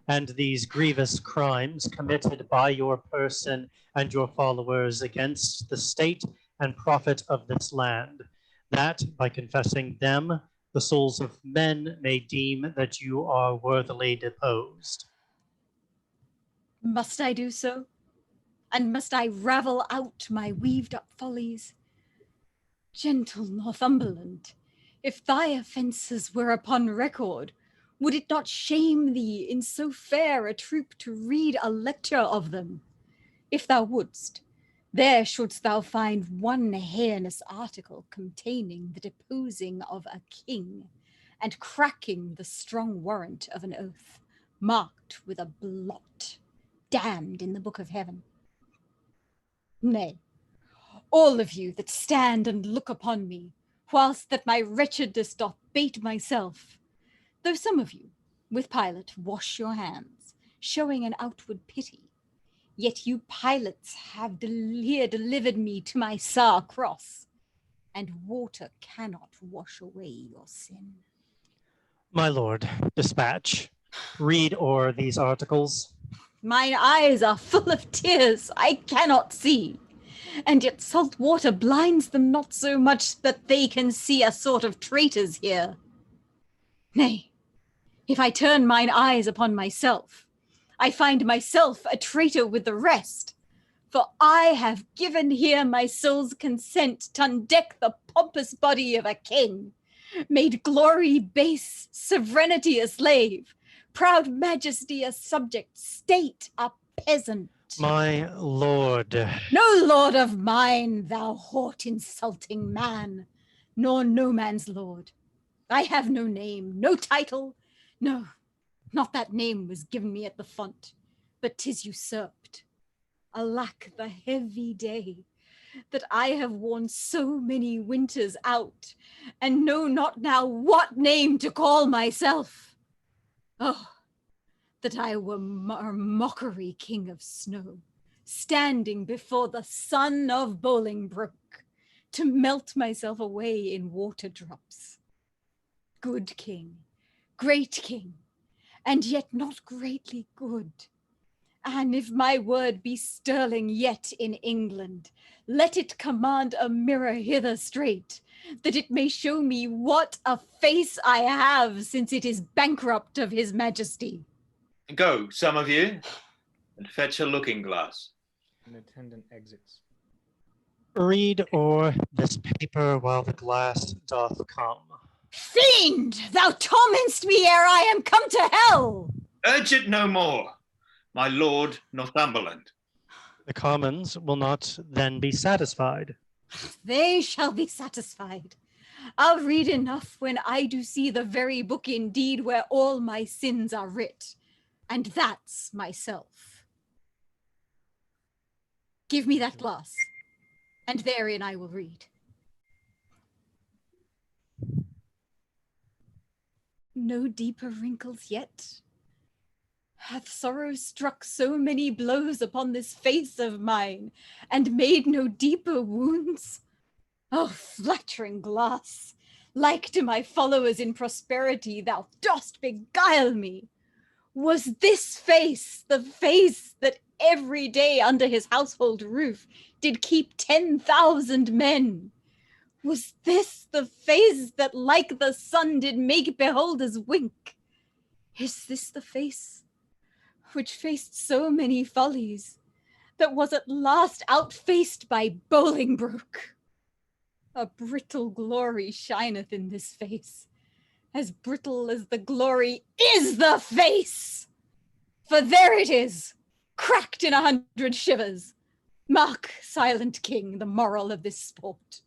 and these grievous crimes committed by your person and your followers against the state and profit of this land, that by confessing them, the souls of men may deem that you are worthily deposed. Must I do so? And must I ravel out my weaved up follies? Gentle Northumberland, if thy offences were upon record, would it not shame thee in so fair a troop to read a lecture of them? If thou wouldst, there shouldst thou find one heinous article containing the deposing of a king, and cracking the strong warrant of an oath, marked with a blot, damned in the book of heaven. Nay, all of you that stand and look upon me, whilst that my wretchedness doth bate myself, though some of you, with Pilate, wash your hands, showing an outward pity, yet you Pilates have here delivered me to my sour cross, and water cannot wash away your sin. My lord, dispatch. Read o'er these articles. Mine eyes are full of tears, I cannot see, and yet salt water blinds them not so much that they can see a sort of traitors here. Nay, if I turn mine eyes upon myself, I find myself a traitor with the rest, for I have given here my soul's consent t'undeck the pompous body of a king, made glory base, sovereignty a slave, proud majesty a subject, state a peasant. My lord. No lord of mine, thou hort insulting man, nor no man's lord. I have no name, no title, no, not that name was given me at the font, but 'tis usurped. Alack, the heavy day, that I have worn so many winters out, and know not now what name to call myself. Oh, that I were a mockery king of snow, standing before the son of Bolingbroke, to melt myself away in water drops. Good king, great king, and yet not greatly good. And if my word be sterling yet in England, let it command a mirror hither straight, that it may show me what a face I have, since it is bankrupt of his majesty. Go, some of you, and fetch a looking glass. An attendant exits. Read o'er this paper while the glass doth come. Fiend, thou torment'st me ere I am come to hell. Urge it no more, my lord Northumberland. The Commons will not then be satisfied. They shall be satisfied. I'll read enough when I do see the very book indeed where all my sins are writ, and that's myself. Give me that glass, and therein I will read. No deeper wrinkles yet? Hath sorrow struck so many blows upon this face of mine, and made no deeper wounds? Oh, flattering glass, like to my followers in prosperity, thou dost beguile me. Was this face the face that every day under his household roof did keep 10,000 men? Was this the face that like the sun did make beholders wink? Is this the face which faced so many follies, that was at last outfaced by Bolingbroke? A brittle glory shineth in this face, as brittle as the glory is the face. For there it is, cracked in 100 shivers. Mark, silent king, the moral of this sport.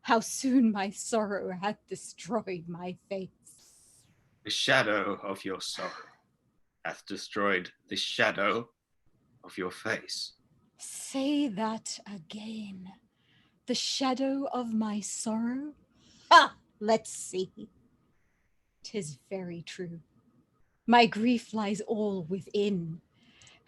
How soon my sorrow hath destroyed my face. The shadow of your sorrow hath destroyed the shadow of your face. Say that again. The shadow of my sorrow? Ha! Let's see. 'Tis very true. My grief lies all within,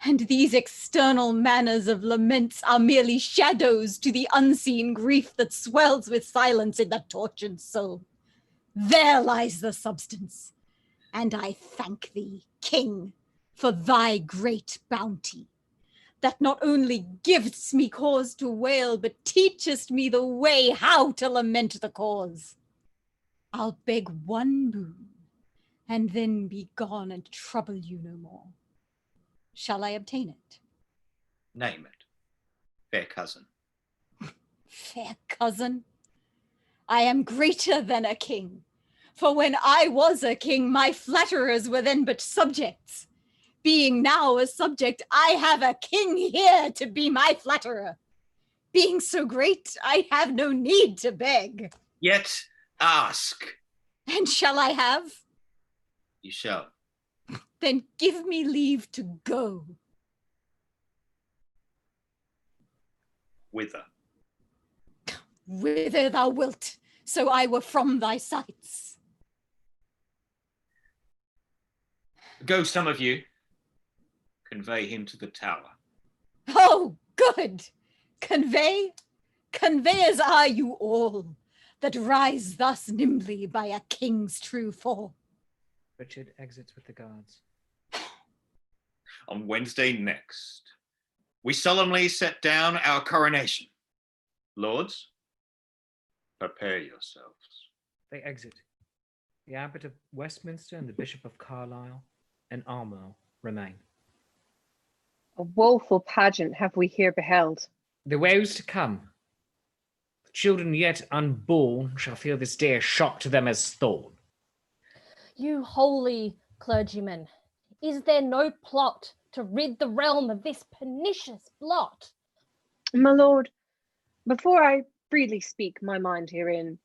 and these external manners of laments are merely shadows to the unseen grief that swells with silence in the tortured soul. There lies the substance, and I thank thee, King, for thy great bounty, that not only givest me cause to wail, but teachest me the way how to lament the cause. I'll beg one boon, and then be gone and trouble you no more. Shall I obtain it? Name it, fair cousin. Fair cousin, I am greater than a king, for when I was a king, my flatterers were then but subjects. Being now a subject, I have a king here to be my flatterer. Being so great, I have no need to beg. Yet ask. And shall I have? You shall. Then give me leave to go. Whither? Whither thou wilt, so I were from thy sights. Go, some of you. Convey him to the tower. Oh, good! Conveyors are you all, that rise thus nimbly by a king's true fall. Richard exits with the guards. On Wednesday next, we solemnly set down our coronation. Lords, prepare yourselves. They exit. The Abbot of Westminster and the Bishop of Carlisle and Armagh remain. A woeful pageant have we here beheld. The woes to come. The children yet unborn shall feel this day a shock to them as thorn. You holy clergyman, is there no plot to rid the realm of this pernicious blot? My lord, before I freely speak my mind herein,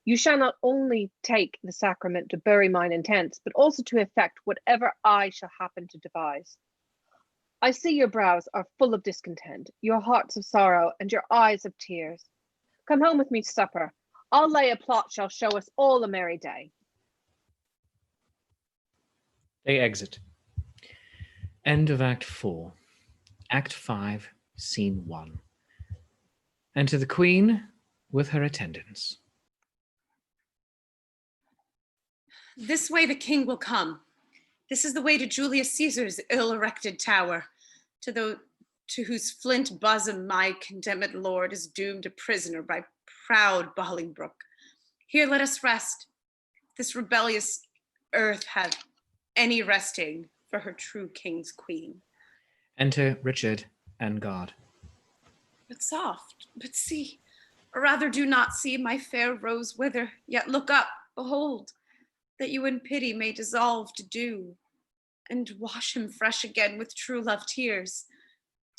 you shall not only take the sacrament to bury mine intents, but also to effect whatever I shall happen to devise. I see your brows are full of discontent, your hearts of sorrow, and your eyes of tears. Come home with me to supper. I'll lay a plot shall show us all a merry day. They exit. End of Act 4. Act 5, Scene 1. Enter the Queen with her attendants. This way the king will come. This is the way to Julius Caesar's ill-erected tower, to whose flint bosom my condemned lord is doomed a prisoner by proud Bolingbroke. Here let us rest. This rebellious earth hath any resting for her true king's queen. Enter Richard and guard. But soft, but see, or rather do not see my fair rose wither, yet look up, behold, that you in pity may dissolve to dew, and wash him fresh again with true love tears.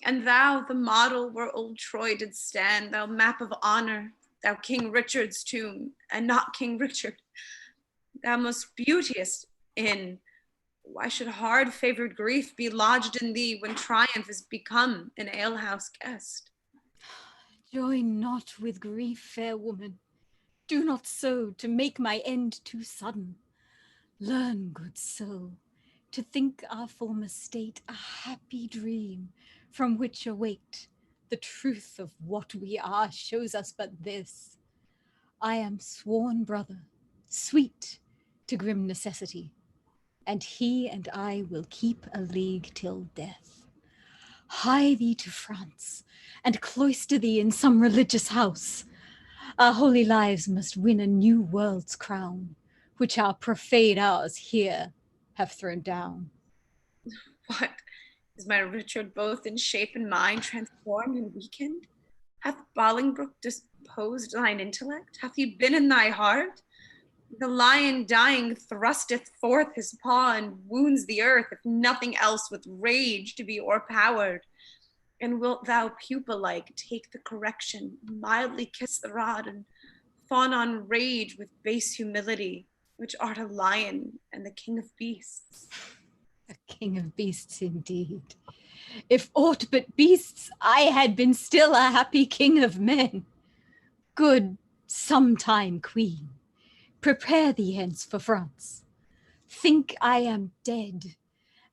And thou, the model where old Troy did stand, thou map of honor, thou King Richard's tomb, and not King Richard, thou most beauteous in. Why should hard favored grief be lodged in thee when triumph is become an alehouse guest? Join not with grief, fair woman. Do not so to make my end too sudden. Learn, good soul, to think our former state a happy dream, from which awaked the truth of what we are shows us but this. I am sworn brother, sweet to grim necessity, and he and I will keep a league till death. Hie thee to France, and cloister thee in some religious house. Our holy lives must win a new world's crown, which our profane hours here have thrown down. What, is my Richard both in shape and mind transformed and weakened? Hath Bolingbroke disposed thine intellect? Hath he been in thy heart? The lion dying thrusteth forth his paw and wounds the earth, if nothing else, with rage to be o'erpowered. And wilt thou, pupil-like, take the correction, mildly kiss the rod, and fawn on rage with base humility, which art a lion and the king of beasts? A king of beasts indeed. If aught but beasts, I had been still a happy king of men. Good sometime queen, prepare thee hence for France. Think I am dead,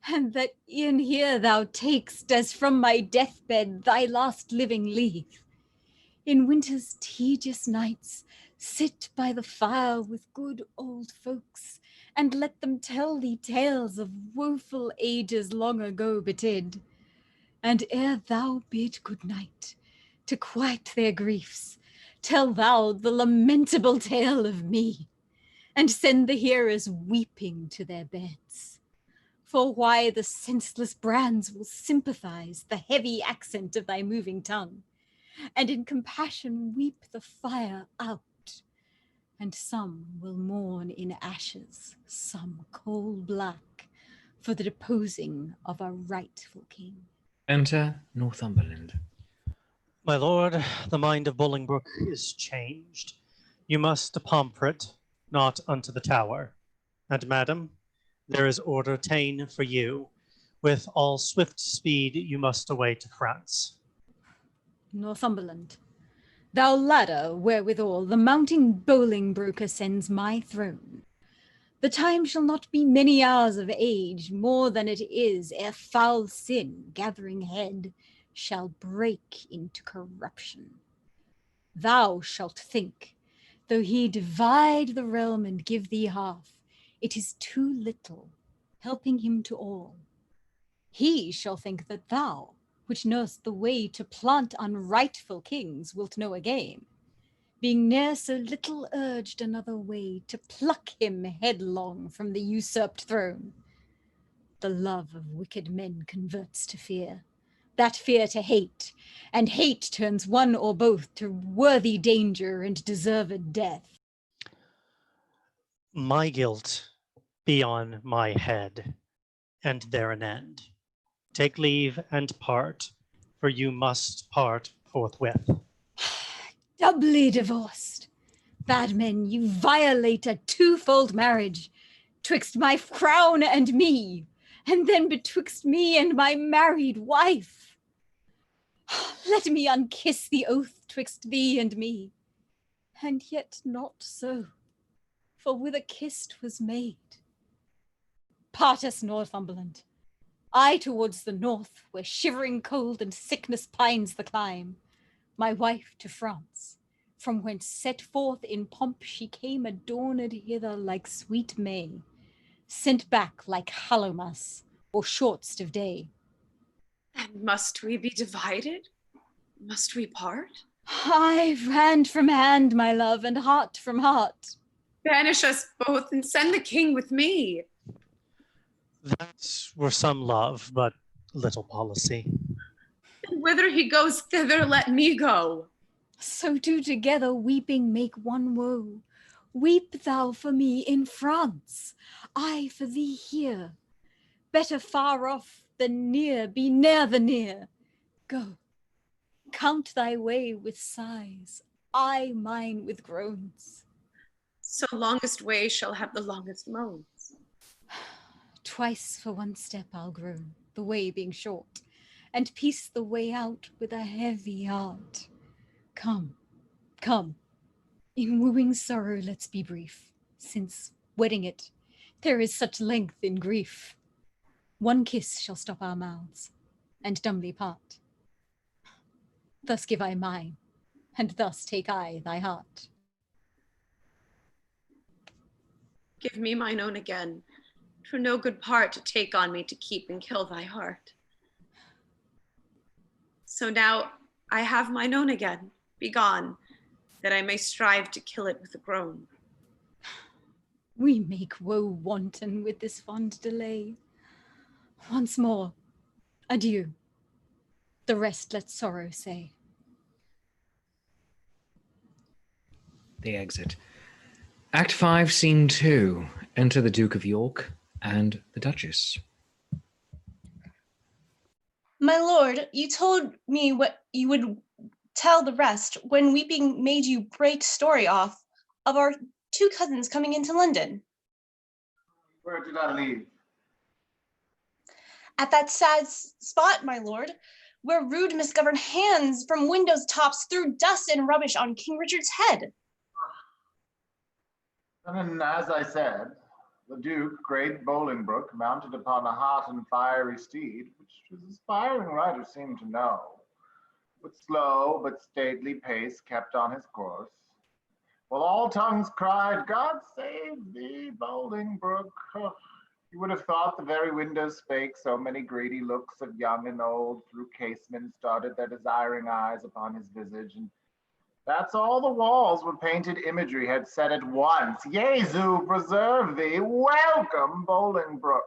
and that e'en here thou takest, as from my deathbed, thy last living leave. In winter's tedious nights, sit by the fire with good old folks, and let them tell thee tales of woeful ages long ago betid. And ere thou bid good night, to quiet their griefs, tell thou the lamentable tale of me, and send the hearers weeping to their beds. For why the senseless brands will sympathize the heavy accent of thy moving tongue, and in compassion weep the fire out. And some will mourn in ashes, some coal black, for the deposing of a rightful king. Enter Northumberland. My lord, the mind of Bolingbroke is changed. You must to Pomfret, not unto the tower. And madam, there is order ta'en for you. With all swift speed you must away to France. Northumberland, thou ladder wherewithal the mounting Bolingbroke ascends my throne. The time shall not be many hours of age, more than it is ere foul sin, gathering head, shall break into corruption. Thou shalt think, though he divide the realm and give thee half, it is too little, helping him to all. He shall think that thou, which knowest the way to plant unrightful kings, wilt know again, being ne'er so little urged another way to pluck him headlong from the usurped throne. The love of wicked men converts to fear, that fear to hate, and hate turns one or both to worthy danger and deserved death. My guilt be on my head, and there an end. Take leave and part, for you must part forthwith. Doubly divorced. Bad men, you violate a twofold marriage, twixt my crown and me, and then betwixt me and my married wife. Let me unkiss the oath twixt thee and me, and yet not so, for with a kiss 'twas made. Part us, Northumberland, I towards the north, where shivering cold and sickness pines the clime, my wife to France, from whence set forth in pomp she came adorned hither like sweet May, sent back like Hallowmas, or shortst of day. And must we be divided? Must we part? Aye, hand from hand, my love, and heart from heart. Banish us both and send the king with me. That were some love, but little policy. And whither he goes, thither let me go. So two together weeping make one woe. Weep thou for me in France, I for thee here. Better far off than near, be near the near. Go, count thy way with sighs, I mine with groans. So longest way shall have the longest moans. Twice for one step I'll groan, the way being short, and piece the way out with a heavy heart. Come, come, in wooing sorrow let's be brief, since, wedding it, there is such length in grief. One kiss shall stop our mouths, and dumbly part. Thus give I mine, and thus take I thy heart. Give me mine own again, for no good part to take on me to keep and kill thy heart. So now I have mine own again, begone, that I may strive to kill it with a groan. We make woe wanton with this fond delay. Once more, adieu. The rest let sorrow say. They exit. Act 5, Scene 2. Enter the Duke of York and the Duchess. My lord, you told me what you would tell the rest when weeping made you break story off of our two cousins coming into London. Where did I leave? At that sad spot, my lord, where rude misgoverned hands from windows tops threw dust and rubbish on King Richard's head. And as I said, the Duke, great Bolingbroke, mounted upon a hot and fiery steed, which his aspiring rider seemed to know, with slow but stately pace kept on his course, while all tongues cried, God save thee, Bolingbroke. Oh, you would have thought the very windows spake, so many greedy looks of young and old through casements darted their desiring eyes upon his visage, and that's all the walls with painted imagery had said at once, Jesu preserve thee, welcome Bolingbroke.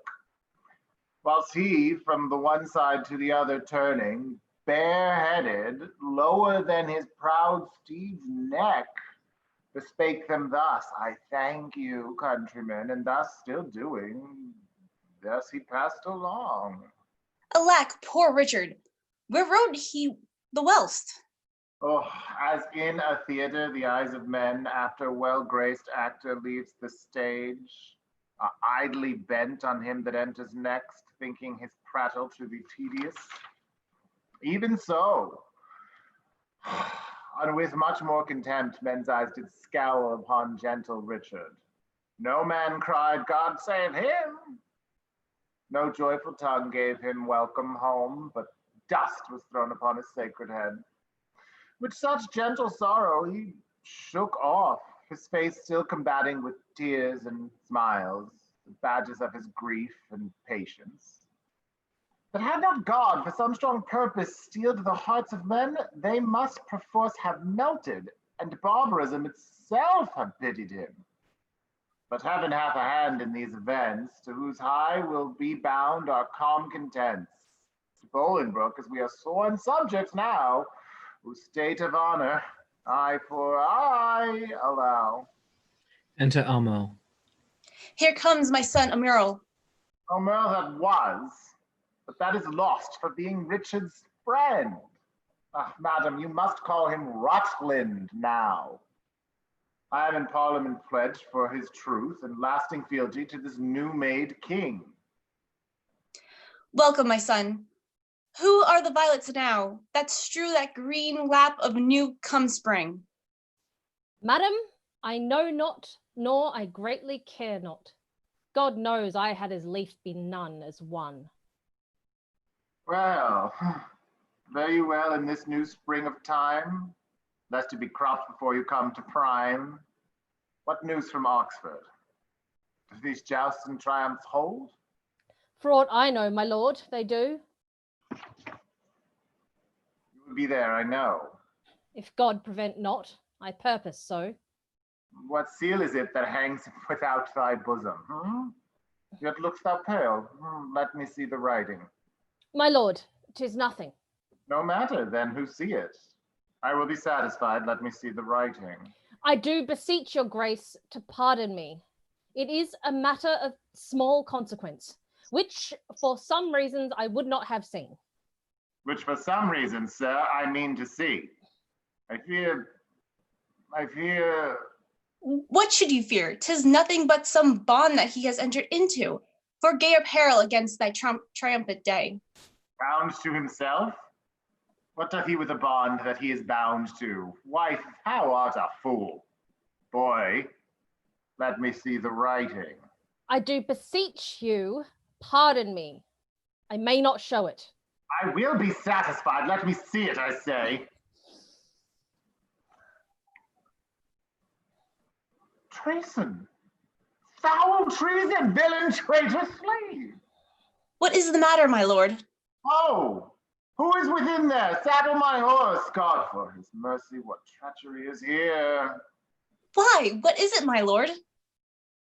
Whilst he, from the one side to the other turning, bareheaded, lower than his proud steed's neck, bespake them thus, I thank you, countrymen, and thus still doing, thus he passed along. Alack, poor Richard, where rode he the whilst? Oh, as in a theater, the eyes of men after a well-graced actor leaves the stage, idly bent on him that enters next, thinking his prattle to be tedious. Even so, and with much more contempt, men's eyes did scowl upon gentle Richard. No man cried, God save him. No joyful tongue gave him welcome home, but dust was thrown upon his sacred head. With such gentle sorrow he shook off, his face still combating with tears and smiles, the badges of his grief and patience. But had not God, for some strong purpose, steeled the hearts of men, they must perforce have melted, and barbarism itself have pitied him. But heaven hath a hand in these events, to whose high will be bound our calm contents. To Bolingbroke, as we are sworn subjects now, whose state of honor I for I allow. Enter Armel. Here comes my son Amural. Armel that was, but that is lost for being Richard's friend. Ah, madam, you must call him Rutland now. I am in Parliament pledged for his truth and lasting fealty to this new-made king. Welcome, my son. Who are the violets now that strew that green lap of new come spring? Madam, I know not, nor I greatly care not. God knows I had as lief be none as one. Well, fare you well in this new spring of time, lest you be cropped before you come to prime. What news from Oxford? Do these jousts and triumphs hold? For aught I know, my lord, they do. You will be there, I know. If God prevent not, I purpose so. What seal is it that hangs without thy bosom? Yet look'st thou pale. Let me see the writing. My lord, 'tis nothing. No matter, then, who see it? I will be satisfied. Let me see the writing. I do beseech your grace to pardon me. It is a matter of small consequence, which for some reasons I would not have seen. which for some reason, sir, I mean to see. I fear. What should you fear? 'Tis nothing but some bond that he has entered into, for gay apparel against thy triumphant day. Bound to himself? What doth he with a bond that he is bound to? Wife, how art a fool? Boy, let me see the writing. I do beseech you, pardon me. I may not show it. I will be satisfied. Let me see it, I say. Treason. Foul treason, villain, traitor, slave. What is the matter, my lord? Oh, who is within there? Saddle my horse. God, for his mercy, what treachery is here? Why, what is it, my lord?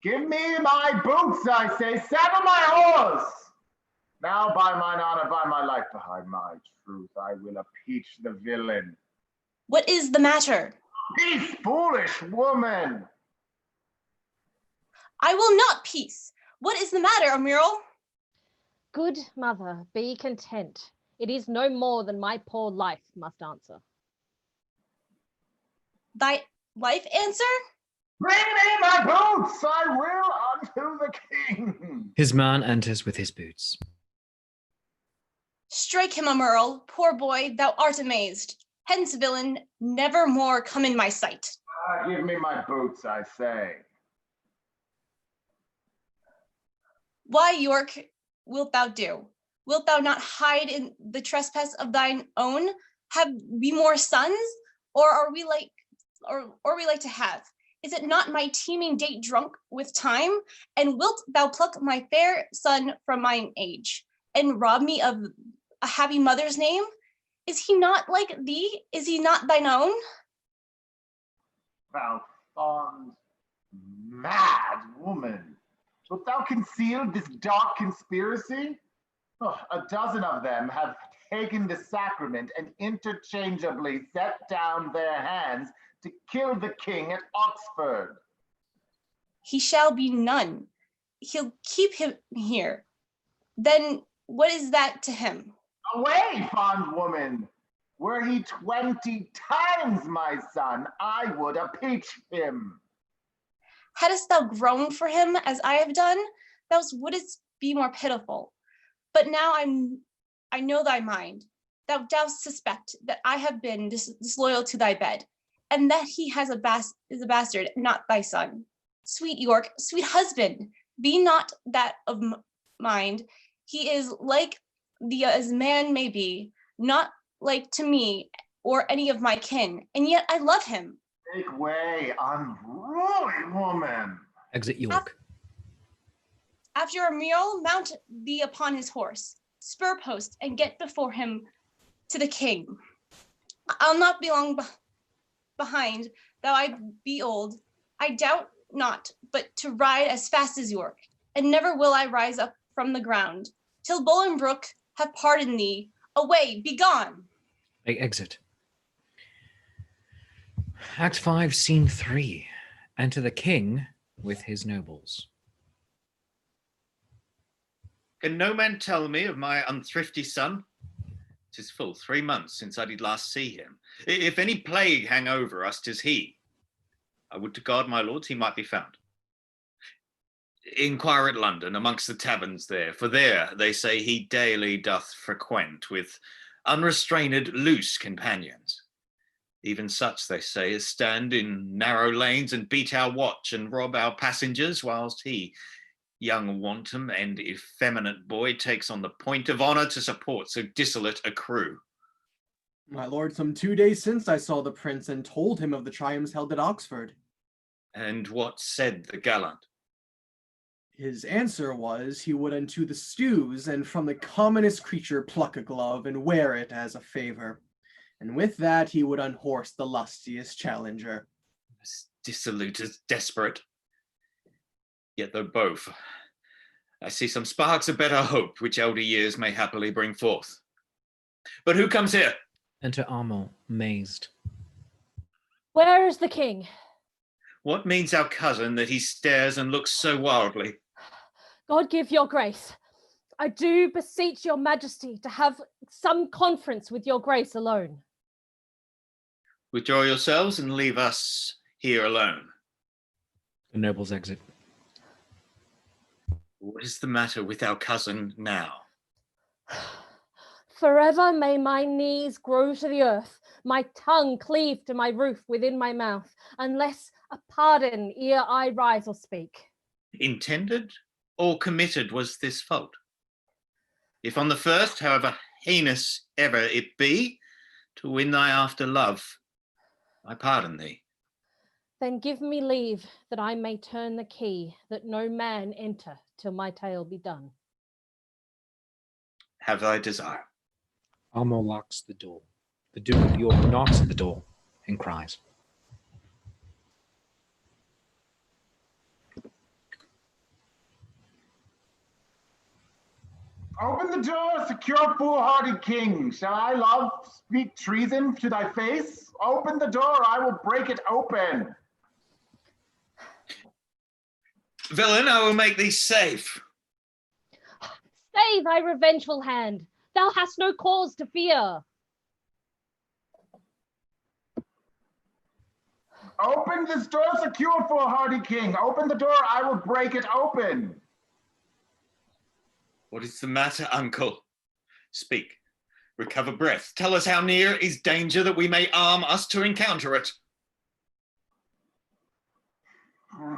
Give me my boots, I say. Saddle my horse. Now, by mine honor, by my life, behind my truth, I will impeach the villain. What is the matter? Peace, foolish woman. I will not peace. What is the matter, Amiral? Good mother, be content. It is no more than my poor life must answer. Thy life answer? Bring me my boots, I will unto the king. His man enters with his boots. Strike him, Amiral. Poor boy, thou art amazed. Hence, villain, never more come in my sight. Give me my boots, I say. Why, York, wilt thou do? Wilt thou not hide in the trespass of thine own? Have we more sons? Or are we like to have? Is it not my teeming date drunk with time? And wilt thou pluck my fair son from mine age, and rob me of a happy mother's name? Is he not like thee? Is he not thine own? Thou fond, mad woman, wilt thou conceal this dark conspiracy? Oh, a dozen of them have taken the sacrament and interchangeably set down their hands to kill the king at Oxford. He shall be none. He'll keep him here. Then what is that to him? Away, fond woman! Were he 20 times my son, I would impeach him. Hadst thou groaned for him as I have done, thou wouldst be more pitiful. But now I know thy mind. Thou dost suspect that I have been disloyal to thy bed, and that he is a bastard, not thy son. Sweet York, sweet husband, be not that of mind. He is like thee as man may be, not like to me or any of my kin, and yet I love him. Make way, unruly woman. Exit York. After Amiral, mount thee upon his horse, spur post, and get before him to the king. I'll not be long behind, though I be old. I doubt not, but to ride as fast as York, and never will I rise up from the ground, till Bolingbroke have pardoned thee. Away, be gone. They exit. Act 5, Scene 3. Enter the king with his nobles. Can no man tell me of my unthrifty son? 'Tis full 3 months since I did last see him. If any plague hang over us, 'tis he. I would to God, my lords, he might be found. Inquire at London amongst the taverns there, for there they say he daily doth frequent with unrestrained loose companions. Even such, they say, as stand in narrow lanes and beat our watch and rob our passengers, whilst he, young wanton and effeminate boy, takes on the point of honour to support so dissolute a crew. My lord, some 2 days since I saw the prince and told him of the triumphs held at Oxford. And what said the gallant? His answer was he would unto the stews and from the commonest creature pluck a glove and wear it as a favour. And with that he would unhorse the lustiest challenger. As dissolute as desperate. Yet though both, I see some sparks of better hope which elder years may happily bring forth. But who comes here? Enter Armand, amazed. Where is the king? What means our cousin that he stares and looks so wildly? God give your grace. I do beseech your majesty to have some conference with your grace alone. Withdraw yourselves and leave us here alone. The nobles exit. What is the matter with our cousin now? Forever may my knees grow to the earth, my tongue cleave to my roof within my mouth, unless a pardon ere I rise or speak. Intended or committed was this fault? If on the first, however heinous ever it be, to win thy after love, I pardon thee. Then give me leave that I may turn the key, that no man enter till my tale be done. Have thy desire. Armor locks the door. The Duke of York knocks at the door and cries. Open the door, secure foolhardy king. Shall I, love, speak treason to thy face? Open the door, I will break it open. Villain, I will make thee safe. Stay thy revengeful hand. Thou hast no cause to fear. Open this door, secure foolhardy king. Open the door, I will break it open. What is the matter, uncle? Speak. Recover breath. Tell us how near is danger that we may arm us to encounter it.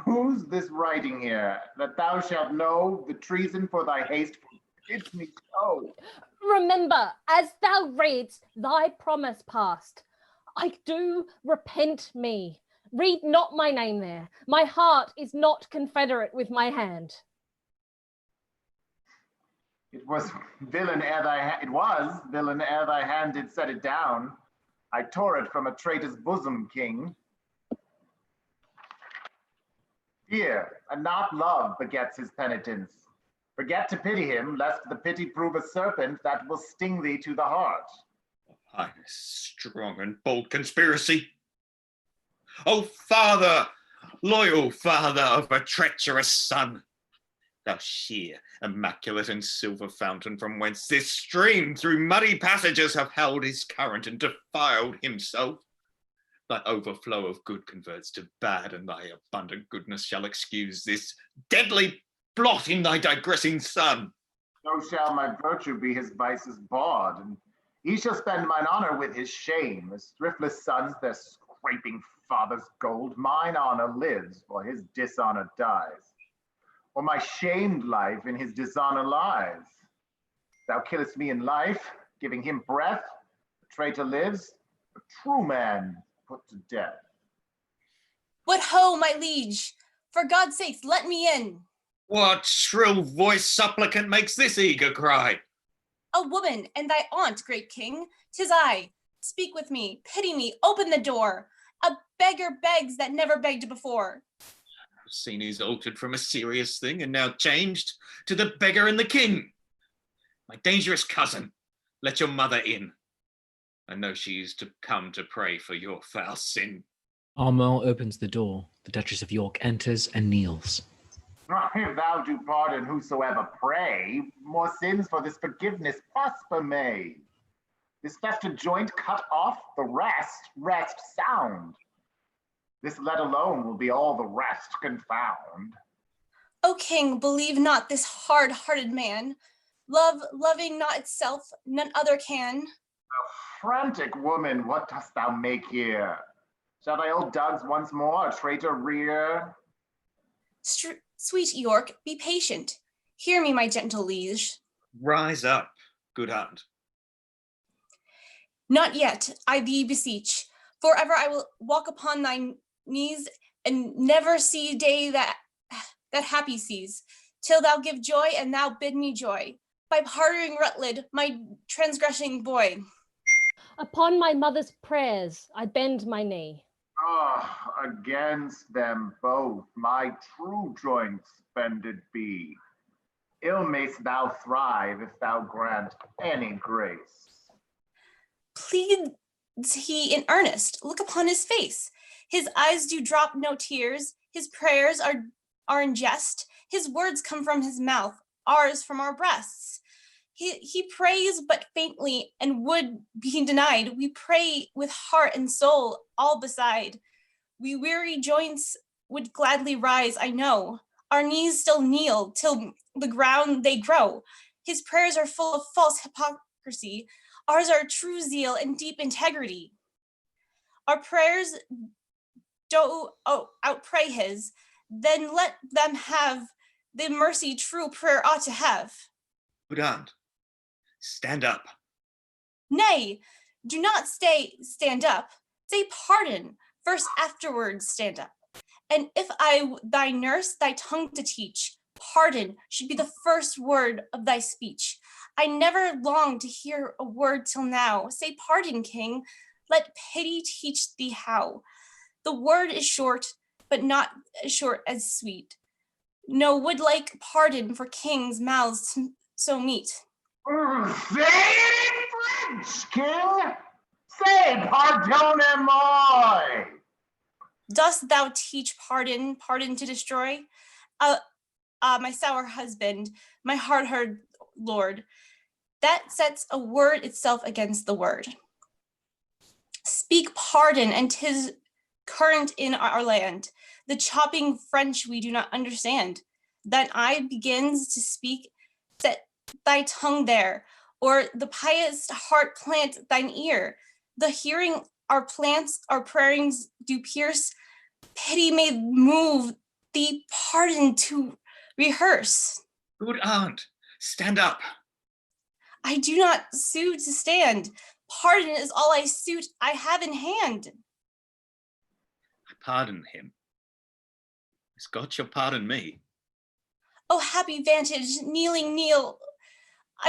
Who's this writing here? That thou shalt know the treason for thy haste forbids me so. Remember, as thou readst, thy promise past. I do repent me. Read not my name there. My heart is not confederate with my hand. It was villain ere thy hand did set it down. I tore it from a traitor's bosom, king. Fear, and not love, begets his penitence. Forget to pity him, lest the pity prove a serpent that will sting thee to the heart. Highness, strong and bold conspiracy. O father, loyal father of a treacherous son, thou sheer, immaculate and silver fountain from whence this stream through muddy passages have held his current and defiled himself. Thy overflow of good converts to bad, and thy abundant goodness shall excuse this deadly blot in thy digressing son. So shall my virtue be his vice's bawd, and he shall spend mine honor with his shame. As thriftless sons their scraping father's gold, mine honor lives, for his dishonor dies. Or my shamed life in his dishonor lies. Thou killest me in life, giving him breath. The traitor lives, a true man put to death. What ho, my liege! For God's sake, let me in. What shrill voiced supplicant makes this eager cry? A woman and thy aunt, great king. 'Tis I. Speak with me, pity me, open the door. A beggar begs that never begged before. I've seen he's altered from a serious thing and now changed to the beggar and the king. My dangerous cousin, let your mother in. I know she is to come to pray for your foul sin. Armand opens the door. The Duchess of York enters and kneels. If thou do pardon whosoever pray, more sins for this forgiveness prosper may. This festered joint cut off, the rest sound. This let alone will be all the rest confound. O king, believe not this hard-hearted man. Love, loving not itself, none other can. Frantic woman, what dost thou make here? Shall thy old dugs once more a traitor rear? Sweet York, be patient. Hear me, my gentle liege. Rise up, good aunt. Not yet, I thee beseech. Forever I will walk upon thy knees and never see day that happy sees, till thou give joy and thou bid me joy. By pardoning Rutland, my transgressing boy. Upon my mother's prayers, I bend my knee. Against them both my true joints bended be. Ill mayst thou thrive if thou grant any grace. Pleads he in earnest? Look upon his face. His eyes do drop no tears. His prayers are in jest. His words come from his mouth. ours from our breasts. He prays but faintly and would be denied. We pray with heart and soul all beside. We weary joints would gladly rise, I know. Our knees still kneel till the ground they grow. His prayers are full of false hypocrisy. Ours are true zeal and deep integrity. Our prayers don't outpray his, then let them have the mercy true prayer ought to have. Good aunt, stand up. Nay, do not stand up. Say pardon, first afterwards stand up. And if I thy nurse, thy tongue to teach, pardon should be the first word of thy speech. I never longed to hear a word till now. Say pardon, king, let pity teach thee how. The word is short, but not as short as sweet. No would like pardon for kings' mouths so meet. Say it in French, king! Say pardonnez-moi! Dost thou teach pardon to destroy? My sour husband, my hard-hearted lord, that sets a word itself against the word. Speak pardon, and 'tis current in our land. The chopping French we do not understand. Then I begins to speak, set thy tongue there, or the pious heart plant thine ear. The hearing our plants, our prayings do pierce. Pity may move thee, pardon to rehearse. Good aunt, stand up. I do not sue to stand. Pardon is all I have in hand. I pardon him. As God shall pardon me. Oh, happy vantage, kneeling kneel.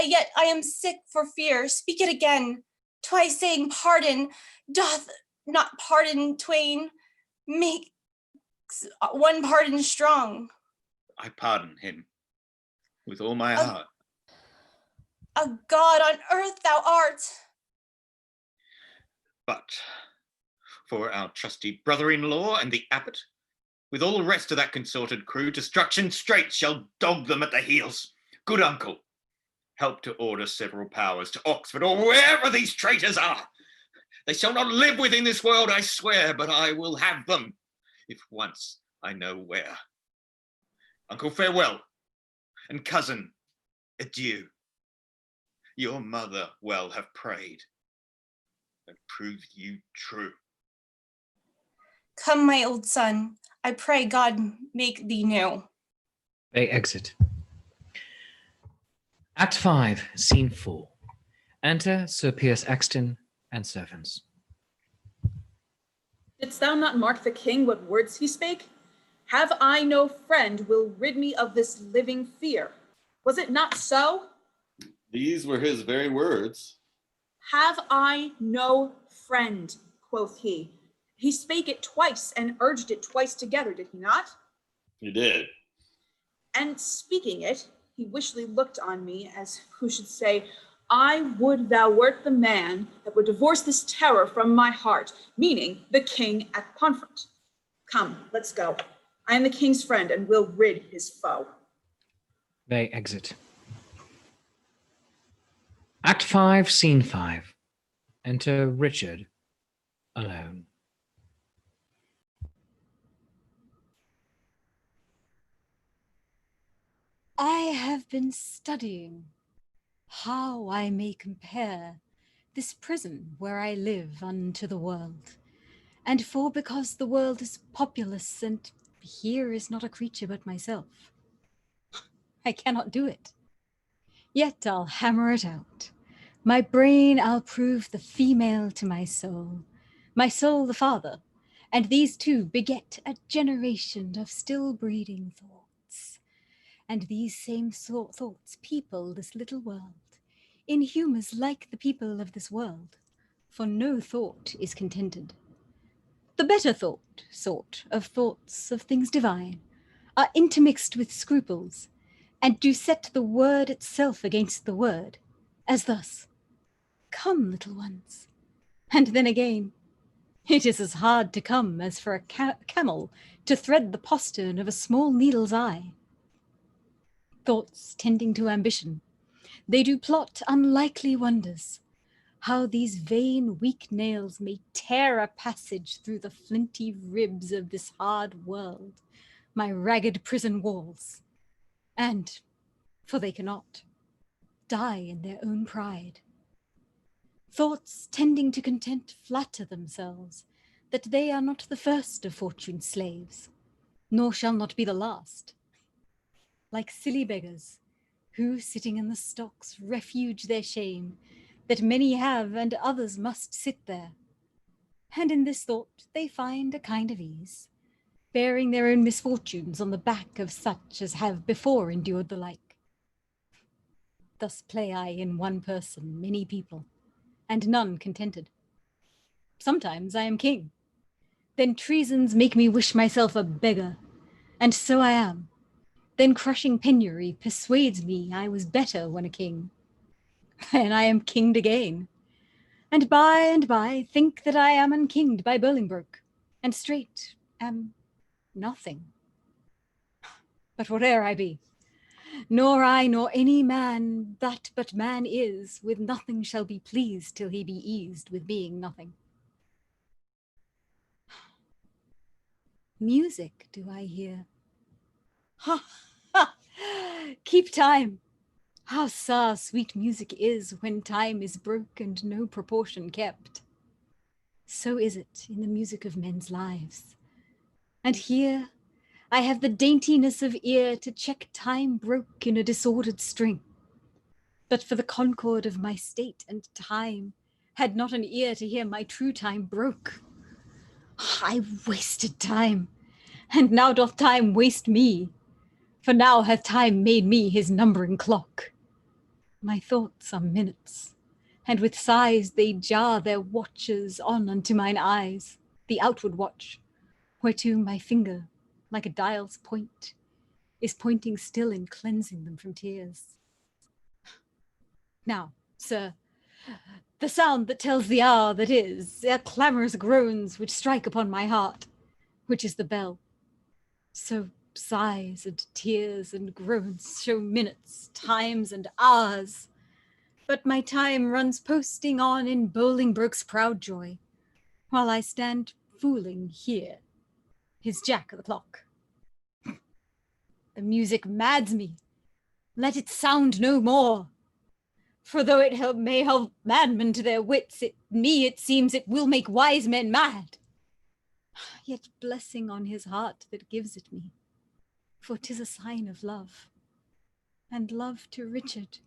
Yet I am sick for fear. Speak it again. Twice saying pardon, doth not pardon twain, makes one pardon strong. I pardon him with all my heart. A God on earth thou art. But for our trusty brother-in-law and the abbot, with all the rest of that consorted crew, destruction straight shall dog them at the heels. Good uncle, help to order several powers to Oxford or wherever these traitors are. They shall not live within this world, I swear, but I will have them, if once I know where. Uncle, farewell, and cousin, adieu. Your mother well have prayed, and proved you true. Come, my old son, I pray God make thee new. They exit. Act 5, Scene 4. Enter Sir Piers Exton and servants. Didst thou not mark the king what words he spake? Have I no friend will rid me of this living fear? Was it not so? These were his very words. Have I no friend, quoth he. He spake it twice and urged it twice together, did he not? He did. And speaking it, he wishly looked on me as who should say, I would thou wert the man that would divorce this terror from my heart, meaning the king at Pomfret. Come, let's go. I am the king's friend and will rid his foe. They exit. Act 5, Scene 5. Enter Richard alone. I have been studying how I may compare this prison where I live unto the world. And for because the world is populous and here is not a creature but myself, I cannot do it. Yet I'll hammer it out. My brain I'll prove the female to my soul the father, and these two beget a generation of still breeding thoughts. And these same thoughts people this little world, in humours like the people of this world, for no thought is contented. The better sort of thoughts of things divine are intermixed with scruples, and do set the word itself against the word, as thus, come, little ones. And then again, it is as hard to come as for a camel to thread the postern of a small needle's eye. thoughts tending to ambition. They do plot unlikely wonders, how these vain weak nails may tear a passage through the flinty ribs of this hard world, my ragged prison walls, and, for they cannot, die in their own pride. Thoughts tending to content flatter themselves that they are not the first of fortune's slaves, nor shall not be the last. Like silly beggars, who, sitting in the stocks, refuge their shame, that many have and others must sit there. And in this thought they find a kind of ease, bearing their own misfortunes on the back of such as have before endured the like. Thus play I in one person many people, and none contented. Sometimes I am king. Then treasons make me wish myself a beggar, and so I am. Then crushing penury persuades me I was better when a king. Then I am kinged again, and by think that I am unkinged by Bolingbroke, and straight am nothing. But whate'er I be, nor I nor any man that but man is, with nothing shall be pleased till he be eased with being nothing. Music do I hear? Ha, ha! Keep time! How sour sweet music is when time is broke and no proportion kept. So is it in the music of men's lives. And here I have the daintiness of ear to check time broke in a disordered string. But for the concord of my state and time, had not an ear to hear my true time broke. I wasted time, and now doth time waste me, for now hath time made me his numbering clock. My thoughts are minutes, and with sighs they jar their watches on unto mine eyes, the outward watch, whereto my finger, like a dial's point, is pointing still in cleansing them from tears. Now, sir, the sound that tells the hour that is, are clamorous groans which strike upon my heart, which is the bell. So sighs and tears and groans show minutes, times, and hours. But my time runs posting on in Bolingbroke's proud joy, while I stand fooling here, his jack of the clock. The music mads me. Let it sound no more. For though it may help madmen to their wits, it seems it will make wise men mad. Yet blessing on his heart that gives it me, for 'tis a sign of love. And love to Richard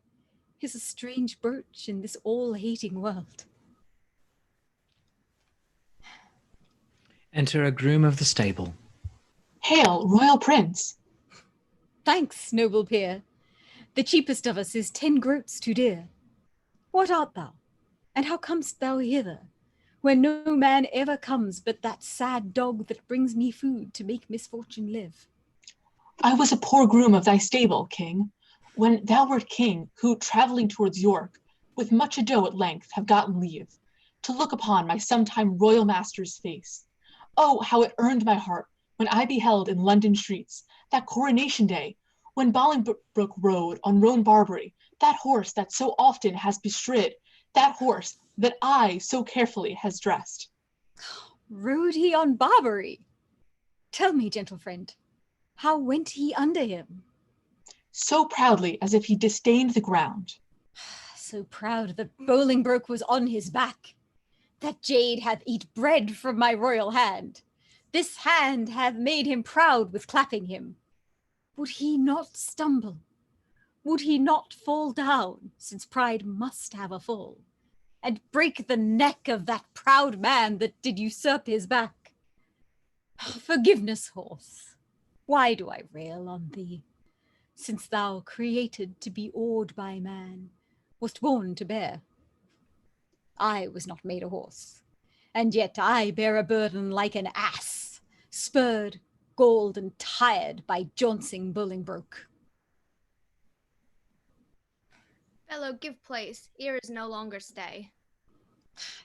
is a strange birch in this all-hating world. Enter a groom of the stable. Hail, royal prince! Thanks, noble peer. The cheapest of us is 10 groats too dear. What art thou, and how comest thou hither, where no man ever comes but that sad dog that brings me food to make misfortune live? I was a poor groom of thy stable, king, when thou wert king, who, travelling towards York, with much ado at length have gotten leave, to look upon my sometime royal master's face. Oh, how it earned my heart when I beheld in London streets that coronation day, when Bolingbroke rode on roan Barbary, that horse that so often has bestrid, that horse that I so carefully has dressed. Rode he on Barbary? Tell me, gentle friend, how went he under him? So proudly as if he disdained the ground. So proud that Bolingbroke was on his back. That jade hath eat bread from my royal hand. This hand hath made him proud with clapping him. Would he not stumble? Would he not fall down, since pride must have a fall, and break the neck of that proud man that did usurp his back? Forgiveness, horse, why do I rail on thee? Since thou, created to be awed by man, wast born to bear. I was not made a horse, and yet I bear a burden like an ass, spurred, galled, and tired by jouncing Bolingbroke. Fellow, give place. Here is no longer stay.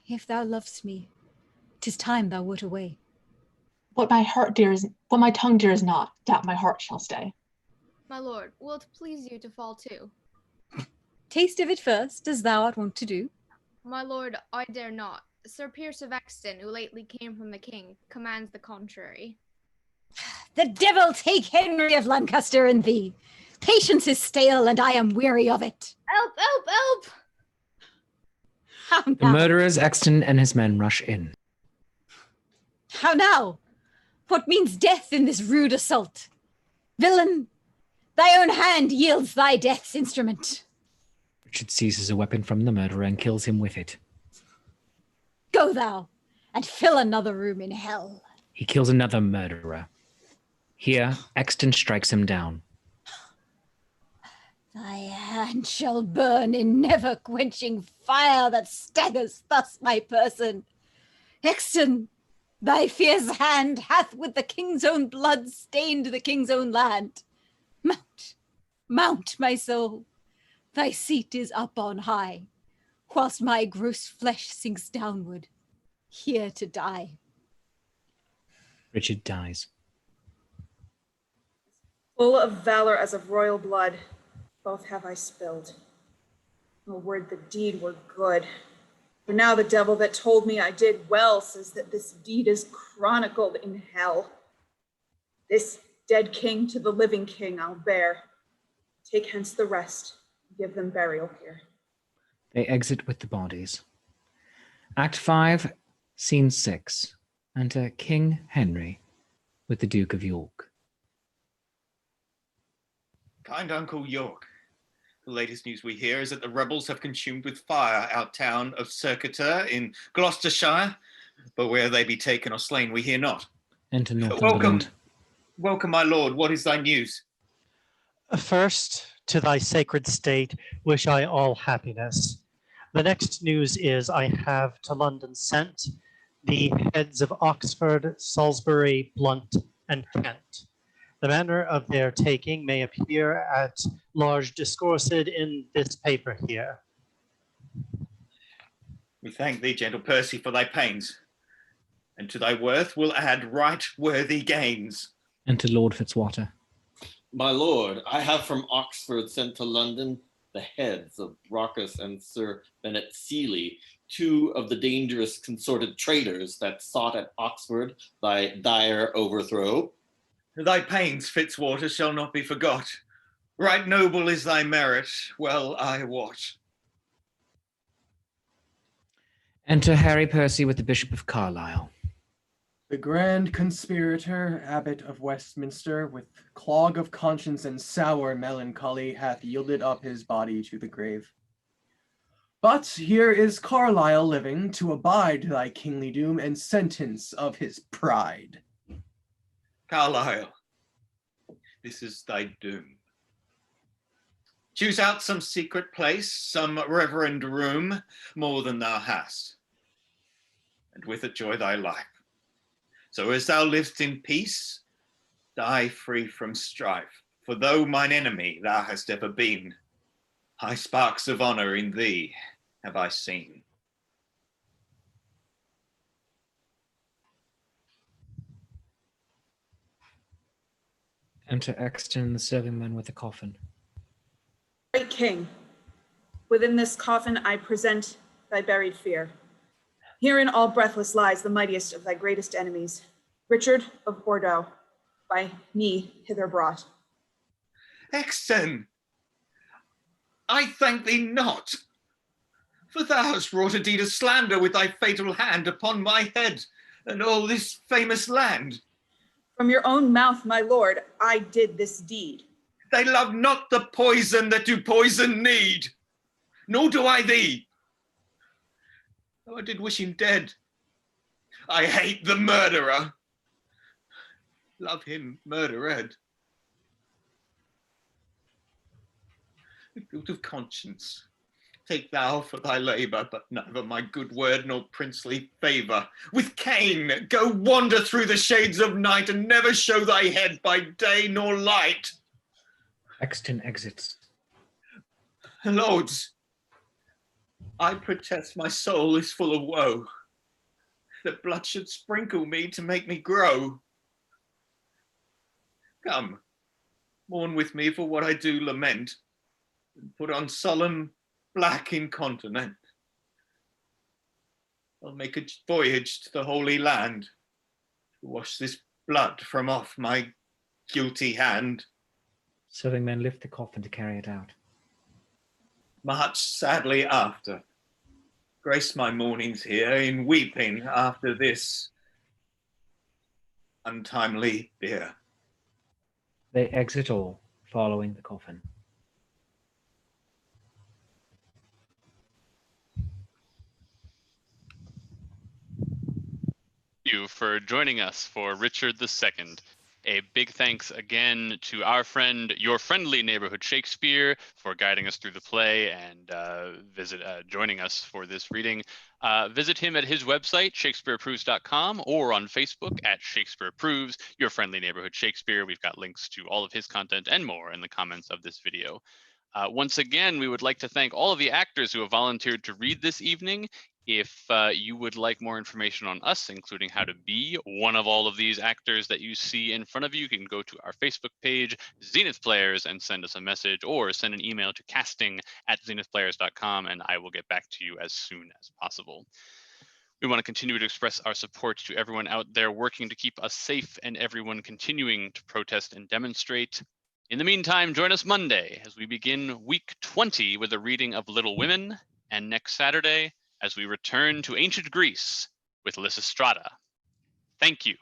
If thou lovest me, 'tis time thou wert away. What my tongue dares not, that my heart shall stay. My lord, will't please you to fall too? Taste of it first, as thou art wont to do. My lord, I dare not. Sir Pierce of Exton, who lately came from the king, commands the contrary. The devil take Henry of Lancaster and thee. Patience is stale, and I am weary of it. Help, help, help! How The now? murderers, Exton and his men, rush in. How now? What means death in this rude assault? Villain, thy own hand yields thy death's instrument. Richard seizes a weapon from the murderer and kills him with it. Go thou, and fill another room in hell. He kills another murderer. Here, Exton strikes him down. Thy hand shall burn in never-quenching fire that staggers thus my person. Exton, thy fierce hand hath with the king's own blood stained the king's own land. Mount, mount, my soul. Thy seat is up on high, whilst my gross flesh sinks downward, here to die. Richard dies. Full of valor as of royal blood, both have I spilled. No word the deed were good. For now the devil that told me I did well says that this deed is chronicled in hell. This dead king to the living king I'll bear. Take hence the rest, give them burial here. They exit with the bodies. Act 5, Scene 6. Enter King Henry with the Duke of York. Kind Uncle York, the latest news we hear is that the rebels have consumed with fire our town of Circuiter in Gloucestershire, but where they be taken or slain we hear not. Enter Northumberland. Welcome, my lord. What is thy news? First, to thy sacred state wish I all happiness. The next news is I have to London sent the heads of Oxford, Salisbury, Blunt, and Kent. The manner of their taking may appear at large discoursed in this paper here. We thank thee, gentle Percy, for thy pains, and to thy worth will add right worthy gains. Enter Lord Fitzwater. My lord, I have from Oxford sent to London the heads of Brockus and Sir Bennet Seeley, two of the dangerous consorted traitors that sought at Oxford thy dire overthrow. Thy pains, Fitzwater, shall not be forgot. Right noble is thy merit, well I wot. Enter Harry Percy with the Bishop of Carlisle. The grand conspirator, Abbot of Westminster, with clog of conscience and sour melancholy, hath yielded up his body to the grave. But here is Carlisle living to abide thy kingly doom and sentence of his pride. Carlisle, this is thy doom. Choose out some secret place, some reverend room, more than thou hast, and with it joy thy life. So as thou livest in peace, die free from strife. For though mine enemy thou hast ever been, high sparks of honour in thee have I seen. Enter Exton, the serving man with the coffin. Great king, within this coffin I present thy buried fear. Herein all breathless lies the mightiest of thy greatest enemies, Richard of Bordeaux, by me hither brought. Exton, I thank thee not, for thou hast wrought a deed of slander with thy fatal hand upon my head and all this famous land. From your own mouth, my lord, I did this deed. They love not the poison that do poison need, nor do I thee. Though I did wish him dead, I hate the murderer. Love him murdered. The guilt of conscience, take thou for thy labour, but neither my good word nor princely favour. With Cain, go wander through the shades of night, and never show thy head by day nor light. Exton exits. Lords, I protest my soul is full of woe, that blood should sprinkle me to make me grow. Come, Mourn with me for what I do lament, and put on solemn black incontinent. I'll make a voyage to the Holy Land to wash this blood from off my guilty hand. Serving men lift the coffin to carry it out. Much sadly after, grace my mornings here in weeping after this untimely bier. They exit all, following the coffin. Thank you for joining us for Richard II. A big thanks again to our friend, your friendly neighborhood Shakespeare, for guiding us through the play and joining us for this reading. Visit him at his website, shakespeareapproves.com, or on Facebook at Shakespeare Approves, your friendly neighborhood Shakespeare. We've got links to all of his content and more in the comments of this video. Once again, we would like to thank all of the actors who have volunteered to read this evening. If you would like more information on us, including how to be one of all of these actors that you see in front of you, you can go to our Facebook page, Zenith Players, and send us a message, or send an email to casting@zenithplayers.com, and I will get back to you as soon as possible. We want to continue to express our support to everyone out there working to keep us safe and everyone continuing to protest and demonstrate. In the meantime, join us Monday as we begin week 20 with a reading of Little Women, and next Saturday as we return to ancient Greece with Lysistrata. Thank you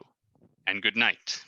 and good night.